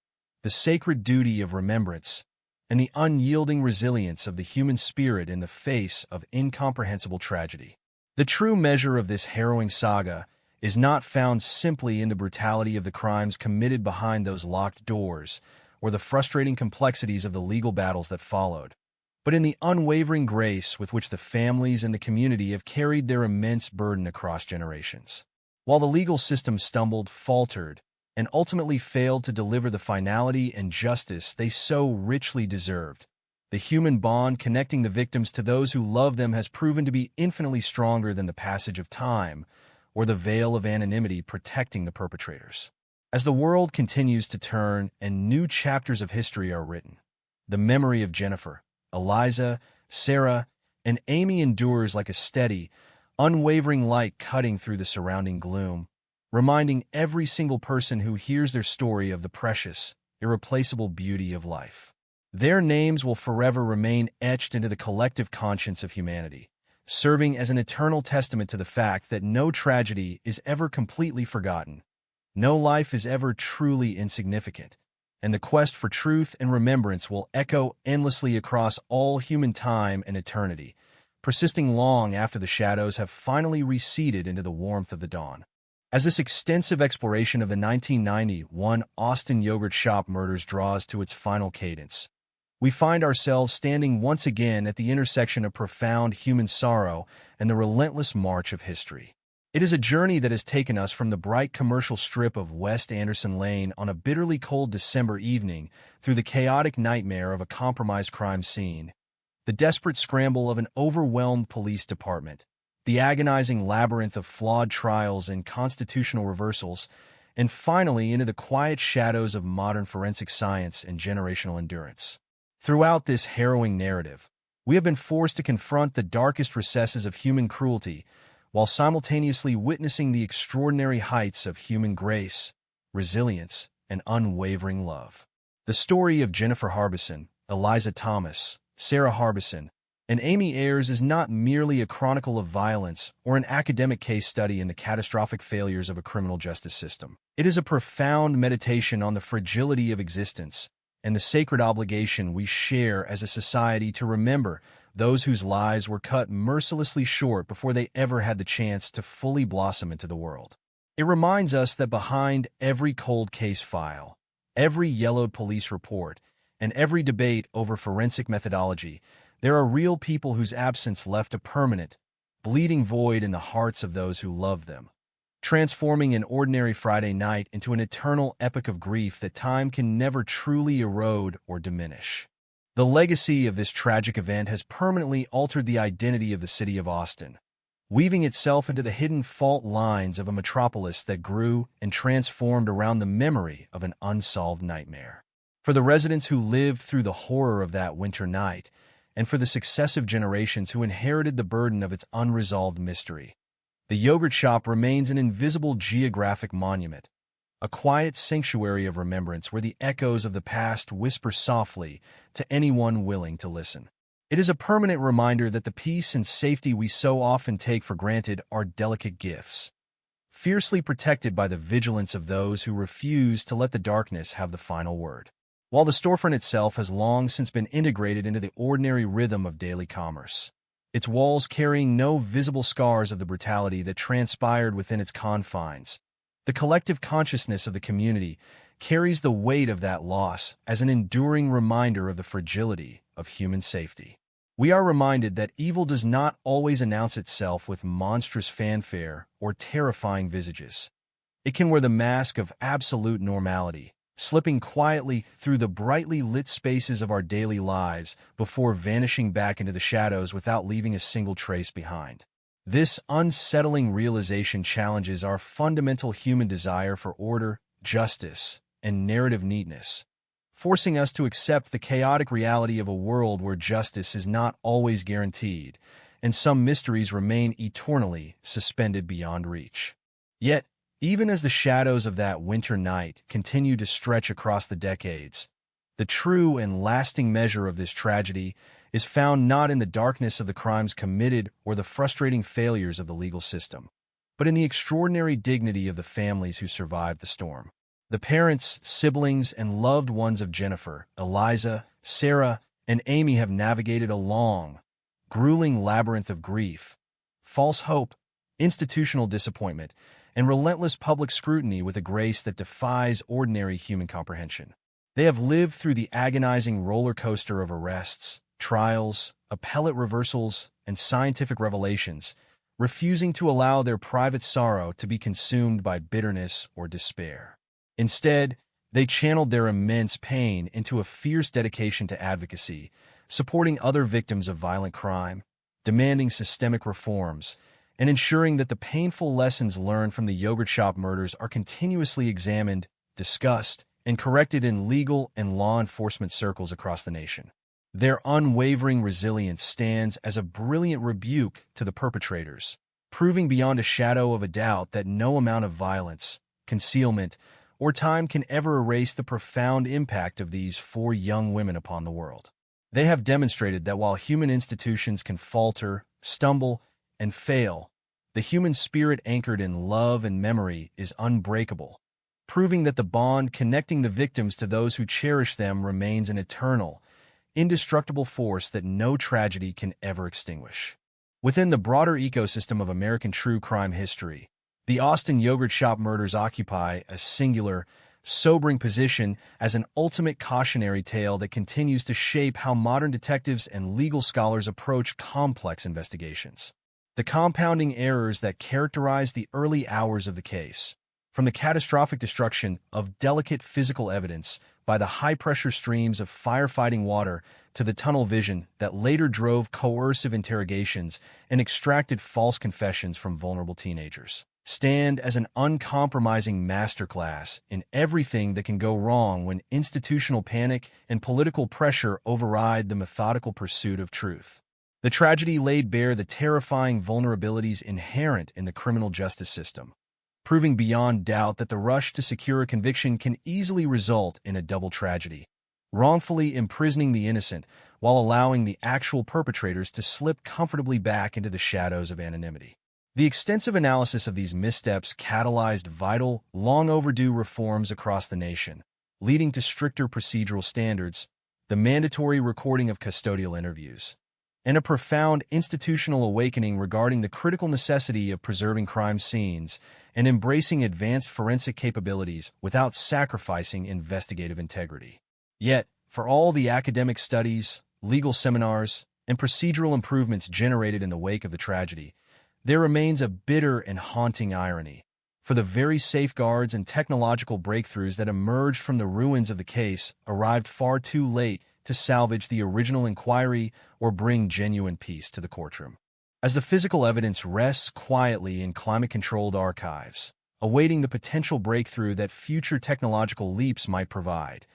the sacred duty of remembrance, and the unyielding resilience of the human spirit in the face of incomprehensible tragedy. The true measure of this harrowing saga is not found simply in the brutality of the crimes committed behind those locked doors or the frustrating complexities of the legal battles that followed, but in the unwavering grace with which the families and the community have carried their immense burden across generations. While the legal system stumbled, faltered, and ultimately failed to deliver the finality and justice they so richly deserved, the human bond connecting the victims to those who love them has proven to be infinitely stronger than the passage of time or the veil of anonymity protecting the perpetrators. As the world continues to turn and new chapters of history are written, the memory of Jennifer, Eliza, Sarah, and Amy endures like a steady, unwavering light cutting through the surrounding gloom, reminding every single person who hears their story of the precious, irreplaceable beauty of life. Their names will forever remain etched into the collective conscience of humanity, serving as an eternal testament to the fact that no tragedy is ever completely forgotten, no life is ever truly insignificant, and the quest for truth and remembrance will echo endlessly across all human time and eternity, persisting long after the shadows have finally receded into the warmth of the dawn. As this extensive exploration of the 1991 Austin yogurt shop murders draws to its final cadence, we find ourselves standing once again at the intersection of profound human sorrow and the relentless march of history. It is a journey that has taken us from the bright commercial strip of West Anderson Lane on a bitterly cold December evening through the chaotic nightmare of a compromised crime scene, the desperate scramble of an overwhelmed police department, the agonizing labyrinth of flawed trials and constitutional reversals, and finally into the quiet shadows of modern forensic science and generational endurance. Throughout this harrowing narrative, we have been forced to confront the darkest recesses of human cruelty while simultaneously witnessing the extraordinary heights of human grace, resilience, and unwavering love. The story of Jennifer Harbison, Eliza Thomas, Sarah Harbison, and Amy Ayers is not merely a chronicle of violence or an academic case study in the catastrophic failures of a criminal justice system. It is a profound meditation on the fragility of existence and the sacred obligation we share as a society to remember those whose lives were cut mercilessly short before they ever had the chance to fully blossom into the world. It reminds us that behind every cold case file, every yellowed police report, and every debate over forensic methodology, there are real people whose absence left a permanent, bleeding void in the hearts of those who loved them, transforming an ordinary Friday night into an eternal epic of grief that time can never truly erode or diminish. The legacy of this tragic event has permanently altered the identity of the city of Austin, weaving itself into the hidden fault lines of a metropolis that grew and transformed around the memory of an unsolved nightmare. For the residents who lived through the horror of that winter night, and for the successive generations who inherited the burden of its unresolved mystery, the yogurt shop remains an invisible geographic monument, a quiet sanctuary of remembrance where the echoes of the past whisper softly to anyone willing to listen. It is a permanent reminder that the peace and safety we so often take for granted are delicate gifts, fiercely protected by the vigilance of those who refuse to let the darkness have the final word. While the storefront itself has long since been integrated into the ordinary rhythm of daily commerce, its walls carrying no visible scars of the brutality that transpired within its confines, the collective consciousness of the community carries the weight of that loss as an enduring reminder of the fragility of human safety. We are reminded that evil does not always announce itself with monstrous fanfare or terrifying visages. It can wear the mask of absolute normality, slipping quietly through the brightly lit spaces of our daily lives before vanishing back into the shadows without leaving a single trace behind. This unsettling realization challenges our fundamental human desire for order, justice, and narrative neatness, forcing us to accept the chaotic reality of a world where justice is not always guaranteed, and some mysteries remain eternally suspended beyond reach. Yet, even as the shadows of that winter night continue to stretch across the decades, the true and lasting measure of this tragedy is found not in the darkness of the crimes committed or the frustrating failures of the legal system, but in the extraordinary dignity of the families who survived the storm. The parents, siblings, and loved ones of Jennifer, Eliza, Sarah, and Amy have navigated a long, grueling labyrinth of grief, false hope, institutional disappointment, and relentless public scrutiny with a grace that defies ordinary human comprehension. They have lived through the agonizing roller coaster of arrests, trials, appellate reversals, and scientific revelations, refusing to allow their private sorrow to be consumed by bitterness or despair. Instead, they channeled their immense pain into a fierce dedication to advocacy, supporting other victims of violent crime, demanding systemic reforms, and ensuring that the painful lessons learned from the yogurt shop murders are continuously examined, discussed, and corrected in legal and law enforcement circles across the nation. Their unwavering resilience stands as a brilliant rebuke to the perpetrators, proving beyond a shadow of a doubt that no amount of violence, concealment, or time can ever erase the profound impact of these 4 young women upon the world. They have demonstrated that while human institutions can falter, stumble, and fail, the human spirit anchored in love and memory is unbreakable, proving that the bond connecting the victims to those who cherish them remains an eternal, indestructible force that no tragedy can ever extinguish. Within the broader ecosystem of American true crime history, the Austin yogurt shop murders occupy a singular, sobering position as an ultimate cautionary tale that continues to shape how modern detectives and legal scholars approach complex investigations. The compounding errors that characterized the early hours of the case, from the catastrophic destruction of delicate physical evidence by the high-pressure streams of firefighting water to the tunnel vision that later drove coercive interrogations and extracted false confessions from vulnerable teenagers, stand as an uncompromising masterclass in everything that can go wrong when institutional panic and political pressure override the methodical pursuit of truth. The tragedy laid bare the terrifying vulnerabilities inherent in the criminal justice system, proving beyond doubt that the rush to secure a conviction can easily result in a double tragedy, wrongfully imprisoning the innocent while allowing the actual perpetrators to slip comfortably back into the shadows of anonymity. The extensive analysis of these missteps catalyzed vital, long-overdue reforms across the nation, leading to stricter procedural standards, the mandatory recording of custodial interviews, and a profound institutional awakening regarding the critical necessity of preserving crime scenes and embracing advanced forensic capabilities without sacrificing investigative integrity. Yet, for all the academic studies, legal seminars, and procedural improvements generated in the wake of the tragedy, there remains a bitter and haunting irony. For the very safeguards and technological breakthroughs that emerged from the ruins of the case arrived far too late to salvage the original inquiry or bring genuine peace to the courtroom. As the physical evidence rests quietly in climate-controlled archives, awaiting the potential breakthrough that future technological leaps might provide,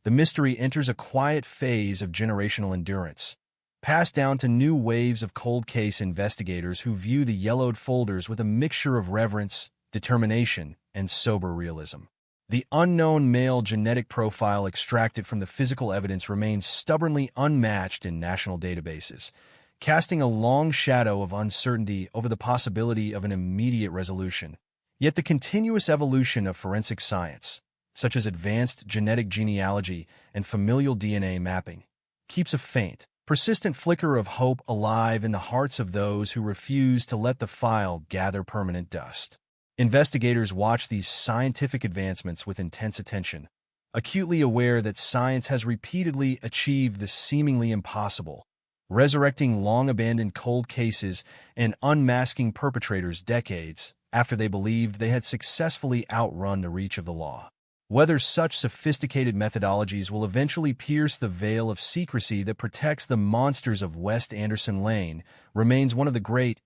the mystery enters a quiet phase of generational endurance, passed down to new waves of cold case investigators who view the yellowed folders with a mixture of reverence, determination, and sober realism. The unknown male genetic profile extracted from the physical evidence remains stubbornly unmatched in national databases, casting a long shadow of uncertainty over the possibility of an immediate resolution. Yet the continuous evolution of forensic science, such as advanced genetic genealogy and familial DNA mapping, keeps a faint, persistent flicker of hope alive in the hearts of those who refuse to let the file gather permanent dust. Investigators watch these scientific advancements with intense attention, acutely aware that science has repeatedly achieved the seemingly impossible, resurrecting long-abandoned cold cases and unmasking perpetrators decades after they believed they had successfully outrun the reach of the law. Whether such sophisticated methodologies will eventually pierce the veil of secrecy that protects the monsters of West Anderson Lane remains one of the great,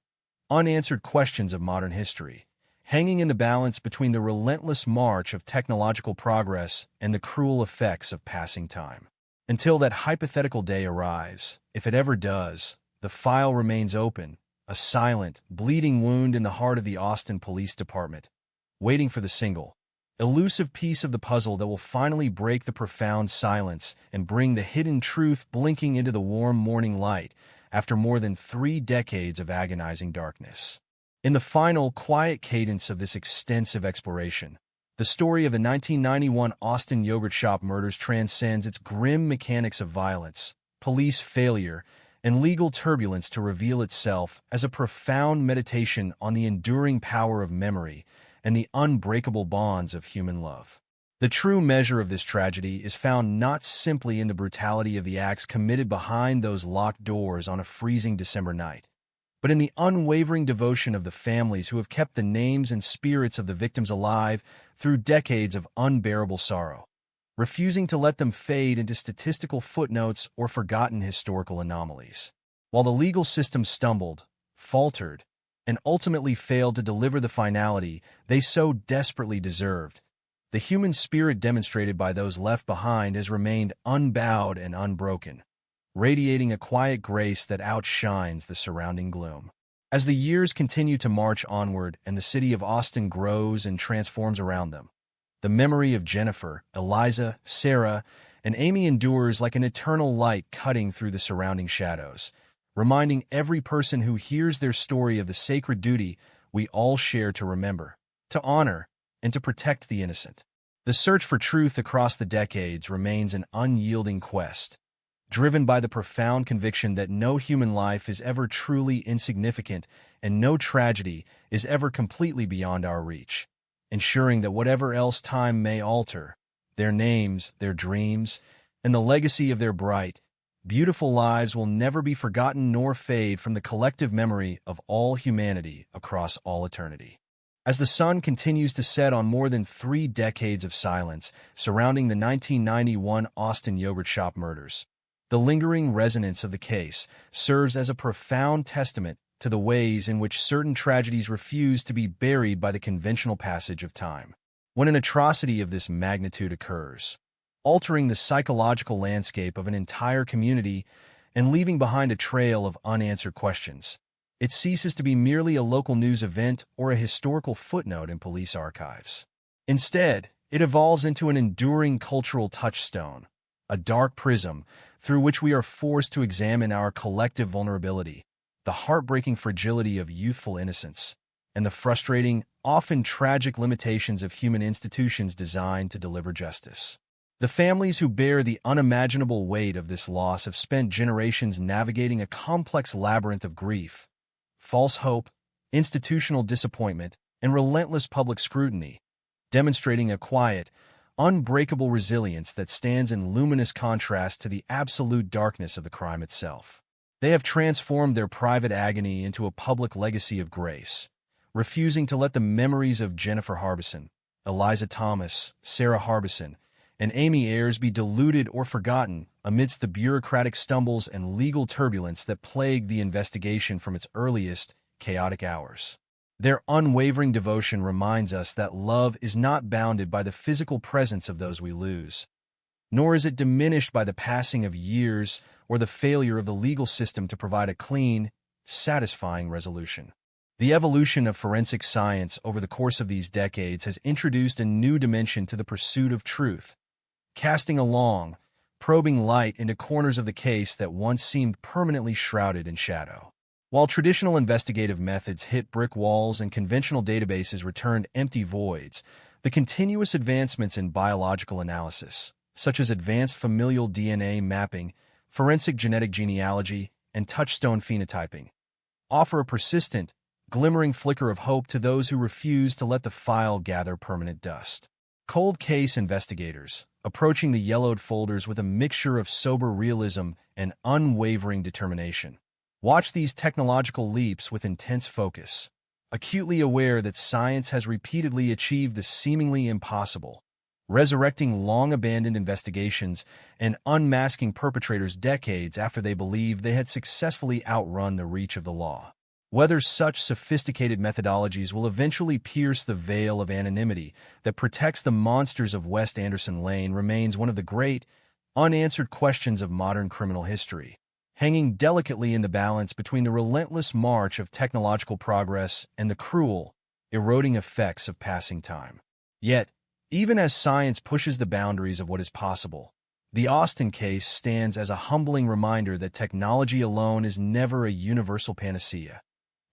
unanswered questions of modern history, hanging in the balance between the relentless march of technological progress and the cruel effects of passing time. Until that hypothetical day arrives, if it ever does, the file remains open, a silent, bleeding wound in the heart of the Austin Police Department, waiting for the single, elusive piece of the puzzle that will finally break the profound silence and bring the hidden truth blinking into the warm morning light after more than 3 decades of agonizing darkness. In the final, quiet cadence of this extensive exploration, the story of the 1991 Austin yogurt shop murders transcends its grim mechanics of violence, police failure, and legal turbulence to reveal itself as a profound meditation on the enduring power of memory and the unbreakable bonds of human love. The true measure of this tragedy is found not simply in the brutality of the acts committed behind those locked doors on a freezing December night, but in the unwavering devotion of the families who have kept the names and spirits of the victims alive through decades of unbearable sorrow, refusing to let them fade into statistical footnotes or forgotten historical anomalies. While the legal system stumbled, faltered, and ultimately failed to deliver the finality they so desperately deserved, the human spirit demonstrated by those left behind has remained unbowed and unbroken, radiating a quiet grace that outshines the surrounding gloom. As the years continue to march onward and the city of Austin grows and transforms around them, the memory of Jennifer, Eliza, Sarah, and Amy endures like an eternal light cutting through the surrounding shadows, reminding every person who hears their story of the sacred duty we all share to remember, to honor, and to protect the innocent. The search for truth across the decades remains an unyielding quest, driven by the profound conviction that no human life is ever truly insignificant and no tragedy is ever completely beyond our reach, ensuring that whatever else time may alter, their names, their dreams, and the legacy of their bright, beautiful lives will never be forgotten nor fade from the collective memory of all humanity across all eternity. As the sun continues to set on more than 3 decades of silence surrounding the 1991 Austin yogurt shop murders, the lingering resonance of the case serves as a profound testament to the ways in which certain tragedies refuse to be buried by the conventional passage of time. When an atrocity of this magnitude occurs, altering the psychological landscape of an entire community and leaving behind a trail of unanswered questions, it ceases to be merely a local news event or a historical footnote in police archives. Instead, it evolves into an enduring cultural touchstone, a dark prism through which we are forced to examine our collective vulnerability, the heartbreaking fragility of youthful innocence, and the frustrating, often tragic limitations of human institutions designed to deliver justice. The families who bear the unimaginable weight of this loss have spent generations navigating a complex labyrinth of grief, false hope, institutional disappointment, and relentless public scrutiny, demonstrating a quiet, unbreakable resilience that stands in luminous contrast to the absolute darkness of the crime itself. They have transformed their private agony into a public legacy of grace, refusing to let the memories of Jennifer Harbison, Eliza Thomas, Sarah Harbison, and Amy Ayers be diluted or forgotten amidst the bureaucratic stumbles and legal turbulence that plagued the investigation from its earliest, chaotic hours. Their unwavering devotion reminds us that love is not bounded by the physical presence of those we lose, nor is it diminished by the passing of years or the failure of the legal system to provide a clean, satisfying resolution. The evolution of forensic science over the course of these decades has introduced a new dimension to the pursuit of truth, casting a long, probing light into corners of the case that once seemed permanently shrouded in shadow. While traditional investigative methods hit brick walls and conventional databases returned empty voids, the continuous advancements in biological analysis, such as advanced familial DNA mapping, forensic genetic genealogy, and touchstone phenotyping, offer a persistent, glimmering flicker of hope to those who refuse to let the file gather permanent dust. Cold case investigators, approaching the yellowed folders with a mixture of sober realism and unwavering determination, watch these technological leaps with intense focus, acutely aware that science has repeatedly achieved the seemingly impossible, resurrecting long-abandoned investigations and unmasking perpetrators decades after they believed they had successfully outrun the reach of the law. Whether such sophisticated methodologies will eventually pierce the veil of anonymity that protects the monsters of West Anderson Lane remains one of the great, unanswered questions of modern criminal history, hanging delicately in the balance between the relentless march of technological progress and the cruel, eroding effects of passing time. Yet, even as science pushes the boundaries of what is possible, the Austin case stands as a humbling reminder that technology alone is never a universal panacea.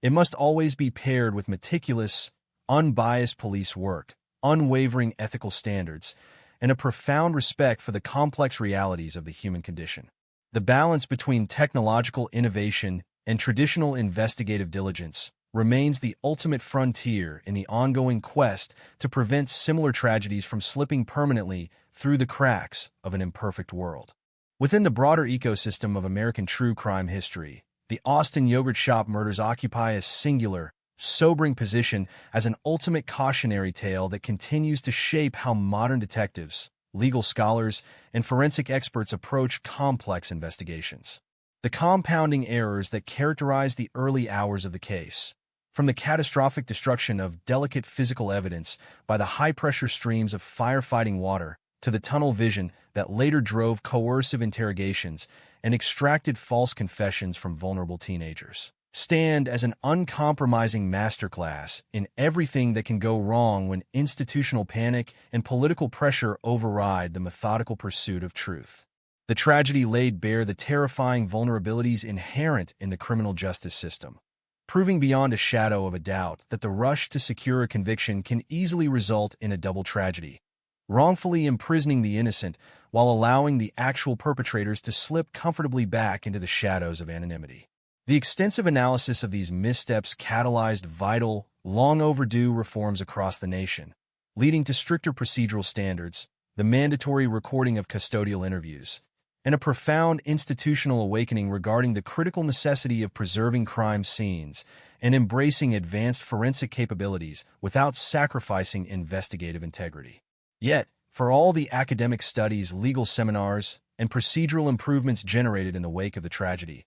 It must always be paired with meticulous, unbiased police work, unwavering ethical standards, and a profound respect for the complex realities of the human condition. The balance between technological innovation and traditional investigative diligence remains the ultimate frontier in the ongoing quest to prevent similar tragedies from slipping permanently through the cracks of an imperfect world. Within the broader ecosystem of American true crime history, the Austin yogurt shop murders occupy a singular, sobering position as an ultimate cautionary tale that continues to shape how modern detectives, legal scholars, and forensic experts approach complex investigations. The compounding errors that characterize the early hours of the case, from the catastrophic destruction of delicate physical evidence by the high-pressure streams of firefighting water to the tunnel vision that later drove coercive interrogations and extracted false confessions from vulnerable teenagers, stand as an uncompromising masterclass in everything that can go wrong when institutional panic and political pressure override the methodical pursuit of truth. The tragedy laid bare the terrifying vulnerabilities inherent in the criminal justice system, proving beyond a shadow of a doubt that the rush to secure a conviction can easily result in a double tragedy, wrongfully imprisoning the innocent while allowing the actual perpetrators to slip comfortably back into the shadows of anonymity. The extensive analysis of these missteps catalyzed vital, long-overdue reforms across the nation, leading to stricter procedural standards, the mandatory recording of custodial interviews, and a profound institutional awakening regarding the critical necessity of preserving crime scenes and embracing advanced forensic capabilities without sacrificing investigative integrity. Yet, for all the academic studies, legal seminars, and procedural improvements generated in the wake of the tragedy,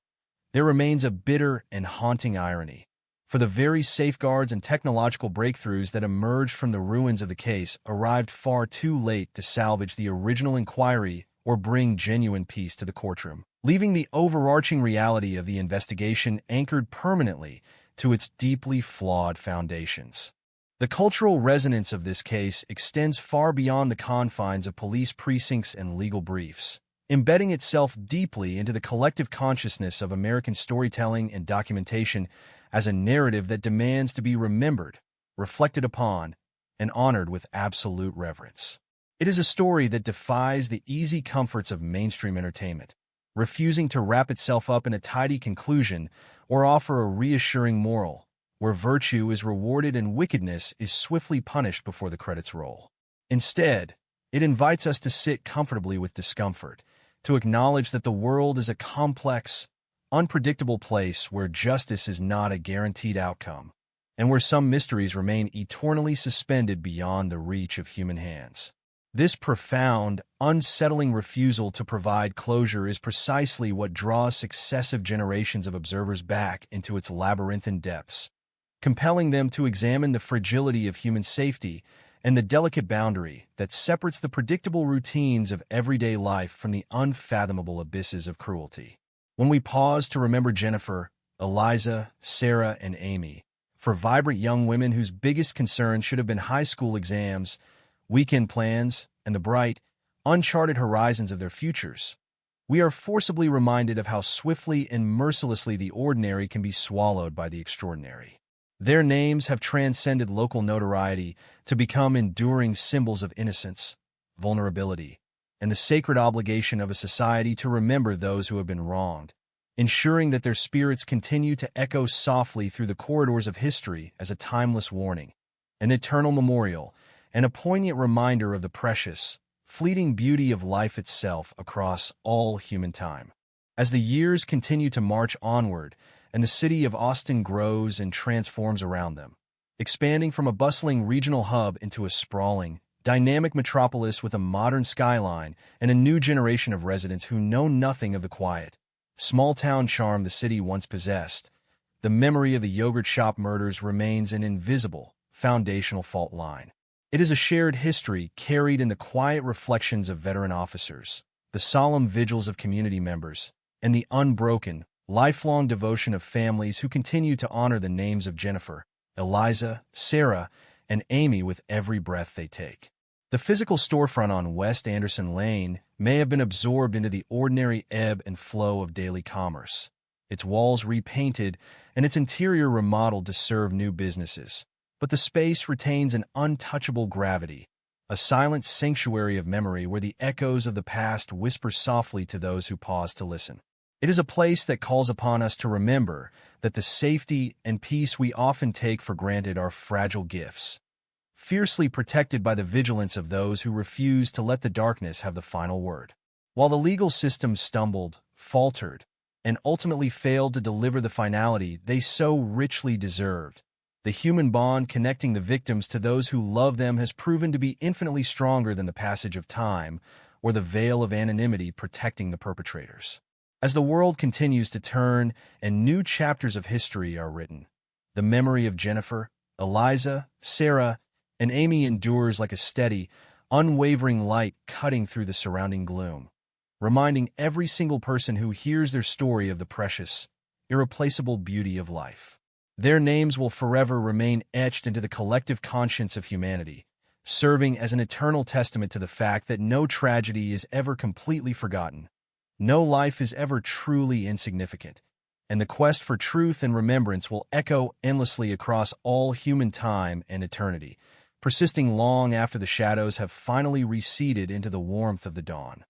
there remains a bitter and haunting irony. For the very safeguards and technological breakthroughs that emerged from the ruins of the case arrived far too late to salvage the original inquiry or bring genuine peace to the courtroom, leaving the overarching reality of the investigation anchored permanently to its deeply flawed foundations. The cultural resonance of this case extends far beyond the confines of police precincts and legal briefs, embedding itself deeply into the collective consciousness of American storytelling and documentation as a narrative that demands to be remembered, reflected upon, and honored with absolute reverence. It is a story that defies the easy comforts of mainstream entertainment, refusing to wrap itself up in a tidy conclusion or offer a reassuring moral, where virtue is rewarded and wickedness is swiftly punished before the credits roll. Instead, it invites us to sit comfortably with discomfort, to acknowledge that the world is a complex, unpredictable place where justice is not a guaranteed outcome, and where some mysteries remain eternally suspended beyond the reach of human hands. This profound, unsettling refusal to provide closure is precisely what draws successive generations of observers back into its labyrinthine depths, compelling them to examine the fragility of human safety and the delicate boundary that separates the predictable routines of everyday life from the unfathomable abysses of cruelty. When we pause to remember Jennifer, Eliza, Sarah, and Amy, for vibrant young women whose biggest concern should have been high school exams, weekend plans, and the bright, uncharted horizons of their futures, we are forcibly reminded of how swiftly and mercilessly the ordinary can be swallowed by the extraordinary. Their names have transcended local notoriety to become enduring symbols of innocence, vulnerability, and the sacred obligation of a society to remember those who have been wronged, ensuring that their spirits continue to echo softly through the corridors of history as a timeless warning, an eternal memorial, and a poignant reminder of the precious, fleeting beauty of life itself across all human time. As the years continue to march onward and the city of Austin grows and transforms around them, expanding from a bustling regional hub into a sprawling, dynamic metropolis with a modern skyline and a new generation of residents who know nothing of the quiet, small-town charm the city once possessed, the memory of the yogurt shop murders remains an invisible, foundational fault line. It is a shared history carried in the quiet reflections of veteran officers, the solemn vigils of community members, and the unbroken, lifelong devotion of families who continue to honor the names of Jennifer, Eliza, Sarah, and Amy with every breath they take. The physical storefront on West Anderson Lane may have been absorbed into the ordinary ebb and flow of daily commerce, its walls repainted and its interior remodeled to serve new businesses. But the space retains an untouchable gravity, a silent sanctuary of memory where the echoes of the past whisper softly to those who pause to listen. It is a place that calls upon us to remember that the safety and peace we often take for granted are fragile gifts, fiercely protected by the vigilance of those who refuse to let the darkness have the final word. While the legal system stumbled, faltered, and ultimately failed to deliver the finality they so richly deserved, the human bond connecting the victims to those who love them has proven to be infinitely stronger than the passage of time or the veil of anonymity protecting the perpetrators. As the world continues to turn and new chapters of history are written, the memory of Jennifer, Eliza, Sarah, and Amy endures like a steady, unwavering light cutting through the surrounding gloom, reminding every single person who hears their story of the precious, irreplaceable beauty of life. Their names will forever remain etched into the collective conscience of humanity, serving as an eternal testament to the fact that no tragedy is ever completely forgotten, no life is ever truly insignificant, and the quest for truth and remembrance will echo endlessly across all human time and eternity, persisting long after the shadows have finally receded into the warmth of the dawn.